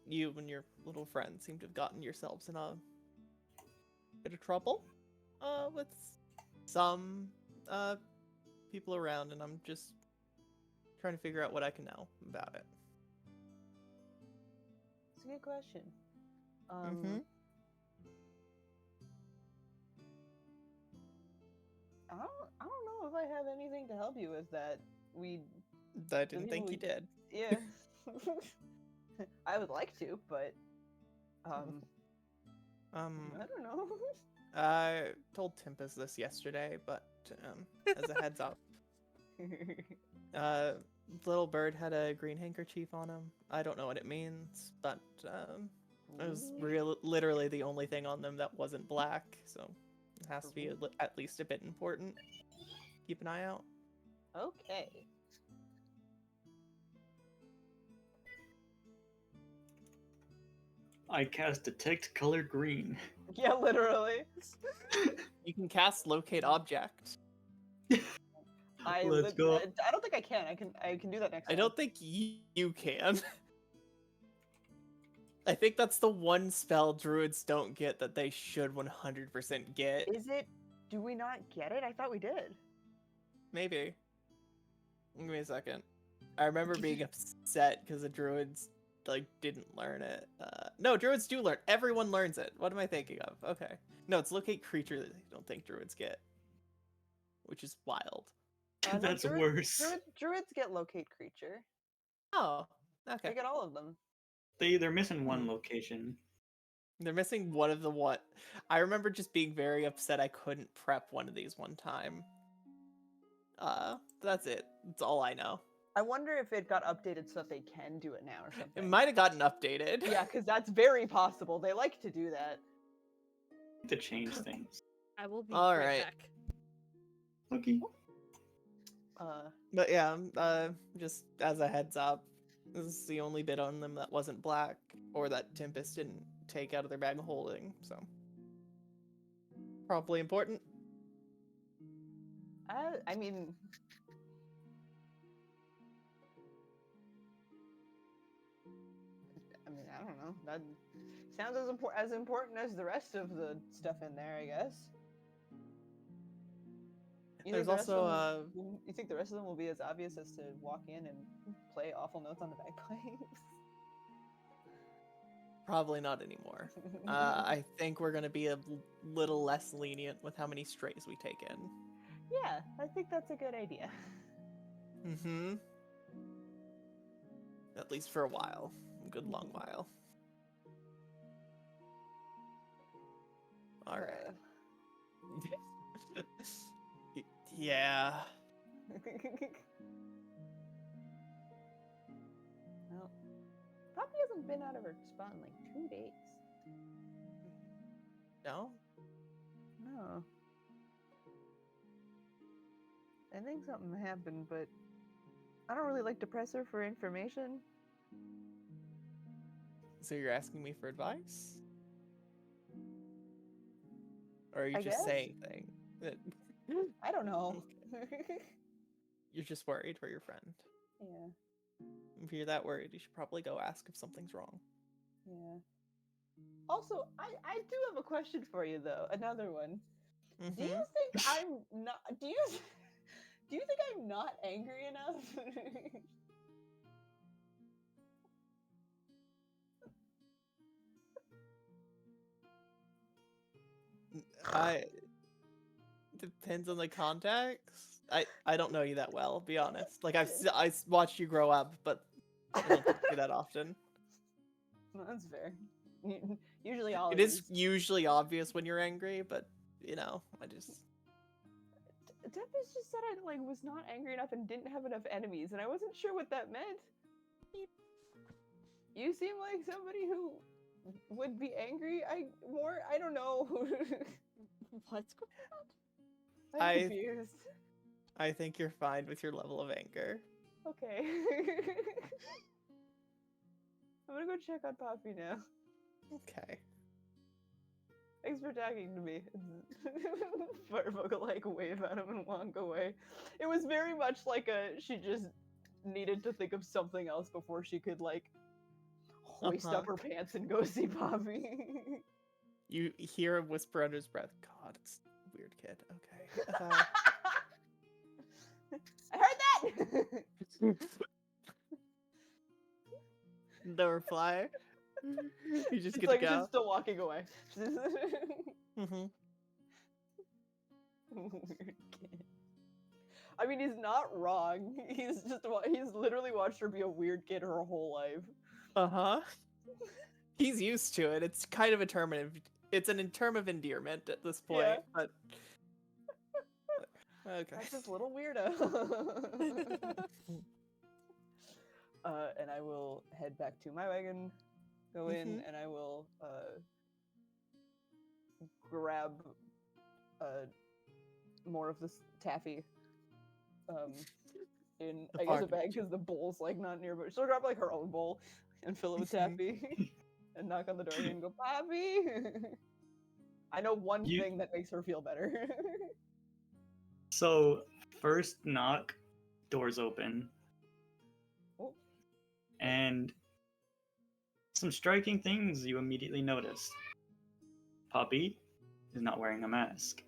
you and your little friend seem to have gotten yourselves in a bit of trouble, with some people around, and I'm just trying to figure out what I can know about it. It's a good question. Mm-hmm. I don't know if I have anything to help you with that. I didn't think you did. Yeah. I would like to, but I don't know. I told Tempest this yesterday, but as a heads up, little bird had a green handkerchief on him. I don't know what it means, but it was literally the only thing on them that wasn't black, so it has to be at least a bit important. Keep an eye out. Okay. I cast detect color green. Yeah, literally. You can cast locate object. Let's go. I don't think I can. I can do that next I time. don't think you can. I think that's the one spell druids don't get that they should 100% get. Is it? Do we not get it? I thought we did. Maybe. Give me a second. I remember being upset because the druids didn't learn it. No, druids do learn. Everyone learns it. What am I thinking of? Okay. No, it's locate creature that I don't think druids get, which is wild. No, That's worse. Druids get locate creature. Oh, okay. They get all of them. They're missing one location. They're missing one of the what? I remember just being very upset I couldn't prep one of these one time. That's it. That's all I know. I wonder if it got updated so that they can do it now or something. It might have gotten updated. Yeah, because that's very possible. They like to do that. To change things. I will be All right right. back. Okay. But yeah, just as a heads up, this is the only bit on them that wasn't black, or that Tempest didn't take out of their bag of holding, so. Probably important. I mean, I don't know. That sounds as important as the rest of the stuff in there, I guess. There's also you think the rest of them will be as obvious as to walk in and play awful notes on the bagpipes? Probably not anymore. I think we're gonna be a little less lenient with how many strays we take in. Yeah, I think that's a good idea. Mm-hmm. At least for a while. A good long while. Alright. Yeah. Well, Poppy hasn't been out of her spot in like 2 days. No? No. I think something happened, but I don't really like to press her for information. So you're asking me for advice? Or are you I just guess. saying things? I don't know. You're just worried for your friend. Yeah, If you're that worried, you should probably go ask if something's wrong. yeah. Also, I do have a question for you though. Another one. Do you think I'm not? Do you think I'm not angry enough? Depends on the context. I don't know you that well, be honest. Like I watched you grow up, but I don't do that often. That's fair. Usually all It is usually obvious when you're angry, but you know, I just. Tempest just said I was not angry enough and didn't have enough enemies, and I wasn't sure what that meant. You seem like somebody who would be angry. I don't know. What's going on? I'm confused. I think you're fine with your level of anger. Okay. I'm gonna go check on Poppy now. Okay. Thanks for talking to me. Firebug will wave at him and walk away. It was very much like she just needed to think of something else before she could hoist up her pants and go see Poppy. You hear a whisper under his breath. God, it's weird kid. Okay. I heard that. No reply. You just She's get like, to go. she's still walking away. Mm-hmm. Weird kid. I mean, he's not wrong. He's literally watched her be a weird kid her whole life. Uh-huh. He's used to it. It's kind of a term of it's an term of endearment at this point, Yeah. but okay. That's this little weirdo. And I will head back to my wagon, go in, Mhm. and I will grab more of this taffy in, The I guess, a bargain bag because the bowl's like not near, but she'll grab like her own bowl and fill it with taffy and knock on the door and go, Poppy! I know one You- thing that makes her feel better. So, first knock, doors open. Oh. And some striking things you immediately notice. Poppy is not wearing a mask.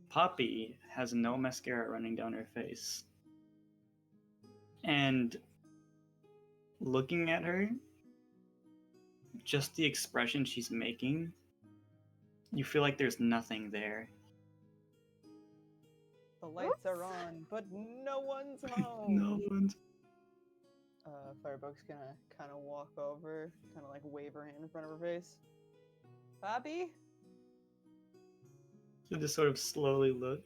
Poppy has no mascara running down her face. And looking at her, just the expression she's making, you feel like there's nothing there. The lights are on, but no one's home. No one's. Firebug's gonna kind of walk over, kind of like wave her hand in front of her face. Poppy? So just sort of slowly look.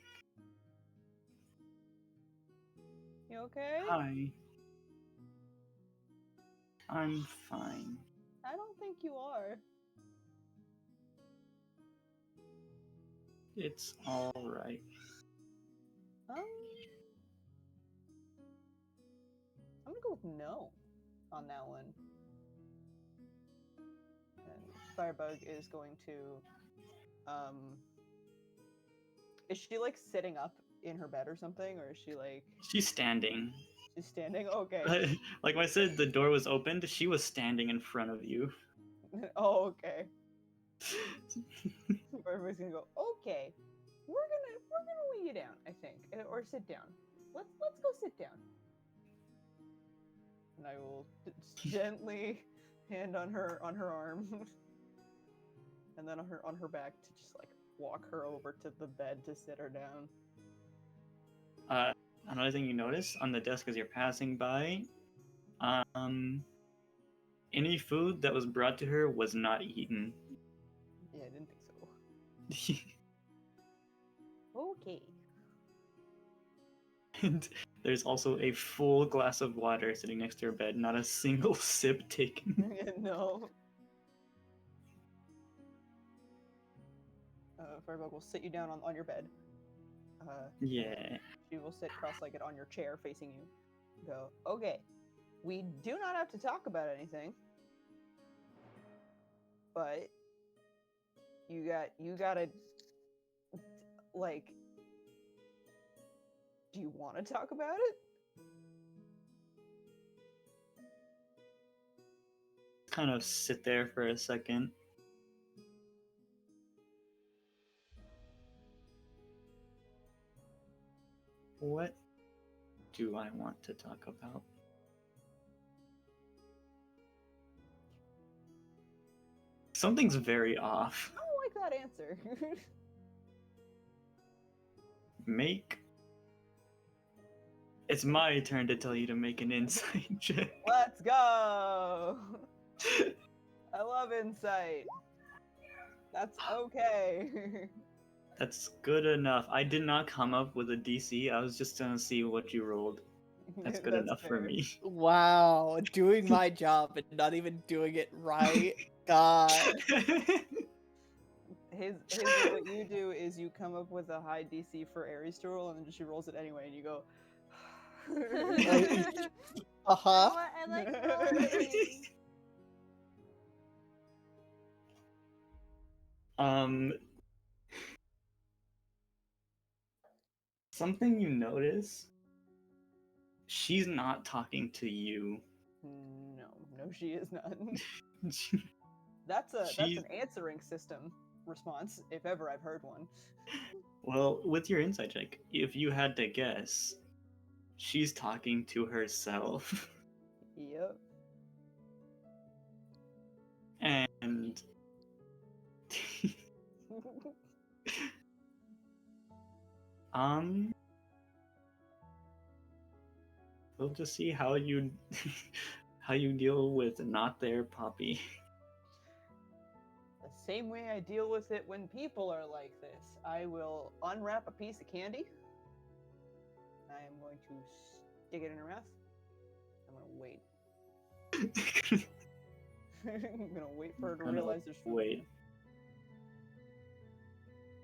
You okay? Hi. I'm fine. I don't think you are. It's alright. I'm gonna go with no on that one. And Firebug is going to, is she like sitting up in her bed or something, or is she like, She's standing. she's standing? Okay. Like I said, the door was opened. She was standing in front of you. Oh, okay. Firebug's gonna go, okay. We're gonna lay you down, I think, or sit down. Let's go sit down. And I will gently hand on her arm, and then on her back to just like walk her over to the bed to sit her down. Another thing you notice on the desk as you're passing by, any food that was brought to her was not eaten. Yeah, I didn't think so. Okay. And there's also a full glass of water sitting next to her bed, not a single sip taken. No. Firebug will sit you down on your bed. Yeah. She will sit cross-legged on your chair facing you. Go, okay. We do not have to talk about anything. But you gotta like, do you want to talk about it? Kind of sit there for a second. What do I want to talk about? Something's very off. I don't like that answer. It's my turn to tell you to make an insight check. Let's go. I love insight. That's okay. That's good enough. I did not come up with a DC. I was just gonna see what you rolled. That's good enough for fair. me. Wow, doing my job and not even doing it right. God. What you do is you come up with a high DC for Aries to roll, and then she rolls it anyway, and you go. Uh-huh. I like rolling. Something you notice. She's not talking to you. No, she is not. That's an answering system response, if ever I've heard one. Well, with your insight check, if you had to guess, she's talking to herself. Yep. And um we'll just see how you how you deal with not their Poppy. The same way I deal with it when people are like this. I will unwrap a piece of candy. I am going to stick it in her mouth. I'm gonna wait. I'm gonna wait for her to realize there's food. Wait.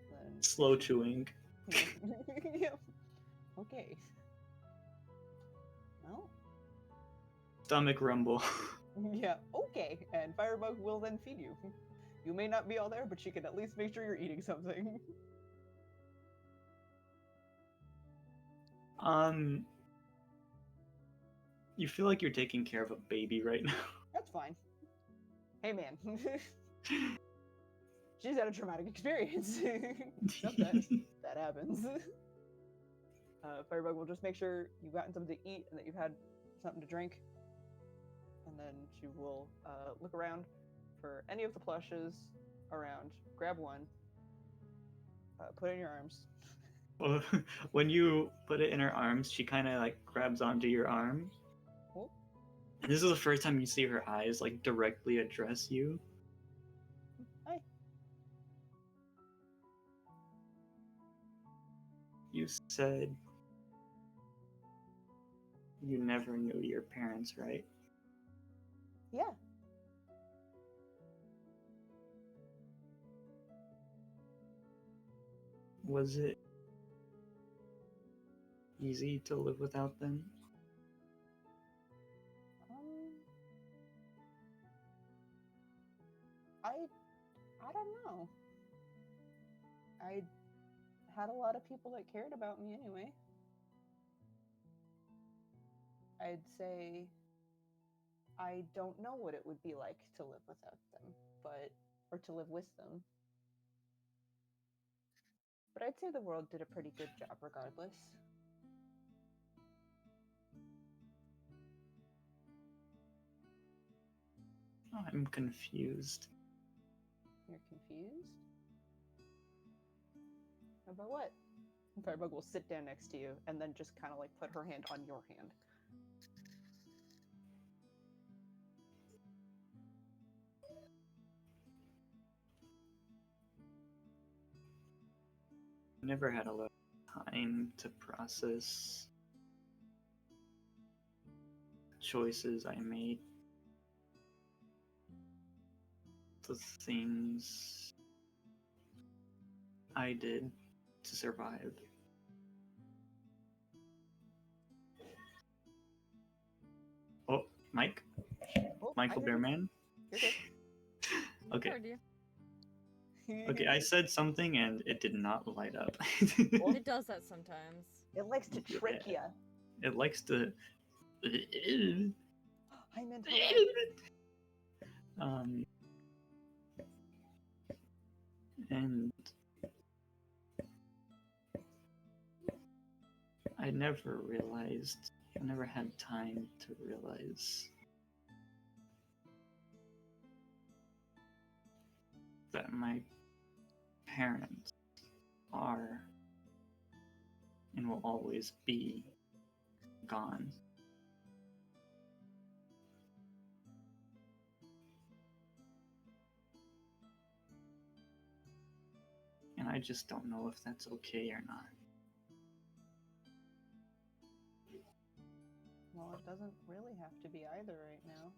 Then Slow chewing. Yep. Okay. Well, Stomach rumble. yeah, okay. And Firebug will then feed you. You may not be all there, but she can at least make sure you're eating something. You feel like you're taking care of a baby right now. That's fine. Hey, man. She's had a traumatic experience. Sometimes that happens. Firebug will just make sure you've gotten something to eat and that you've had something to drink. And then she will look around for any of the plushes around, grab one, put it in your arms. Well, when you put it in her arms, she kind of like grabs onto your arm. Oh. And this is the first time you see her eyes like directly address you. Hi. You said you never knew your parents, right? Yeah. Was it easy to live without them? I don't know. I had a lot of people that cared about me anyway. I'd say I don't know what it would be like to live without them, or to live with them. But I'd say the world did a pretty good job regardless. I'm confused. You're confused? About what? Firebug will sit down next to you and then just kind of like put her hand on your hand. I never had a lot of time to process choices I made. The things I did to survive. Oh, Mike? Oh, Michael I heard you. Bearman? You're good. Okay. Heard you. Okay, I said something and it did not light up. It does that sometimes. It likes to trick you. It likes to. I meant And I never realized, I never had time to realize that my parents are and will always be gone. And I just don't know if that's okay or not. Well, it doesn't really have to be either right now.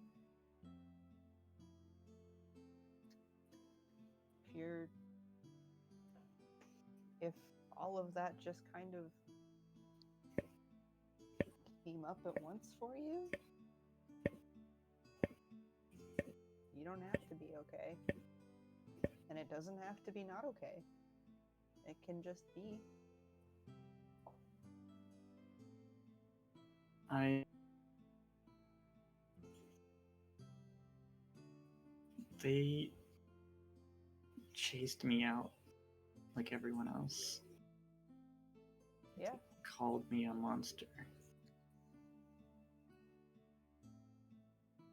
If all of that just kind of came up at once for you, you don't have to be okay. And it doesn't have to be not okay. It can just be. They chased me out like everyone else. Yeah. Called me a monster.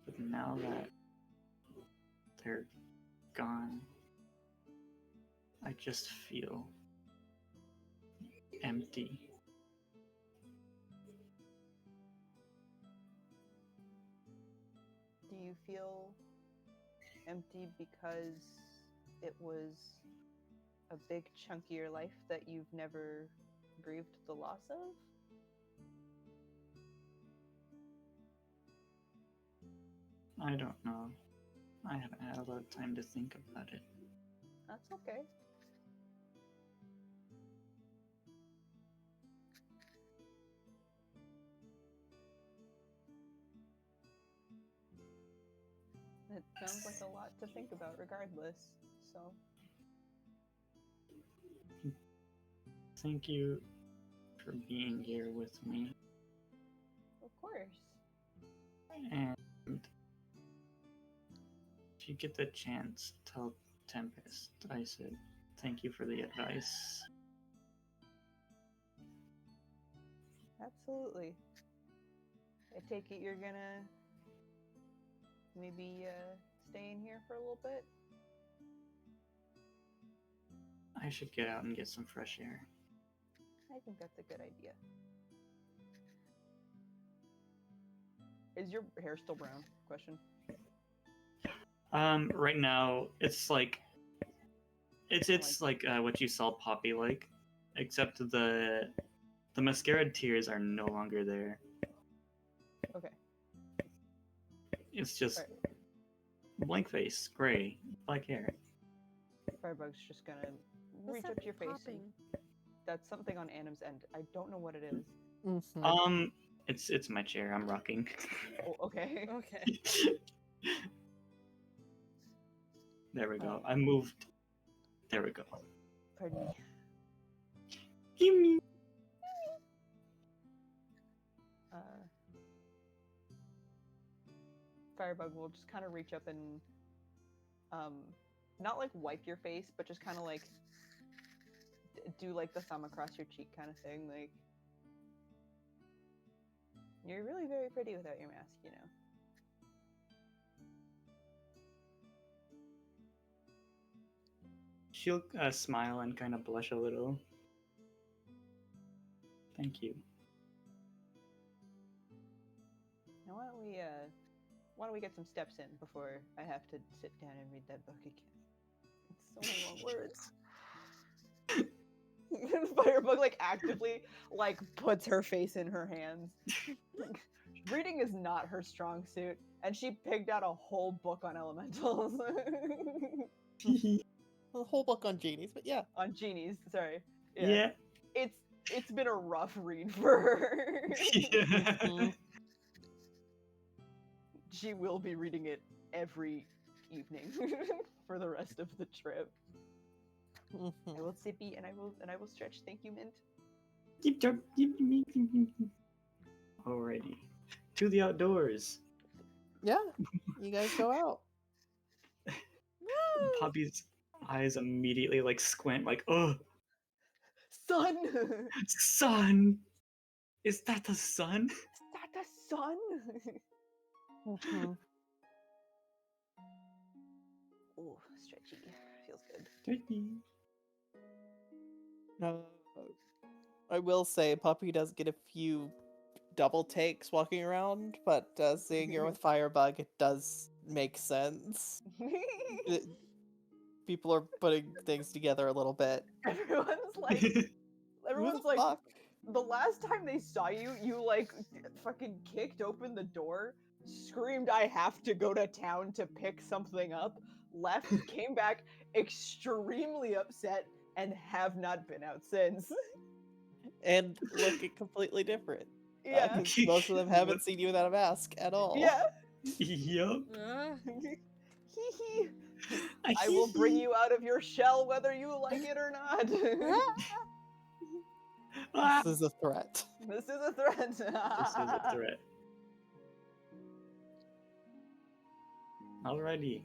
But now that they're gone, I just feel empty. Do you feel empty because it was a big chunk of your life that you've never grieved the loss of? I don't know. I haven't had a lot of time to think about it. That's okay. It sounds like a lot to think about regardless, so. Thank you for being here with me. Of course. And if you get the chance, tell Tempest I said thank you for the advice. Absolutely. I take it you're gonna maybe stay in here for a little bit? I should get out and get some fresh air. I think that's a good idea. Is your hair still brown? Question. Right now it's like it's like what you saw Poppy like, except the mascara tears are no longer there. Okay. It's just Alright. blank face, gray, black hair. Firebug's just gonna What's reach that up to your face. popping? That's something on Anim's end. I don't know what it is. Mhm. It's my chair. I'm rocking. Oh, okay. Okay. There we go. I moved. There we go. Pardon me. Gimme. Firebug will just kind of reach up and, not like wipe your face, but just kind of like do like the thumb across your cheek kind of thing. Like, you're really very pretty without your mask, you know. She'll smile and kind of blush a little. Thank you. Now why don't we get some steps in before I have to sit down and read that book again? It's so many long words. Firebug like actively like puts her face in her hands. Reading is not her strong suit, and she picked out a whole book on elementals. A whole book on genies, but yeah. On genies, sorry. Yeah. It's been a rough read for her. Mhm. She will be reading it every evening for the rest of the trip. I Mhm. will sippy and I will stretch. Thank you, Mint. Alrighty. To the outdoors. Yeah, you guys go out. Woo! Poppy's eyes immediately like squint, like, oh, Sun! sun! Is that the sun? Is that the sun? Mhm. Oh, stretchy. Feels good. I will say, Puppy does get a few double takes walking around, but seeing her with Firebug, it does make sense. People are putting things together a little bit. Everyone's like, Who the like, fuck? the last time they saw you, you like fucking kicked open the door, screamed, "I have to go to town to pick something up," left, came back extremely upset, and have not been out since. And looking completely different. Yeah. 'Cause most of them haven't seen you without a mask at all. Yeah. Yup. Hee hee. I will bring you out of your shell whether you like it or not. Ah! This is a threat. This is a threat. This is a threat. Alrighty.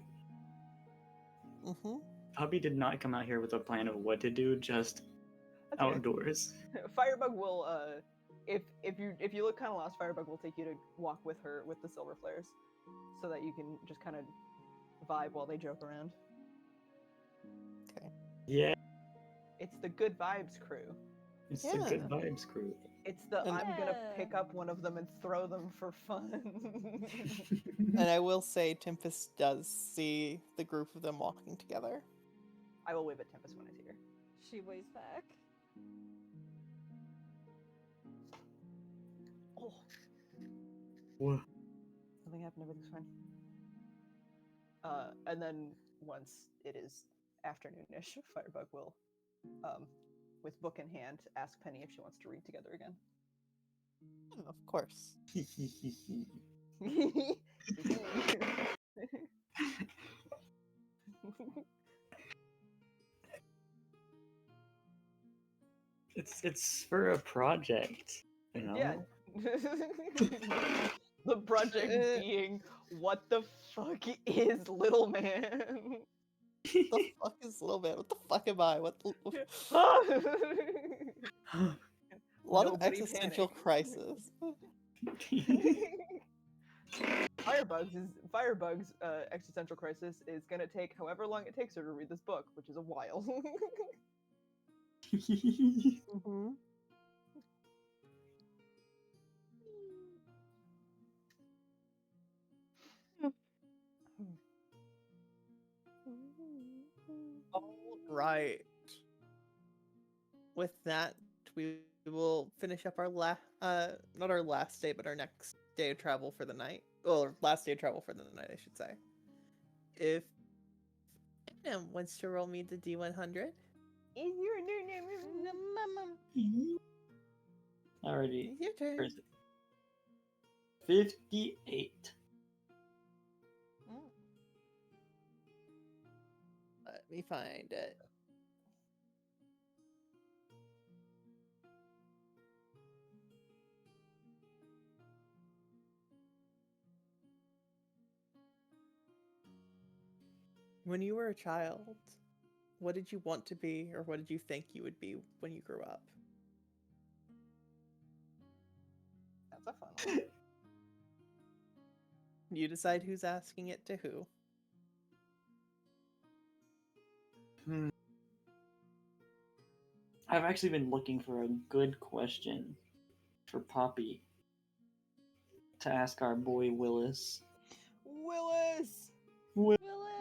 Mm-hmm. Puppy did not come out here with a plan of what to do, just That's okay. outdoors. Firebug will if you look kind of lost, Firebug will take you to walk with her with the silver flares, so that you can just kind of vibe while they joke around. Okay. Yeah, It's the good vibes crew. it's the good Yeah. vibes crew. It's the And- I'm gonna Yeah. pick up one of them and throw them for fun. And I will say, Tempest does see the group of them walking together. I will wave at Tempest when I see her. She waves back. Oh, Whoa. nothing happened. Everything's fine. And then once it is afternoonish, Firebug will, with book in hand, ask Penny if she wants to read together again. Oh, of course. It's for a project, you know. Yeah. The project being, what the fuck is Little Man? What the fuck is Little Man? What the fuck am I? What? A lot of Nobody existential panic. crisis. Firebug's existential crisis is gonna take however long it takes her to read this book, which is a while. Mm-hmm. All right. With that, we will finish up our not our last day, but our next day of travel for the night. Or last day of travel for the night, I should say. If Adam wants to roll me the D100. Is your new name? Alrighty. Your Where turn. is it? 58. Let me find it. When you were a child, what did you want to be, or what did you think you would be when you grew up? That's a fun one. You decide who's asking it to who. I've actually been looking for a good question for Poppy to ask our boy Willis. Willis! Willis!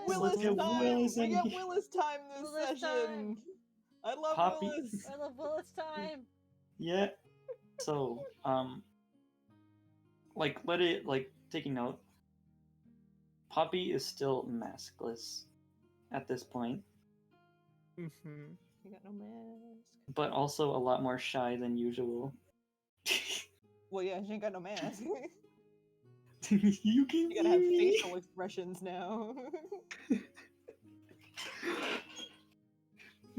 Willis Let's get time! Willis We in got here. Willis time this Willis session! time! I love Poppy. Willis! I love Willis time! Yeah. So, taking note. Poppy is still maskless at this point, Mm-hmm. You got no mask. but also a lot more shy than usual. Well, yeah, she ain't got no mask. You can You gotta have see me. facial expressions now.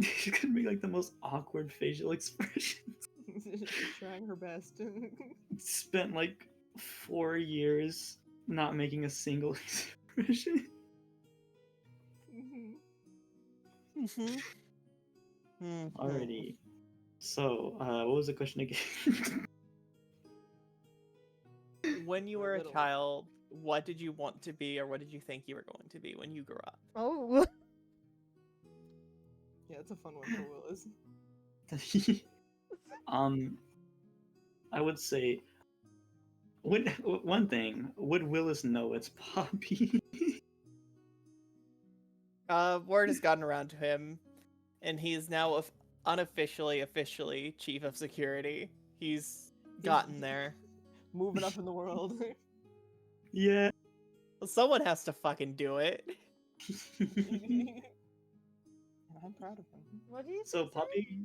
She's gonna make like the most awkward facial expressions. She's trying her best. Spent like 4 years not making a single expression. Mm-hmm. Alrighty. So, what was the question again? When you Or were a little. child, what did you want to be, or what did you think you were going to be when you grew up? Oh! Yeah, it's a fun one for Willis. I would say, one thing, would Willis know it's Poppy? Word has gotten around to him, and he is now officially chief of security. He's gotten there. Moving up in the world. Yeah. Well, someone has to fucking do it. I'm proud of him. What do you So say? Poppy,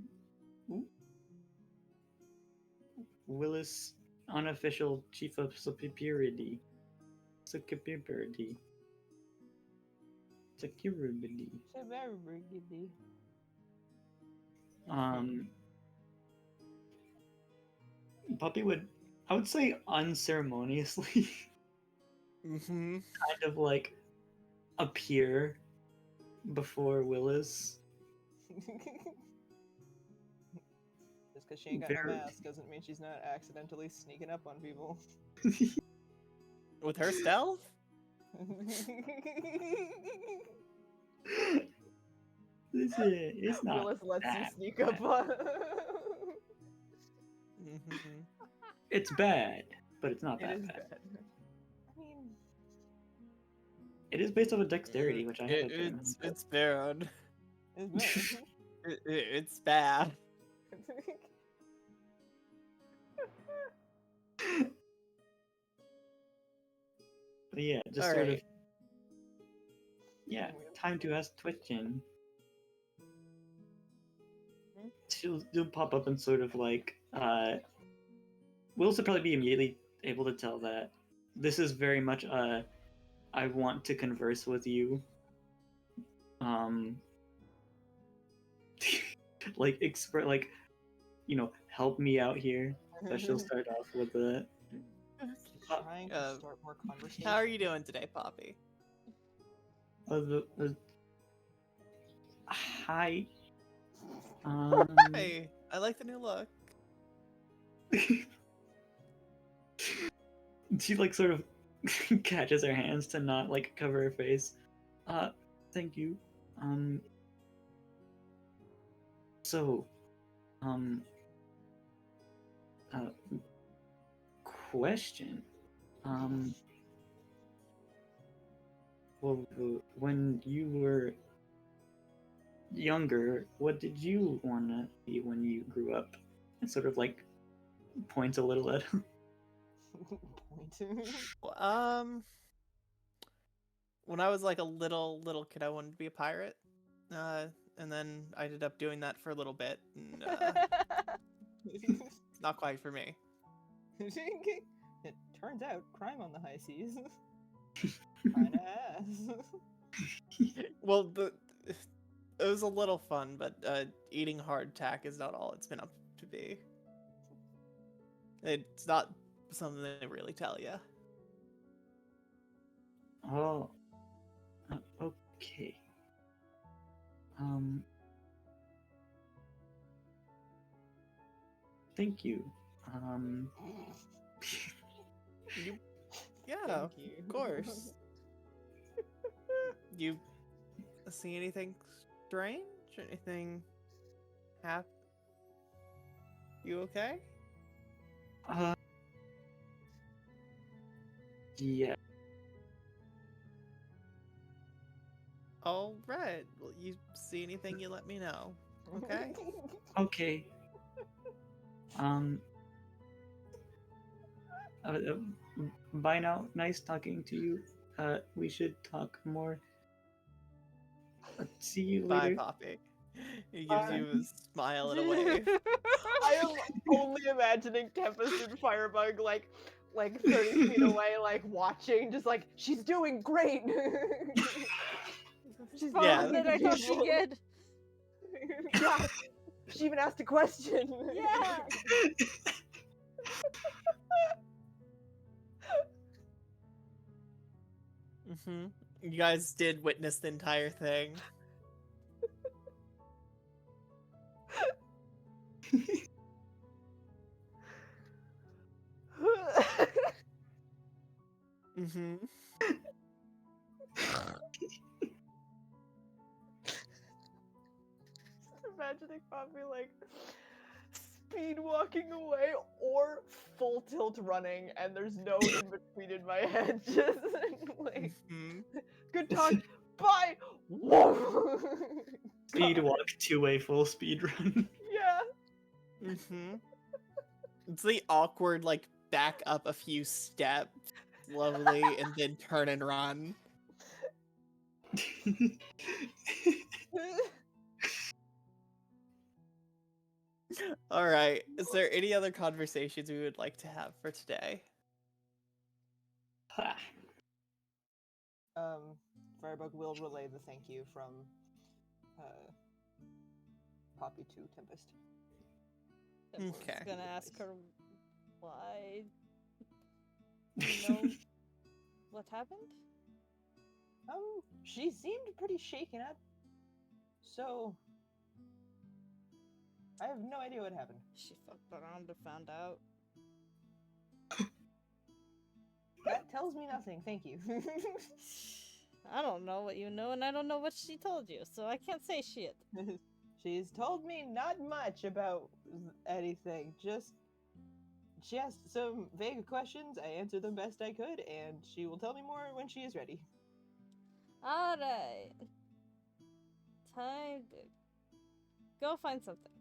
Willis, unofficial chief of security. Security. Puppy would, I would say, unceremoniously, Mm-hmm. kind of like appear before Willis. Just because she ain't got no Very- mask doesn't mean she's not accidentally sneaking up on people. With her stealth? It's not Willis lets you that sneak bad. up on. Mm-hmm. It's bad, but it's not It that is bad. bad. I mean, It is based off of dexterity, which I have a good amount of. It's bad. it's bad. It's bad. But yeah, just sort of. Alright. Yeah, time to ask question. She'll pop up and sort of like Willis would probably be immediately able to tell that this is very much I want to converse with you. Like like help me out here. So she'll start off with a Trying to start more conversation. How are you doing today, Poppy? hi. Hey, I like the new look. She like sort of catches her hands to not like cover her face. Thank you. So, question. Well, when you were younger, what did you want to be when you grew up? And sort of like points a little at him. When I was like a little kid, I wanted to be a pirate. And then I ended up doing that for a little bit. And, it's not quite for me. It turns out crime on the high seas kinda has. Well, it was a little fun, but eating hardtack is not all it's been up to be. It's not something they really tell you. Oh, okay. Thank you. Yeah, Thank you. of course. You see anything strange? Anything happen? You okay? Yeah. All right. Well, you see anything, you let me know. Okay? Okay. Bye now. Nice talking to you. We should talk more. See you Bye, later. Poppy. He gives Bye. you a smile and a wave. I am only imagining Tempest and Firebug like 30 feet away, like watching, just like, she's doing great. She's Yeah. Fine, then I thought she did. Yeah. She even asked a question. Yeah. Mm-hmm. You guys did witness the entire thing. Mm-hmm. Imagining Poppy like speed walking away or full tilt running, and there's no in between in my head. Just like, Mm-hmm. good talk, bye. Whoa. Speed God. walk, two-way full speed run. Yeah. Mm-hmm. It's the awkward, like, back up a few steps slowly and then turn and run. Alright, is there any other conversations we would like to have for today? Ha. Firebug will relay the thank you from Poppy to Tempest. Everyone's Okay. gonna ask her why. You know what happened? She seemed pretty shaken up So, I have no idea what happened. She fucked around and found out. That tells me nothing. Thank you. I don't know what you know, and I don't know what she told you, so I can't say shit. She's told me not much about anything. Just she asked some vague questions. I answered them best I could, and she will tell me more when she is ready. Alright. Time to go find something.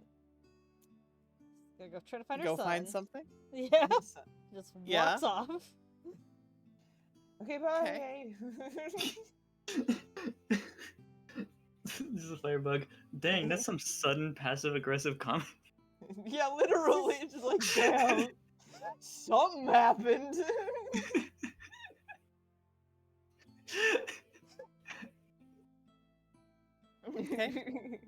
Gonna go try to find her Go son. find something? Yeah. Yes. Just Yeah. walks off. Okay, bye. This is a firebug. Dang, that's some sudden passive aggressive comment. Yeah, literally, it's just like, damn, something happened. Okay.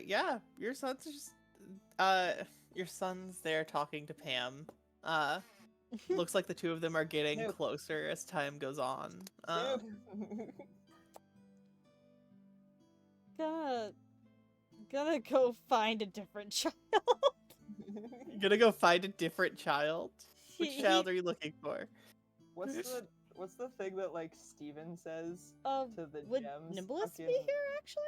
Yeah, your son's just your son's there talking to Pam. Looks like the two of them are getting Nope. closer as time goes on. Nope. Gonna go find a different child. You're gonna go find a different child? Which child are you looking for? What's the thing that like Steven says Um, to the would gems? Nimbus be Fucking- here actually?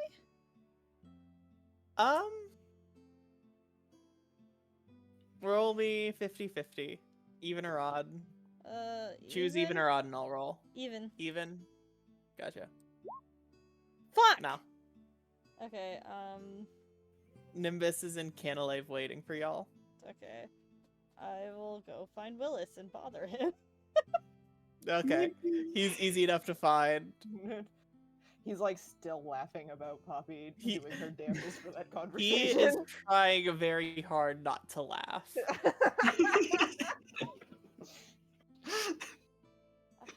Roll me 50-50. Even or odd. Choose even or odd and I'll roll. Even. Even? Gotcha. Fuck! No. Okay, Nimbus is in Canalave waiting for y'all. okay. I will go find Willis and bother him. Okay. He's easy enough to find. He's like still laughing about Poppy doing her damnedest for that He conversation. is trying very hard not to laugh.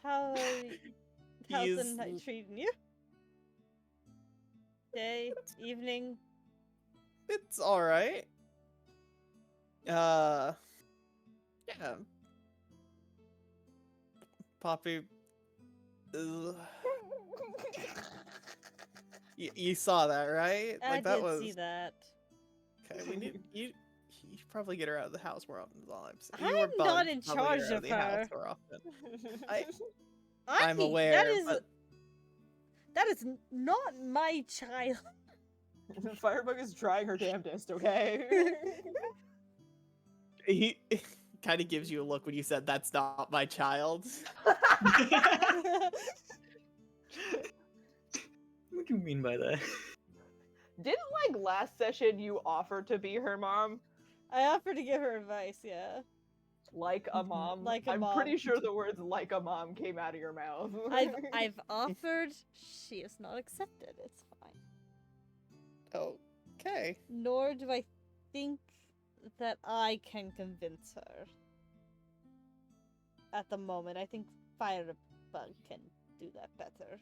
How's the He's- night treating you? Day, evening. It's alright. Yeah. Poppy. Ugh. You saw that, right? I that did was see that. okay. We need you. You should probably get her out of the house more often. Is all I'm saying. You were I'm not bugged, in probably charge get her out of the house her. more often. That I'm aware, is but that is not my child. Firebug is trying her damnedest, okay? he kind of gives you a look when you said that's not my child. What do you mean by that? Didn't like last session you offer to be her mom? I offered to give her advice, yeah. Like a mom? Like a I'm mom. pretty sure the words like a mom came out of your mouth. I've offered. She has not accepted. It's fine. Okay. Nor do I think that I can convince her. At the moment, I think Firebug can do that better.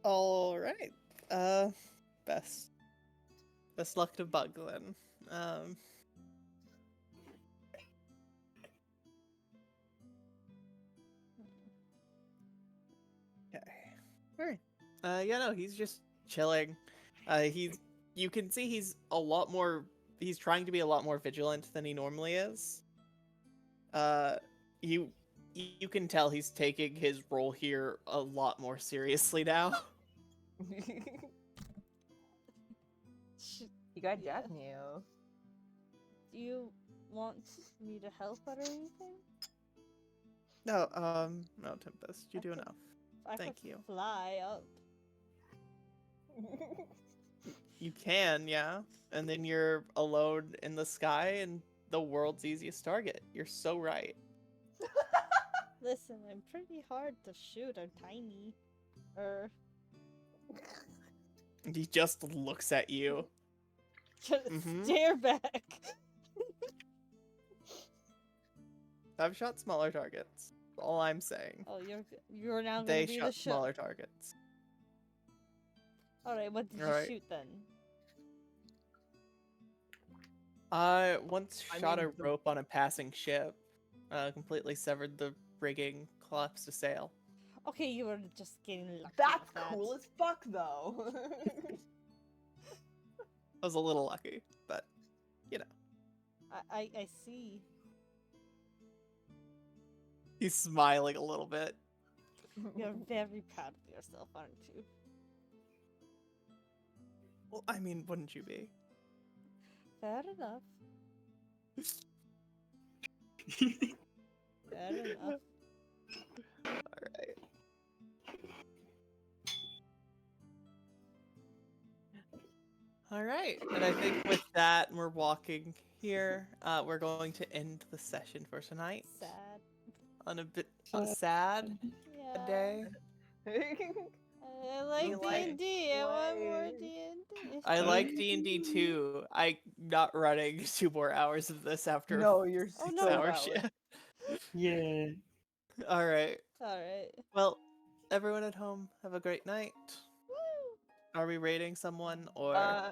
All right. Best luck to Bug then. Okay. All right. Yeah, no, he's just chilling. You can see he's trying to be a lot more vigilant than he normally is. You can tell he's taking his role here a lot more seriously now. You got Yeah. that new. Do you want me to help or anything? No, no, Tempest, you do enough. I Thank could you. fly up. You can, yeah. And then you're alone in the sky and the world's easiest target. You're so right. Listen, I'm pretty hard to shoot. I'm tiny. He just looks at you. Just Mhm. stare back. I've shot smaller targets. That's all I'm saying. Oh, you're now gonna They be shot the show. smaller targets. All right, what did you Alright. shoot then? I once I shot mean, a rope on a passing ship. Completely severed the rigging, collapsed a sail. Okay, you were just getting lucky. That's with that. cool as fuck, though. I was a little lucky, but you know. I see. He's smiling a little bit. You're very proud of yourself, aren't you? Well, I mean, wouldn't you be? Fair enough. Fair enough. Alright. Alright, and I think with that, we're walking here. We're going to end the session for tonight Sad. on a bit sad Yeah. day. I like You like D&D. I want more play. D&D. I like D&D too. I'm not running 2 more hours of this after No, you're Oh, six no. so hour valid. shift. Yeah. Alright. Alright. Well, everyone at home, have a great night. Woo! Are we rating someone or Uh,